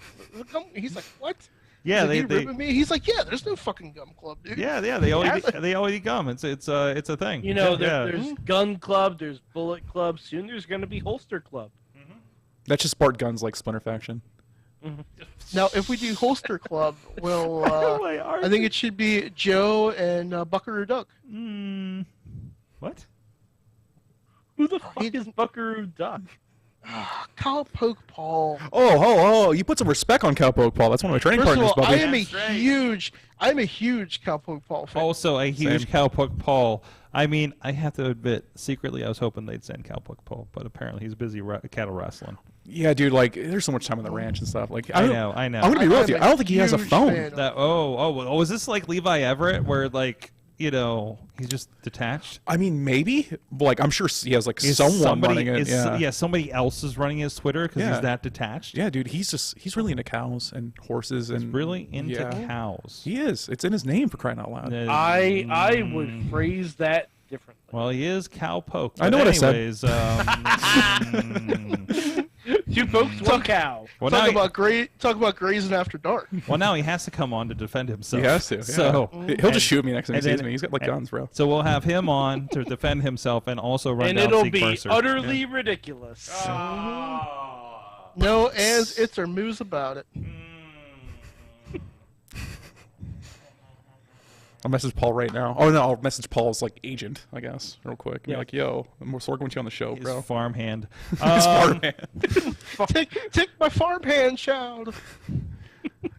Speaker 6: He's like, what?
Speaker 4: Yeah,
Speaker 6: He's like,
Speaker 4: they
Speaker 6: "You ripping me?" He's like, yeah, there's no fucking Gum Club, dude.
Speaker 4: yeah, they already gum. It's a thing.
Speaker 5: You know,
Speaker 4: yeah.
Speaker 5: there's Gun Club, there's Bullet Club. Soon there's going to be Holster Club.
Speaker 7: That's just Bart Gunn's like Splinter faction.
Speaker 6: Now, if we do Holster Club, well, I think it should be Joe and Buckaroo Doug.
Speaker 4: What?
Speaker 5: Who the fuck is Buckaroo Duck?
Speaker 6: Cowpoke Paul.
Speaker 7: Oh! You put some respect on Cowpoke Paul. That's one of my training
Speaker 6: First of
Speaker 7: partners,
Speaker 6: all,
Speaker 7: buddy.
Speaker 6: I'm a huge Cowpoke Paul fan.
Speaker 4: Also a huge
Speaker 7: Same.
Speaker 4: Cowpoke Paul. I mean, I have to admit, secretly I was hoping they'd send Cowpoke Paul, but apparently he's busy cattle wrestling.
Speaker 7: Yeah, dude. Like, there's so much time on the ranch and stuff. Like,
Speaker 4: I know.
Speaker 7: I'm gonna be real with you. I don't think he has a phone.
Speaker 4: Was this like Levi Everett, where like he's just detached?
Speaker 7: I mean, maybe. Like, I'm sure he has like someone running it.
Speaker 4: Somebody else is running his Twitter because he's that detached.
Speaker 7: Yeah, dude. He's really into cows and horses and
Speaker 4: really into cows.
Speaker 7: He is. It's in his name, for crying out loud.
Speaker 5: I would phrase that differently.
Speaker 4: Well, he is Cowpoke.
Speaker 7: I know what I said.
Speaker 5: Two pokes, one cow.
Speaker 4: Well,
Speaker 6: talk about grazing after dark.
Speaker 4: Well, now he has to come on to defend himself.
Speaker 7: He has to. Yeah.
Speaker 4: So
Speaker 7: he'll just shoot me next time he sees me. He's got like guns, bro.
Speaker 4: So we'll have him on to defend himself and also run
Speaker 5: and
Speaker 4: down
Speaker 5: it'll
Speaker 4: Zeke
Speaker 5: be
Speaker 4: Mercer.
Speaker 5: utterly ridiculous.
Speaker 6: No ands, its, or moos about it.
Speaker 7: I'll message Paul right now. Oh no, I'll message Paul's like agent, I guess, real quick. Be
Speaker 4: Yeah.
Speaker 7: like, yo, I'm working with you on the show,
Speaker 4: His
Speaker 7: bro.
Speaker 4: farmhand.
Speaker 7: His farmhand.
Speaker 6: Take my farmhand, child.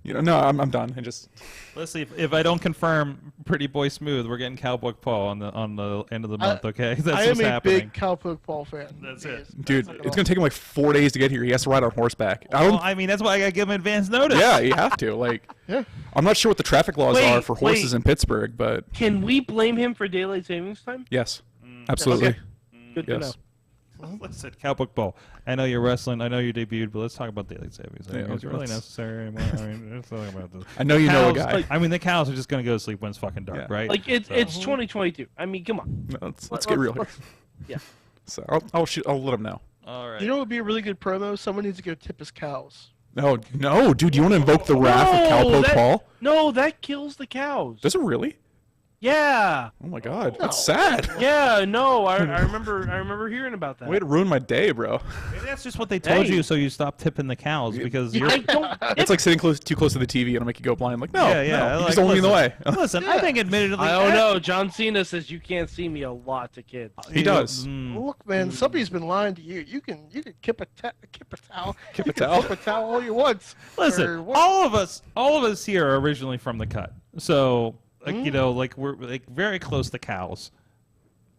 Speaker 7: No, I'm done. And just
Speaker 4: Let's see if I don't confirm Pretty Boy Smooth, we're getting Cowboy Paul on the end of the month. Okay, that's
Speaker 6: I
Speaker 4: what's
Speaker 6: am a
Speaker 4: happening.
Speaker 6: big Cowpoke Paul fan.
Speaker 4: That's it.
Speaker 7: dude, it's gonna take him like 4 days to get here. He has to ride on horseback.
Speaker 4: I mean, that's why I gotta give him advance notice.
Speaker 7: Yeah, you have to. Like,
Speaker 6: yeah.
Speaker 7: I'm not sure what the traffic laws
Speaker 5: Wait,
Speaker 7: are for horses
Speaker 5: wait.
Speaker 7: in Pittsburgh, but
Speaker 5: Can we blame him for daylight savings time?
Speaker 7: yes, absolutely.
Speaker 5: Okay. Good to know.
Speaker 7: Yes.
Speaker 4: Listen, Cowboy Paul. I know you're wrestling. I know you debuted, but let's talk about daylight savings. I mean,
Speaker 7: Yeah,
Speaker 4: is it really
Speaker 7: let's-
Speaker 4: necessary anymore? I mean, let's talk about this.
Speaker 7: I know you know a
Speaker 4: Cows,
Speaker 7: guy.
Speaker 4: like, I mean, the cows are just gonna go to sleep when it's fucking dark,
Speaker 7: Yeah.
Speaker 4: right?
Speaker 5: Like it's 2022. I mean, come on.
Speaker 7: No, let's get real here.
Speaker 5: Yeah.
Speaker 7: So I'll let him know.
Speaker 4: All right.
Speaker 6: You know what would be a really good promo? Someone needs to go tip his cows.
Speaker 7: No, dude, you want to invoke the wrath of Cowpoke Paul?
Speaker 5: No, that kills the cows.
Speaker 7: Does it really?
Speaker 5: Yeah.
Speaker 7: Oh my God, that's sad.
Speaker 5: Yeah, no, I remember hearing about that.
Speaker 7: Way to ruin my day, bro.
Speaker 4: Maybe that's just what they told you, so you stop tipping the cows because you're.
Speaker 7: It's like sitting too close to the TV and it'll make you go blind. I'm like, no, no, you
Speaker 4: like,
Speaker 7: just don't lean in the way.
Speaker 4: Listen, I think admittedly.
Speaker 5: I don't know. John Cena says you can't see me a lot to kids.
Speaker 7: He does.
Speaker 6: Look, man, somebody's been lying to you. You can kip a towel all you want.
Speaker 4: Listen, all of us here are originally from the cut, so you know, like we're like very close to cows,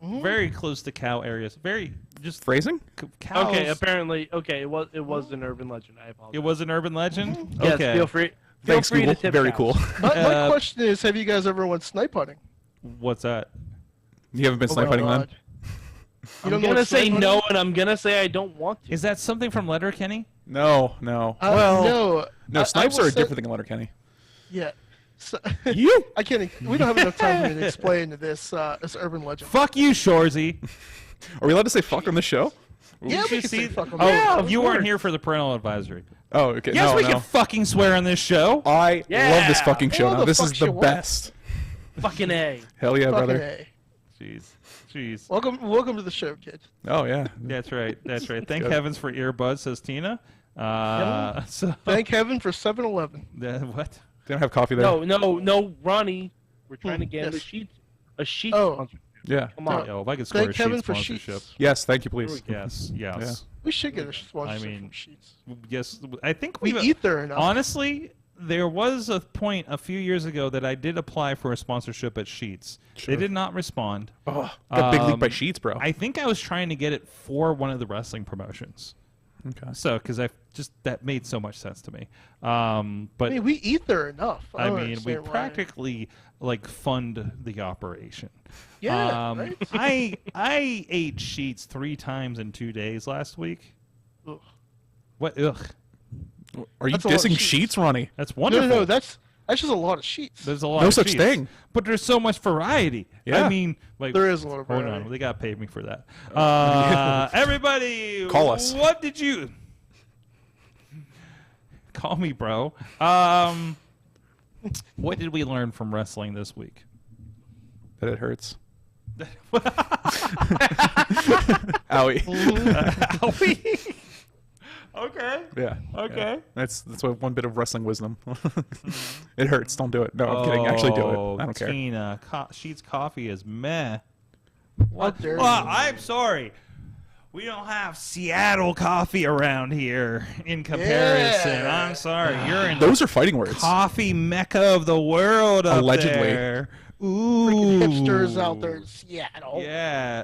Speaker 4: very close to cow areas, very just
Speaker 7: phrasing.
Speaker 4: Cows.
Speaker 5: Okay, apparently, it was an urban legend. I apologize.
Speaker 4: It was an urban legend.
Speaker 5: Yes,
Speaker 4: Okay,
Speaker 5: feel free.
Speaker 7: Thanks,
Speaker 5: free
Speaker 7: Google.
Speaker 5: to tip
Speaker 7: Very
Speaker 5: cows.
Speaker 7: cool.
Speaker 6: My question is, have you guys ever went snipe hunting?
Speaker 4: What's that?
Speaker 7: You haven't been snipe hunting then?
Speaker 5: I'm gonna say no, and I'm gonna say I don't want to.
Speaker 4: Is that something from Letterkenny?
Speaker 7: No.
Speaker 6: No,
Speaker 7: snipes are a different thing in Letterkenny.
Speaker 6: Yeah. So,
Speaker 7: You?
Speaker 6: I can't. We don't have enough time for me to explain this urban legend.
Speaker 4: Fuck you, Shorzy.
Speaker 7: Are we allowed to say fuck on this show?
Speaker 6: Yeah, we
Speaker 4: You
Speaker 6: can say
Speaker 4: see-
Speaker 6: fuck on
Speaker 4: Oh,
Speaker 6: that.
Speaker 4: you weren't here for the parental advisory.
Speaker 7: Oh, okay.
Speaker 4: Yes,
Speaker 7: no,
Speaker 4: we
Speaker 7: no.
Speaker 4: can fucking swear on this show.
Speaker 7: I love this fucking show
Speaker 6: All
Speaker 7: now.
Speaker 6: the
Speaker 7: This is
Speaker 6: fuck
Speaker 7: the
Speaker 6: you want.
Speaker 7: best.
Speaker 5: Fucking A.
Speaker 7: Hell yeah,
Speaker 6: Fucking
Speaker 7: brother.
Speaker 6: A.
Speaker 4: Jeez.
Speaker 6: Welcome to the show, kid.
Speaker 7: Oh yeah.
Speaker 4: That's right. Thank
Speaker 7: good.
Speaker 4: heavens for earbuds, says Tina. So
Speaker 6: Thank heaven for 7-Eleven.
Speaker 4: what?
Speaker 7: They don't have coffee there.
Speaker 5: No, Ronnie. We're trying to get
Speaker 6: yes.
Speaker 5: a sheet
Speaker 6: Oh.
Speaker 5: sponsor.
Speaker 7: Yeah.
Speaker 5: Come on.
Speaker 4: If I could score a
Speaker 6: Thank heaven
Speaker 4: sheet
Speaker 6: for
Speaker 4: sponsorship.
Speaker 6: sheets.
Speaker 7: Yes, thank you, please.
Speaker 4: Yes.
Speaker 6: We should get a sponsorship
Speaker 4: I mean,
Speaker 6: from Sheets.
Speaker 4: Yes. I think
Speaker 6: We
Speaker 4: we've
Speaker 6: eat there enough.
Speaker 4: Honestly, there was a point a few years ago that I did apply for a sponsorship at Sheets.
Speaker 7: Sure.
Speaker 4: They did not respond.
Speaker 7: Oh, got big league by Sheets, bro.
Speaker 4: I think I was trying to get it for one of the wrestling promotions.
Speaker 7: Okay.
Speaker 4: So, because that made so much sense to me. But
Speaker 6: I mean, we eat there enough.
Speaker 4: I
Speaker 6: don't
Speaker 4: mean, we
Speaker 6: understand why.
Speaker 4: practically like fund the operation.
Speaker 6: Yeah, right?
Speaker 4: I ate Sheets 3 times in 2 days last week.
Speaker 6: Ugh.
Speaker 4: What? Ugh.
Speaker 7: Are you
Speaker 6: That's a lot of
Speaker 7: dissing
Speaker 6: sheets.
Speaker 7: Sheets, Ronnie?
Speaker 4: That's wonderful.
Speaker 6: No, that's just a lot of sheets.
Speaker 4: There's a lot.
Speaker 7: No
Speaker 4: of
Speaker 7: such
Speaker 4: sheets.
Speaker 7: thing.
Speaker 4: But there's so much variety.
Speaker 7: Yeah.
Speaker 4: I mean, like
Speaker 6: There is a lot of
Speaker 4: hold
Speaker 6: variety.
Speaker 4: on, they got paid me for that. Everybody,
Speaker 7: Call us.
Speaker 4: What did you call me, bro? What did we learn from wrestling this week?
Speaker 7: That it hurts. Owie.
Speaker 4: Owie. Okay.
Speaker 7: Yeah.
Speaker 4: Okay.
Speaker 7: Yeah. That's one bit of wrestling wisdom. It hurts. Don't do it. No, I'm kidding. Actually do it. I don't care.
Speaker 4: Tina, Sheets coffee is meh.
Speaker 6: What? Dare
Speaker 4: Well,
Speaker 6: you.
Speaker 4: I'm sorry. We don't have Seattle coffee around here in comparison.
Speaker 6: Yeah.
Speaker 4: I'm sorry. You're in
Speaker 7: Those are fighting words.
Speaker 4: coffee mecca of the world up
Speaker 7: Allegedly.
Speaker 4: there.
Speaker 6: Freaking
Speaker 4: Ooh.
Speaker 6: hipsters out there in Seattle.
Speaker 4: Yeah.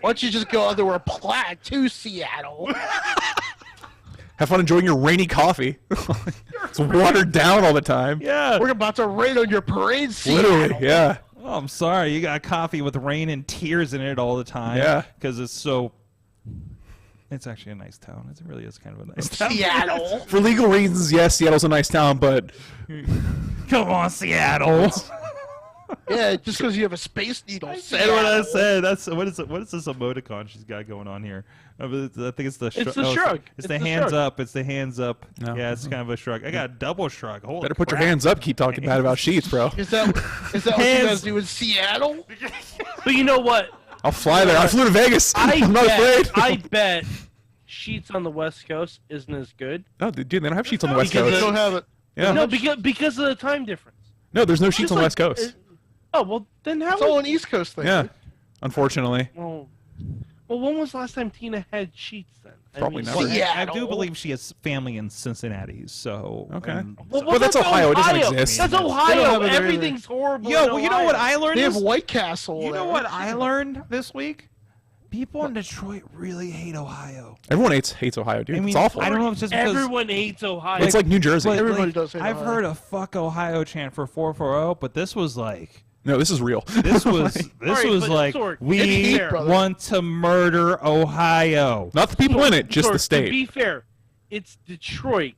Speaker 6: Why don't you just go out there wear plaid to Seattle?
Speaker 7: Have fun enjoying your rainy coffee. It's watered down all the time.
Speaker 4: Yeah.
Speaker 6: We're about to rain on your parade, Seattle.
Speaker 7: Literally, yeah.
Speaker 4: Oh, I'm sorry. You got coffee with rain and tears in it all the time.
Speaker 7: Yeah.
Speaker 4: Because it's so. It's actually a nice town. It really is kind of a nice town.
Speaker 6: Seattle.
Speaker 7: For legal reasons, yes, Seattle's a nice town, but
Speaker 4: Come on, Seattle.
Speaker 6: Yeah, just because you have a space needle.
Speaker 4: Said what I said. That's what is it? What is this emoticon she's got going on here? I think it's the.
Speaker 5: It's the shrug.
Speaker 4: It's the hands
Speaker 5: shrug.
Speaker 4: up. It's the hands up.
Speaker 7: No.
Speaker 4: Yeah, it's kind of a shrug. I got a double shrug. Holy
Speaker 7: better put your
Speaker 4: crap.
Speaker 7: hands up. Keep talking bad about Sheets, bro.
Speaker 6: Is that what you
Speaker 4: Hands-
Speaker 6: guys do in Seattle?
Speaker 5: But you know what?
Speaker 7: I'll fly there. I flew to Vegas. I'm not afraid.
Speaker 5: I bet Sheets on the West Coast isn't as good.
Speaker 7: No, dude, they don't have Sheets on the West
Speaker 6: Because they
Speaker 7: Coast.
Speaker 6: don't have it.
Speaker 7: Yeah.
Speaker 5: No, because of the time difference.
Speaker 7: No, there's no Sheets
Speaker 5: Just
Speaker 7: on the
Speaker 5: like-
Speaker 7: West Coast.
Speaker 5: Oh well, then how?
Speaker 6: It's all an East Coast thing.
Speaker 7: Yeah, unfortunately.
Speaker 5: Well, when was the last time Tina had Sheets then?
Speaker 7: Probably never.
Speaker 4: Well, I
Speaker 6: Seattle.
Speaker 4: do believe she has family in Cincinnati, so
Speaker 7: Okay.
Speaker 5: Well,
Speaker 7: that's Ohio. It doesn't
Speaker 5: Ohio.
Speaker 7: exist.
Speaker 5: That's
Speaker 6: They don't
Speaker 5: Ohio.
Speaker 6: have it there
Speaker 5: Everything's horrible.
Speaker 4: Yo,
Speaker 5: in
Speaker 4: well, you know what
Speaker 5: Ohio.
Speaker 4: I learned?
Speaker 6: They have
Speaker 4: this-
Speaker 6: White Castle.
Speaker 4: You know
Speaker 6: there.
Speaker 4: what I learned this week? People in Detroit really hate Ohio.
Speaker 7: Everyone hates Ohio, dude.
Speaker 4: I mean,
Speaker 7: it's awful.
Speaker 4: I don't know if it's just because
Speaker 5: Everyone hates Ohio.
Speaker 7: It's like New Jersey.
Speaker 4: but,
Speaker 6: Everybody does hate
Speaker 4: I've
Speaker 6: Ohio.
Speaker 4: heard a "fuck Ohio" chant for 440, but this was like
Speaker 7: No, this is real.
Speaker 4: this was
Speaker 5: Alright, but
Speaker 4: like
Speaker 5: Sorg,
Speaker 4: we
Speaker 5: to be fair-
Speaker 4: want to murder Ohio.
Speaker 7: Not the people in it, just
Speaker 5: Sorg,
Speaker 7: the state.
Speaker 5: To be fair, it's Detroit.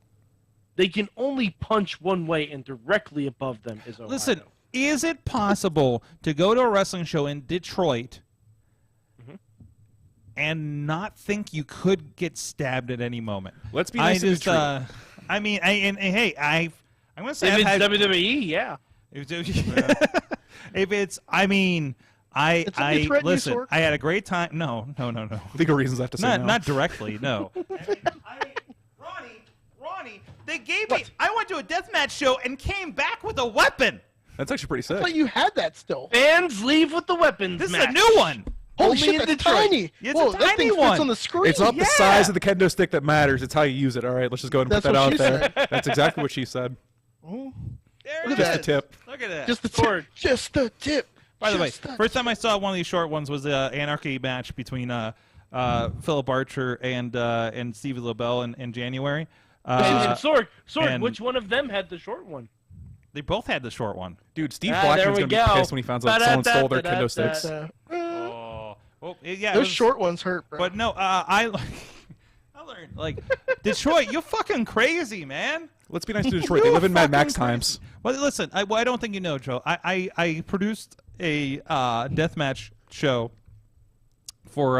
Speaker 5: They can only punch one way, and directly above them is Ohio.
Speaker 4: Listen, is it possible to go to a wrestling show in Detroit and not think you could get stabbed at any moment?
Speaker 7: Let's be nice to Detroit.
Speaker 4: I mean, I'm gonna say
Speaker 5: if
Speaker 4: I've
Speaker 5: it's
Speaker 4: had,
Speaker 5: WWE, yeah.
Speaker 4: If it's, I mean, I listen. I had a great time. No.
Speaker 7: Legal reasons I have to say no.
Speaker 4: Not directly. No. Ronnie, they gave me. I went to a deathmatch show and came back with a weapon.
Speaker 7: That's actually pretty sick.
Speaker 6: I thought you had that still.
Speaker 5: Fans leave with the weapons.
Speaker 4: This
Speaker 5: match.
Speaker 4: is a new one.
Speaker 6: Holy shit, that's tiny.
Speaker 4: It's
Speaker 6: Whoa,
Speaker 4: a
Speaker 6: that
Speaker 4: tiny
Speaker 6: thing
Speaker 4: one.
Speaker 6: fits on the screen.
Speaker 7: It's not the size of the kendo stick that matters. It's how you use it. All right, let's just go ahead and put that out there. That's exactly what she said.
Speaker 6: Look
Speaker 7: Just
Speaker 6: at that.
Speaker 7: the tip.
Speaker 4: Look at that.
Speaker 6: Just the tip. Just the tip.
Speaker 4: By the way, first time I saw one of these short ones was the Anarchy match between Philip Archer and Stevie LaBelle in January.
Speaker 5: And Sorg,
Speaker 4: and
Speaker 5: which one of them had the short one?
Speaker 4: They both had the short one.
Speaker 7: Dude, Steve Blackman's going to be pissed when he finds out someone stole their kendo sticks.
Speaker 4: Well, yeah,
Speaker 6: those short ones hurt, bro.
Speaker 4: But no, I learned, like, Detroit, you're fucking crazy, man.
Speaker 7: Let's be nice to Detroit. They live in Mad Max times.
Speaker 4: Well, listen, I don't think you know, Joe. I produced a deathmatch show for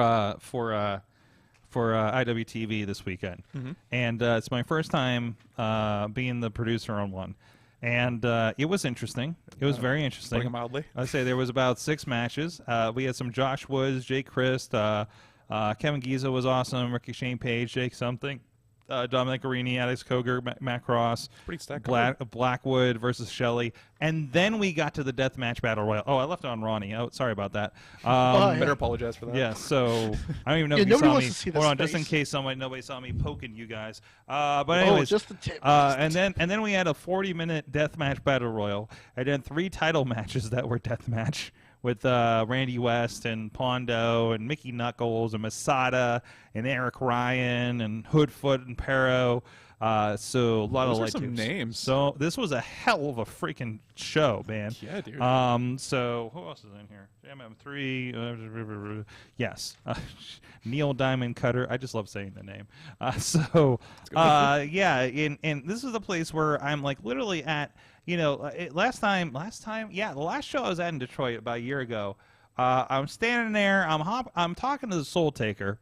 Speaker 4: IWTV this weekend, and it's my first time being the producer on one. And it was interesting. It was very interesting.
Speaker 7: Putting it mildly.
Speaker 4: I'd say there was about 6 matches. We had some Josh Woods, Jake Christ, Kevin Giza was awesome, Ricky Shane Page, Jake something, Dominic Arini, Alex Koger, Matt Cross,
Speaker 7: pretty stacked.
Speaker 4: Blackwood versus Shelley. And then we got to the deathmatch battle royal. Oh, I left it on Ronnie. Oh, sorry about that.
Speaker 7: Better apologize for that.
Speaker 4: Yeah, so I don't even know if you saw me. Hold on, just in case nobody saw me poking you guys. But anyways,
Speaker 6: just the tip.
Speaker 4: And then we had a 40-minute deathmatch battle royal, and then 3 title matches that were deathmatch with Randy West and Pondo and Mickey Knuckles and Masada and Eric Ryan and Hoodfoot and Pero. So a lot
Speaker 7: Those
Speaker 4: of
Speaker 7: are some names.
Speaker 4: So this was a hell of a freaking show, man.
Speaker 7: Yeah, dude.
Speaker 4: So who else is in here? MM3. Yes. Neil Diamond Cutter. I just love saying the name. Yeah, and this is a place where I'm like literally at. You know, last time, the last show I was at in Detroit about a year ago, I'm standing there, I'm talking to the Soul Taker,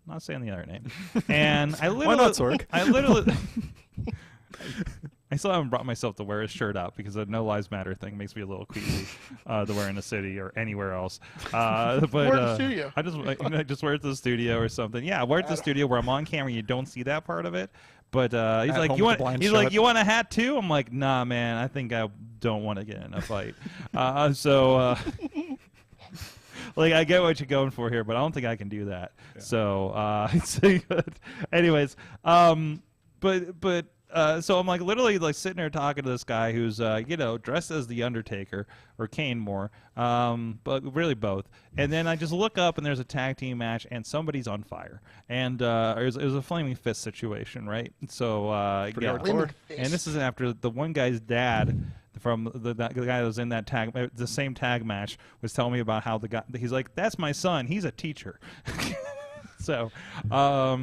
Speaker 4: not saying the other name, and I literally,
Speaker 7: why not, Sorg?
Speaker 4: I still haven't brought myself to wear his shirt out because the No Lives Matter thing makes me a little queasy to wear in the city or anywhere else. But
Speaker 6: wear it in the studio.
Speaker 4: I just wear it to the studio or something. Yeah, wear it to the studio where I'm on camera. You don't see that part of it. But he's like, you want a hat too? I'm like, nah, man. I think I don't want to get in a fight. Like, I get what you're going for here, but I don't think I can do that. Yeah. So it's good. Anyways, so I'm like literally like sitting there talking to this guy who's dressed as the Undertaker or Kane more, but really both. And then I just look up and there's a tag team match and somebody's on fire, and it was a flaming fist situation, right? So and this is after the one guy's dad from the guy that was in that the same tag match was telling me about how he's like, that's my son, he's a teacher. So,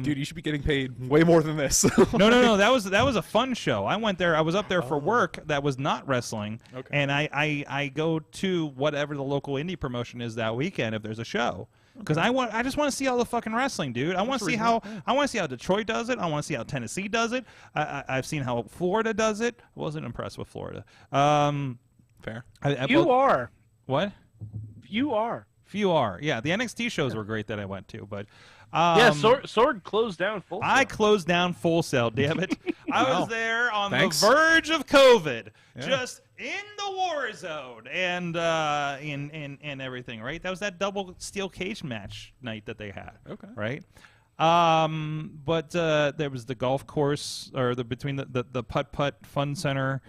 Speaker 7: dude, you should be getting paid way more than this.
Speaker 4: No. That was a fun show. I went there. I was up there for work. That was not wrestling. Okay. And I go to whatever the local indie promotion is that weekend if there's a show. Because I just want to see all the fucking wrestling, dude. I want to see how Detroit does it. I want to see how Tennessee does it. I've seen how Florida does it. I wasn't impressed with Florida.
Speaker 7: Fair.
Speaker 5: You are.
Speaker 4: What?
Speaker 5: You are.
Speaker 4: Few are. Yeah, the NXT shows were great that I went to, but
Speaker 5: Sword closed down Full Sail.
Speaker 4: I closed down Full Sail, damn it. I was there on the verge of COVID, just in the war zone and everything, right? That was that double steel cage match night that they had. Okay. Right? But there was the golf course or between the putt fun center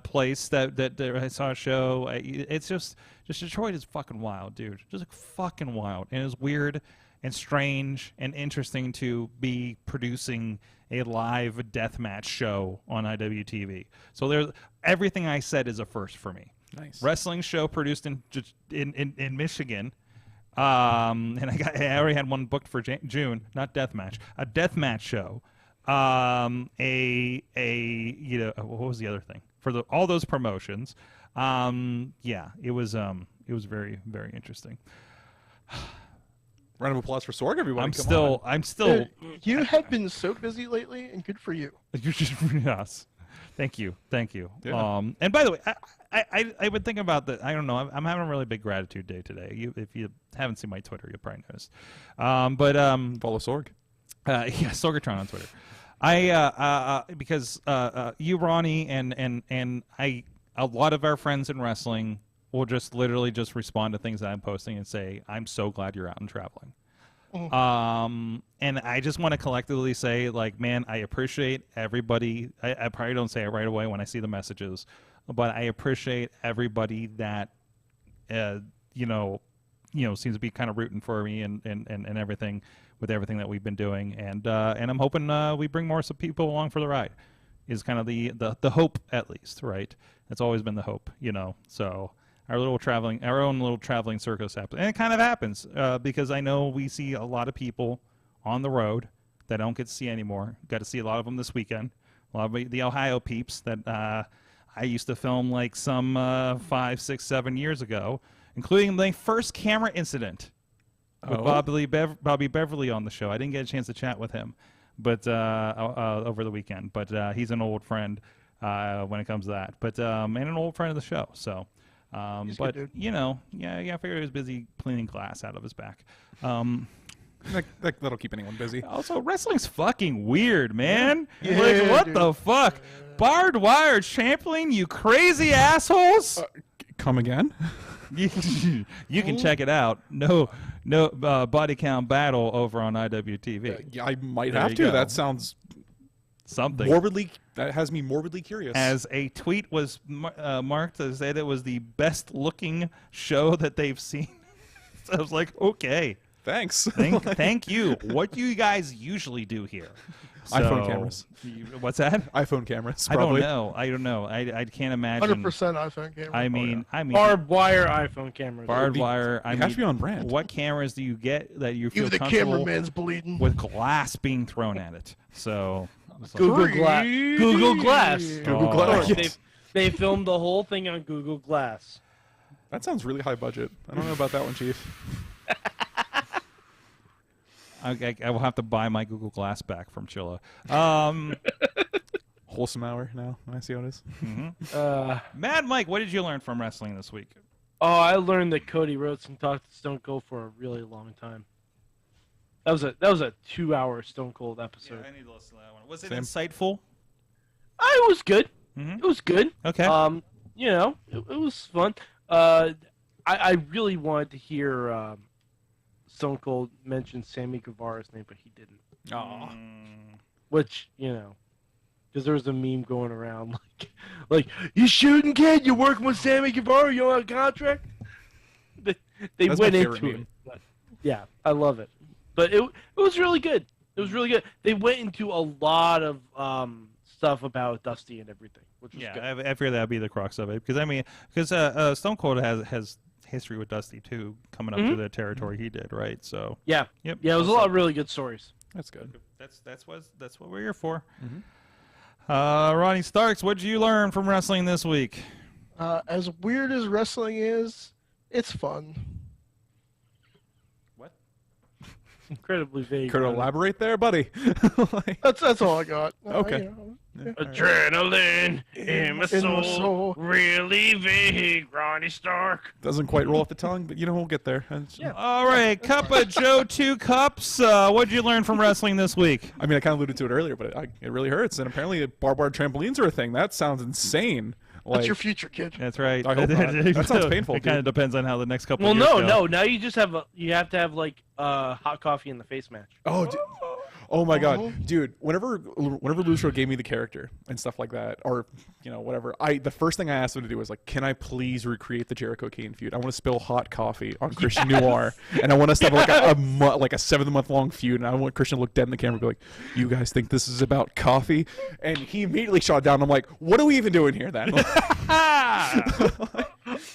Speaker 4: place that I saw a show. It's just Detroit is fucking wild, dude. Just like fucking wild. And it's weird and strange and interesting to be producing a live deathmatch show on IWTV. So there's everything I said is a first for me.
Speaker 7: Nice. Wrestling
Speaker 4: show produced in Michigan. And I already had one booked for June, not deathmatch, a deathmatch show. What was the other thing for all those promotions? It was very, very interesting.
Speaker 7: Round of applause for Sorg, everybody.
Speaker 4: I'm still.
Speaker 6: You have been so busy lately, and good for you.
Speaker 4: Yes. Thank you.
Speaker 7: Yeah.
Speaker 4: And by the way, I've been thinking about that. I don't know. I'm having a really big gratitude day today. If you haven't seen my Twitter, you'll probably notice.
Speaker 7: Follow Sorg.
Speaker 4: Yeah, Sorgatron on Twitter. Because you, Ronnie, and I, a lot of our friends in wrestling will just literally just respond to things that I'm posting and say, "I'm so glad you're out and traveling." And I just want to collectively say, like, man, I appreciate everybody. I probably don't say it right away when I see the messages, but I appreciate everybody that, seems to be kind of rooting for me and everything with everything that we've been doing. And I'm hoping we bring more people along for the ride. Is kind of the hope, at least, right? That's always been the hope, So our own little traveling circus happens, and it kind of happens because I know we see a lot of people on the road that I don't get to see anymore. Got to see a lot of them this weekend. A lot of the Ohio peeps that I used to film like some 5, 6, 7 years ago, including the first camera incident with Bobby Beverly on the show. I didn't get a chance to chat with him, but over the weekend. But he's an old friend when it comes to that. But and an old friend of the show. So. But I figured he was busy cleaning glass out of his back.
Speaker 7: That'll keep anyone busy.
Speaker 4: Also, wrestling's fucking weird, man.
Speaker 6: Yeah,
Speaker 4: like, what
Speaker 6: dude.
Speaker 4: the fuck? Barbed wire champion, you crazy assholes!
Speaker 7: Come again?
Speaker 4: You can check it out. No body count battle over on IWTV.
Speaker 7: Yeah, I might
Speaker 4: There
Speaker 7: have
Speaker 4: you
Speaker 7: to.
Speaker 4: go.
Speaker 7: That sounds
Speaker 4: something.
Speaker 7: That has me morbidly curious.
Speaker 4: As a tweet was marked to say that it was the best looking show that they've seen. So I was like, okay.
Speaker 7: Thanks.
Speaker 4: Thank you. What do you guys usually do here?
Speaker 7: iPhone cameras.
Speaker 4: What's that?
Speaker 7: iPhone cameras. Probably.
Speaker 4: I don't know. I can't imagine.
Speaker 6: 100% iPhone camera.
Speaker 4: I mean,
Speaker 5: barbed wire iPhone cameras.
Speaker 4: Barbed wire.
Speaker 7: You have to be on brand.
Speaker 4: What cameras do you get that you feel
Speaker 6: Even the
Speaker 4: comfortable
Speaker 6: cameraman's bleeding.
Speaker 4: with glass being thrown at it? So
Speaker 5: Google Glass. Google Glass.
Speaker 7: Google Glass.
Speaker 5: Yes. They filmed the whole thing on Google Glass.
Speaker 7: That sounds really high budget. I don't know about that one, Chief.
Speaker 4: I will have to buy my Google Glass back from Chilla.
Speaker 7: Wholesome hour now. I see how it is.
Speaker 4: Mm-hmm. Mad Mike, what did you learn from wrestling this week?
Speaker 5: Oh, I learned that Cody Rhodes can talk to Stone Cold for a really long time. That was a 2-hour Stone Cold episode.
Speaker 4: Yeah, I need to listen to that one. Was it insightful?
Speaker 5: It was good.
Speaker 4: Mm-hmm.
Speaker 5: It was good.
Speaker 4: Okay.
Speaker 5: It was fun. I really wanted to hear Stone Cold mention Sammy Guevara's name, but he didn't.
Speaker 7: Aw.
Speaker 5: Which, because there was a meme going around like you shooting kid, you're working with Sammy Guevara, you're on a contract. They
Speaker 7: That's
Speaker 5: went
Speaker 7: my
Speaker 5: into
Speaker 7: favorite
Speaker 5: it.
Speaker 7: meme.
Speaker 5: But, yeah, I love it. But it was really good. It was really good. They went into a lot of stuff about Dusty and everything, which was good.
Speaker 4: I figured that would be the crux of it because Stone Cold has history with Dusty too, coming up to the territory he did, right? So
Speaker 5: yeah,
Speaker 4: yep.
Speaker 5: Yeah, it was a lot of really good stories.
Speaker 7: That's good.
Speaker 4: That's what we're here for. Mm-hmm. Ronnie Starks, what did you learn from wrestling this week?
Speaker 6: As weird as wrestling is, it's fun.
Speaker 4: What?
Speaker 5: Incredibly vague.
Speaker 7: Could elaborate there, buddy?
Speaker 6: That's all I got.
Speaker 7: Okay.
Speaker 5: Adrenaline in my soul, really vague, Ronnie Stark.
Speaker 7: Doesn't quite roll off the tongue, but we'll get there.
Speaker 5: Yeah.
Speaker 4: All right, Cup of Joe, 2 cups. What did you learn from wrestling this week?
Speaker 7: I mean, I kind of alluded to it earlier, but it really hurts. And apparently, barbed wire trampolines are a thing. That sounds insane.
Speaker 6: That's your future, kid.
Speaker 4: That's right.
Speaker 7: I hope not. That sounds painful.
Speaker 4: It kind of depends on how the next couple.
Speaker 5: Well,
Speaker 4: of years go.
Speaker 5: no. Now you just have you have to have like hot coffee in the face match.
Speaker 7: Oh my God, dude! Whenever Lucho gave me the character and stuff like that, or whatever, the first thing I asked him to do was like, "Can I please recreate the Jericho Kane feud? I want to spill hot coffee on Christian Noir, and I want us to have like a 7-month-long feud, and I want Christian to look dead in the camera and be like, you guys think this is about coffee?" And he immediately shot down. I'm like, "What are we even doing here then?"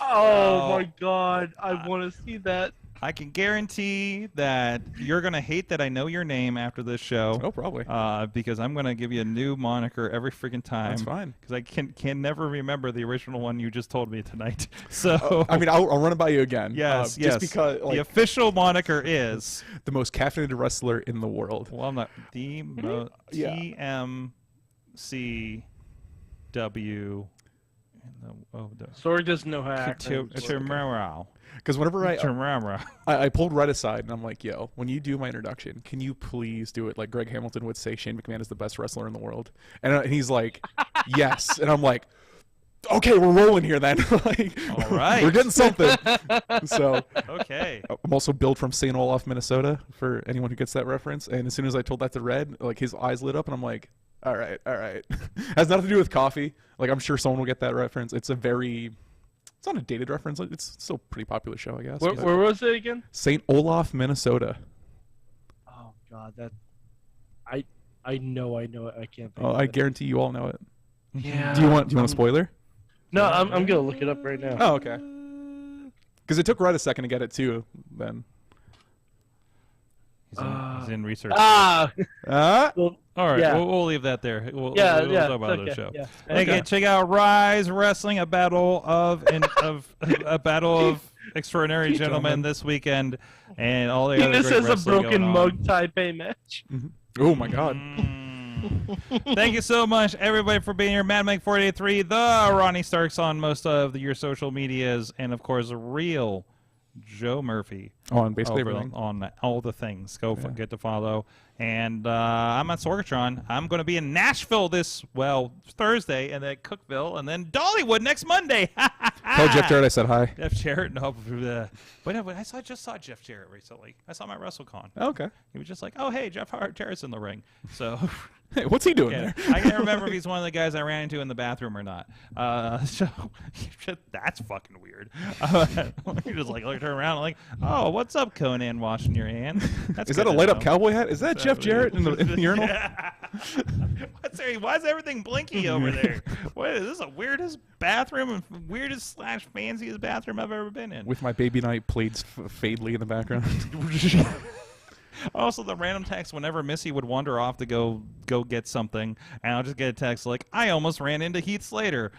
Speaker 5: Oh my God, I want to see that.
Speaker 4: I can guarantee that you're going to hate that I know your name after this show.
Speaker 7: Oh, probably.
Speaker 4: Because I'm going to give you a new moniker every freaking time.
Speaker 7: That's fine.
Speaker 4: Because I can never remember the original one you just told me tonight. So
Speaker 7: I mean, I'll run it by you again.
Speaker 4: Yes,
Speaker 7: Just because
Speaker 4: the official moniker is
Speaker 7: the most caffeinated wrestler in the world.
Speaker 4: Well, I'm not the TMC. W.
Speaker 5: Sorg doesn't know how to act.
Speaker 7: Because whenever I pulled Red aside and I'm like, yo, when you do my introduction, can you please do it like Greg Hamilton would say Shane McMahon is the best wrestler in the world? And he's like, yes. And I'm like, okay, we're rolling here then. Like,
Speaker 4: all right.
Speaker 7: We're getting something. So
Speaker 4: okay.
Speaker 7: I'm also Bill from St. Olaf, Minnesota, for anyone who gets that reference. And as soon as I told that to Red, like his eyes lit up and I'm like, all right. Has nothing to do with coffee. Like I'm sure someone will get that reference. It's not a dated reference. It's still a pretty popular show, I guess.
Speaker 5: Where was it again?
Speaker 7: St. Olaf, Minnesota.
Speaker 5: Oh God, that I know it. I can't think
Speaker 7: Oh,
Speaker 5: of
Speaker 7: I
Speaker 5: it.
Speaker 7: guarantee you all know it.
Speaker 5: Yeah.
Speaker 7: Do you want a spoiler?
Speaker 5: No, I'm gonna look it up right now.
Speaker 7: Oh, okay. Because it took Red a second to get it too. Then.
Speaker 4: He's in research.
Speaker 5: Well,
Speaker 4: all right,
Speaker 5: yeah.
Speaker 4: we'll leave that there. We'll
Speaker 5: Yeah,
Speaker 4: talk about
Speaker 5: okay,
Speaker 4: the show.
Speaker 5: yeah.
Speaker 4: Okay, check out Ryse Wrestling, a battle of extraordinary gentlemen this weekend, and all the other
Speaker 5: This
Speaker 4: great
Speaker 5: is a
Speaker 4: wrestling
Speaker 5: broken
Speaker 4: going
Speaker 5: mug
Speaker 4: on.
Speaker 5: Taipei match.
Speaker 7: Oh my God.
Speaker 4: Thank you so much, everybody, for being here. Mad Mike 483, the Ronnie Starks on most of your social medias, and of course, real Joe Murphy.
Speaker 7: On basically
Speaker 4: over
Speaker 7: everything.
Speaker 4: On all the things. Get to follow. And I'm at Sorgatron. I'm going to be in Nashville Thursday, and then Cookville, and then Dollywood next Monday.
Speaker 7: Tell Jeff Jarrett I said hi.
Speaker 4: Jeff Jarrett, no. But I just saw Jeff Jarrett recently. I saw him at WrestleCon.
Speaker 7: Oh, okay.
Speaker 4: He was just like, oh, hey, Jeff Jarrett's in the ring. So...
Speaker 7: Hey, what's he doing there?
Speaker 4: I can't remember if he's one of the guys I ran into in the bathroom or not. So that's fucking weird. You just like turn around like, oh, what's up, Conan? Washing your hands.
Speaker 7: Is that a light up cowboy hat? Is that Jeff Jarrett in the urinal?
Speaker 4: Why is everything blinky over there? What is this? The weirdest bathroom and weirdest / fanciest bathroom I've ever been in.
Speaker 7: With my baby night plays Fadely in the background.
Speaker 4: Also, the random text whenever Missy would wander off to go get something, and I'll just get a text like, I almost ran into Heath Slater.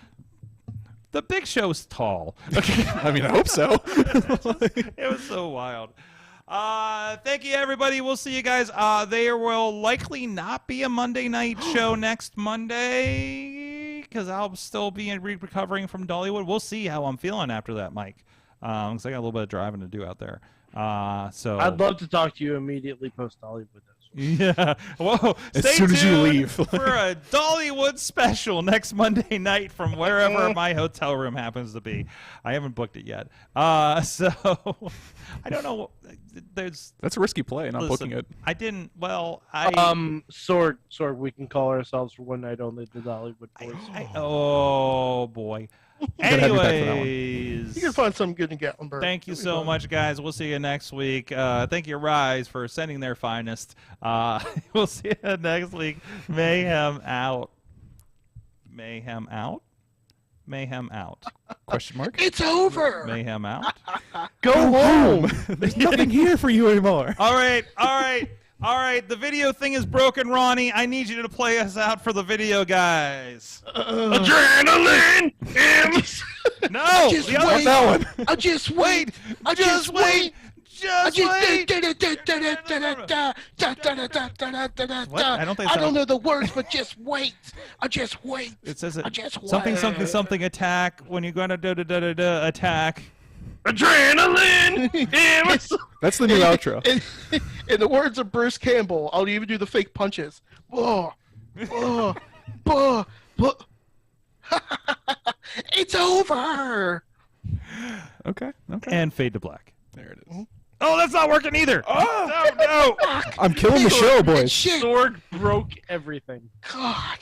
Speaker 4: The Big Show's tall.
Speaker 7: I mean, I hope so.
Speaker 4: It was so wild. Thank you, everybody. We'll see you guys. There will likely not be a Monday night show next Monday because I'll still be recovering from Dollywood. We'll see how I'm feeling after that, Mike. Because I got a little bit of driving to do out there. So
Speaker 5: I'd love to talk to you immediately post Dollywood.
Speaker 4: Yeah. Whoa.
Speaker 7: As soon as you leave.
Speaker 4: For a Dollywood special next Monday night from wherever my hotel room happens to be. I haven't booked it yet. So I don't know. That's
Speaker 7: a risky play, not booking it.
Speaker 4: I didn't. Well,
Speaker 5: Sword. We can call ourselves for one night only the Dollywood Boys.
Speaker 4: Oh boy. Anyways,
Speaker 6: you can find something good in Gatlinburg.
Speaker 4: Thank you so much, guys. We'll see you next week. Thank you, Ryse, for sending their finest. We'll see you next week. Mayhem out. Mayhem out. Mayhem out.
Speaker 7: Question mark?
Speaker 6: It's over.
Speaker 4: Mayhem out.
Speaker 5: Go home.
Speaker 7: There's nothing here for you anymore.
Speaker 4: All right. The video thing is broken, Ronnie. I need you to play us out for the video, guys.
Speaker 5: Adrenaline.
Speaker 4: No.
Speaker 6: I just wait. I just wait.
Speaker 4: What?
Speaker 6: I don't know the words, but just wait. I just wait.
Speaker 4: It says it.
Speaker 6: I just
Speaker 4: Something attack when you're gonna attack.
Speaker 5: Adrenaline.
Speaker 7: That's the new outro.
Speaker 6: In the words of Bruce Campbell, I'll even do the fake punches. It's over.
Speaker 7: Okay.
Speaker 4: And fade to black.
Speaker 7: There it is.
Speaker 4: Oh, that's not working either. Oh no.
Speaker 7: I'm killing the show, boys.
Speaker 5: Sword broke everything.
Speaker 6: God.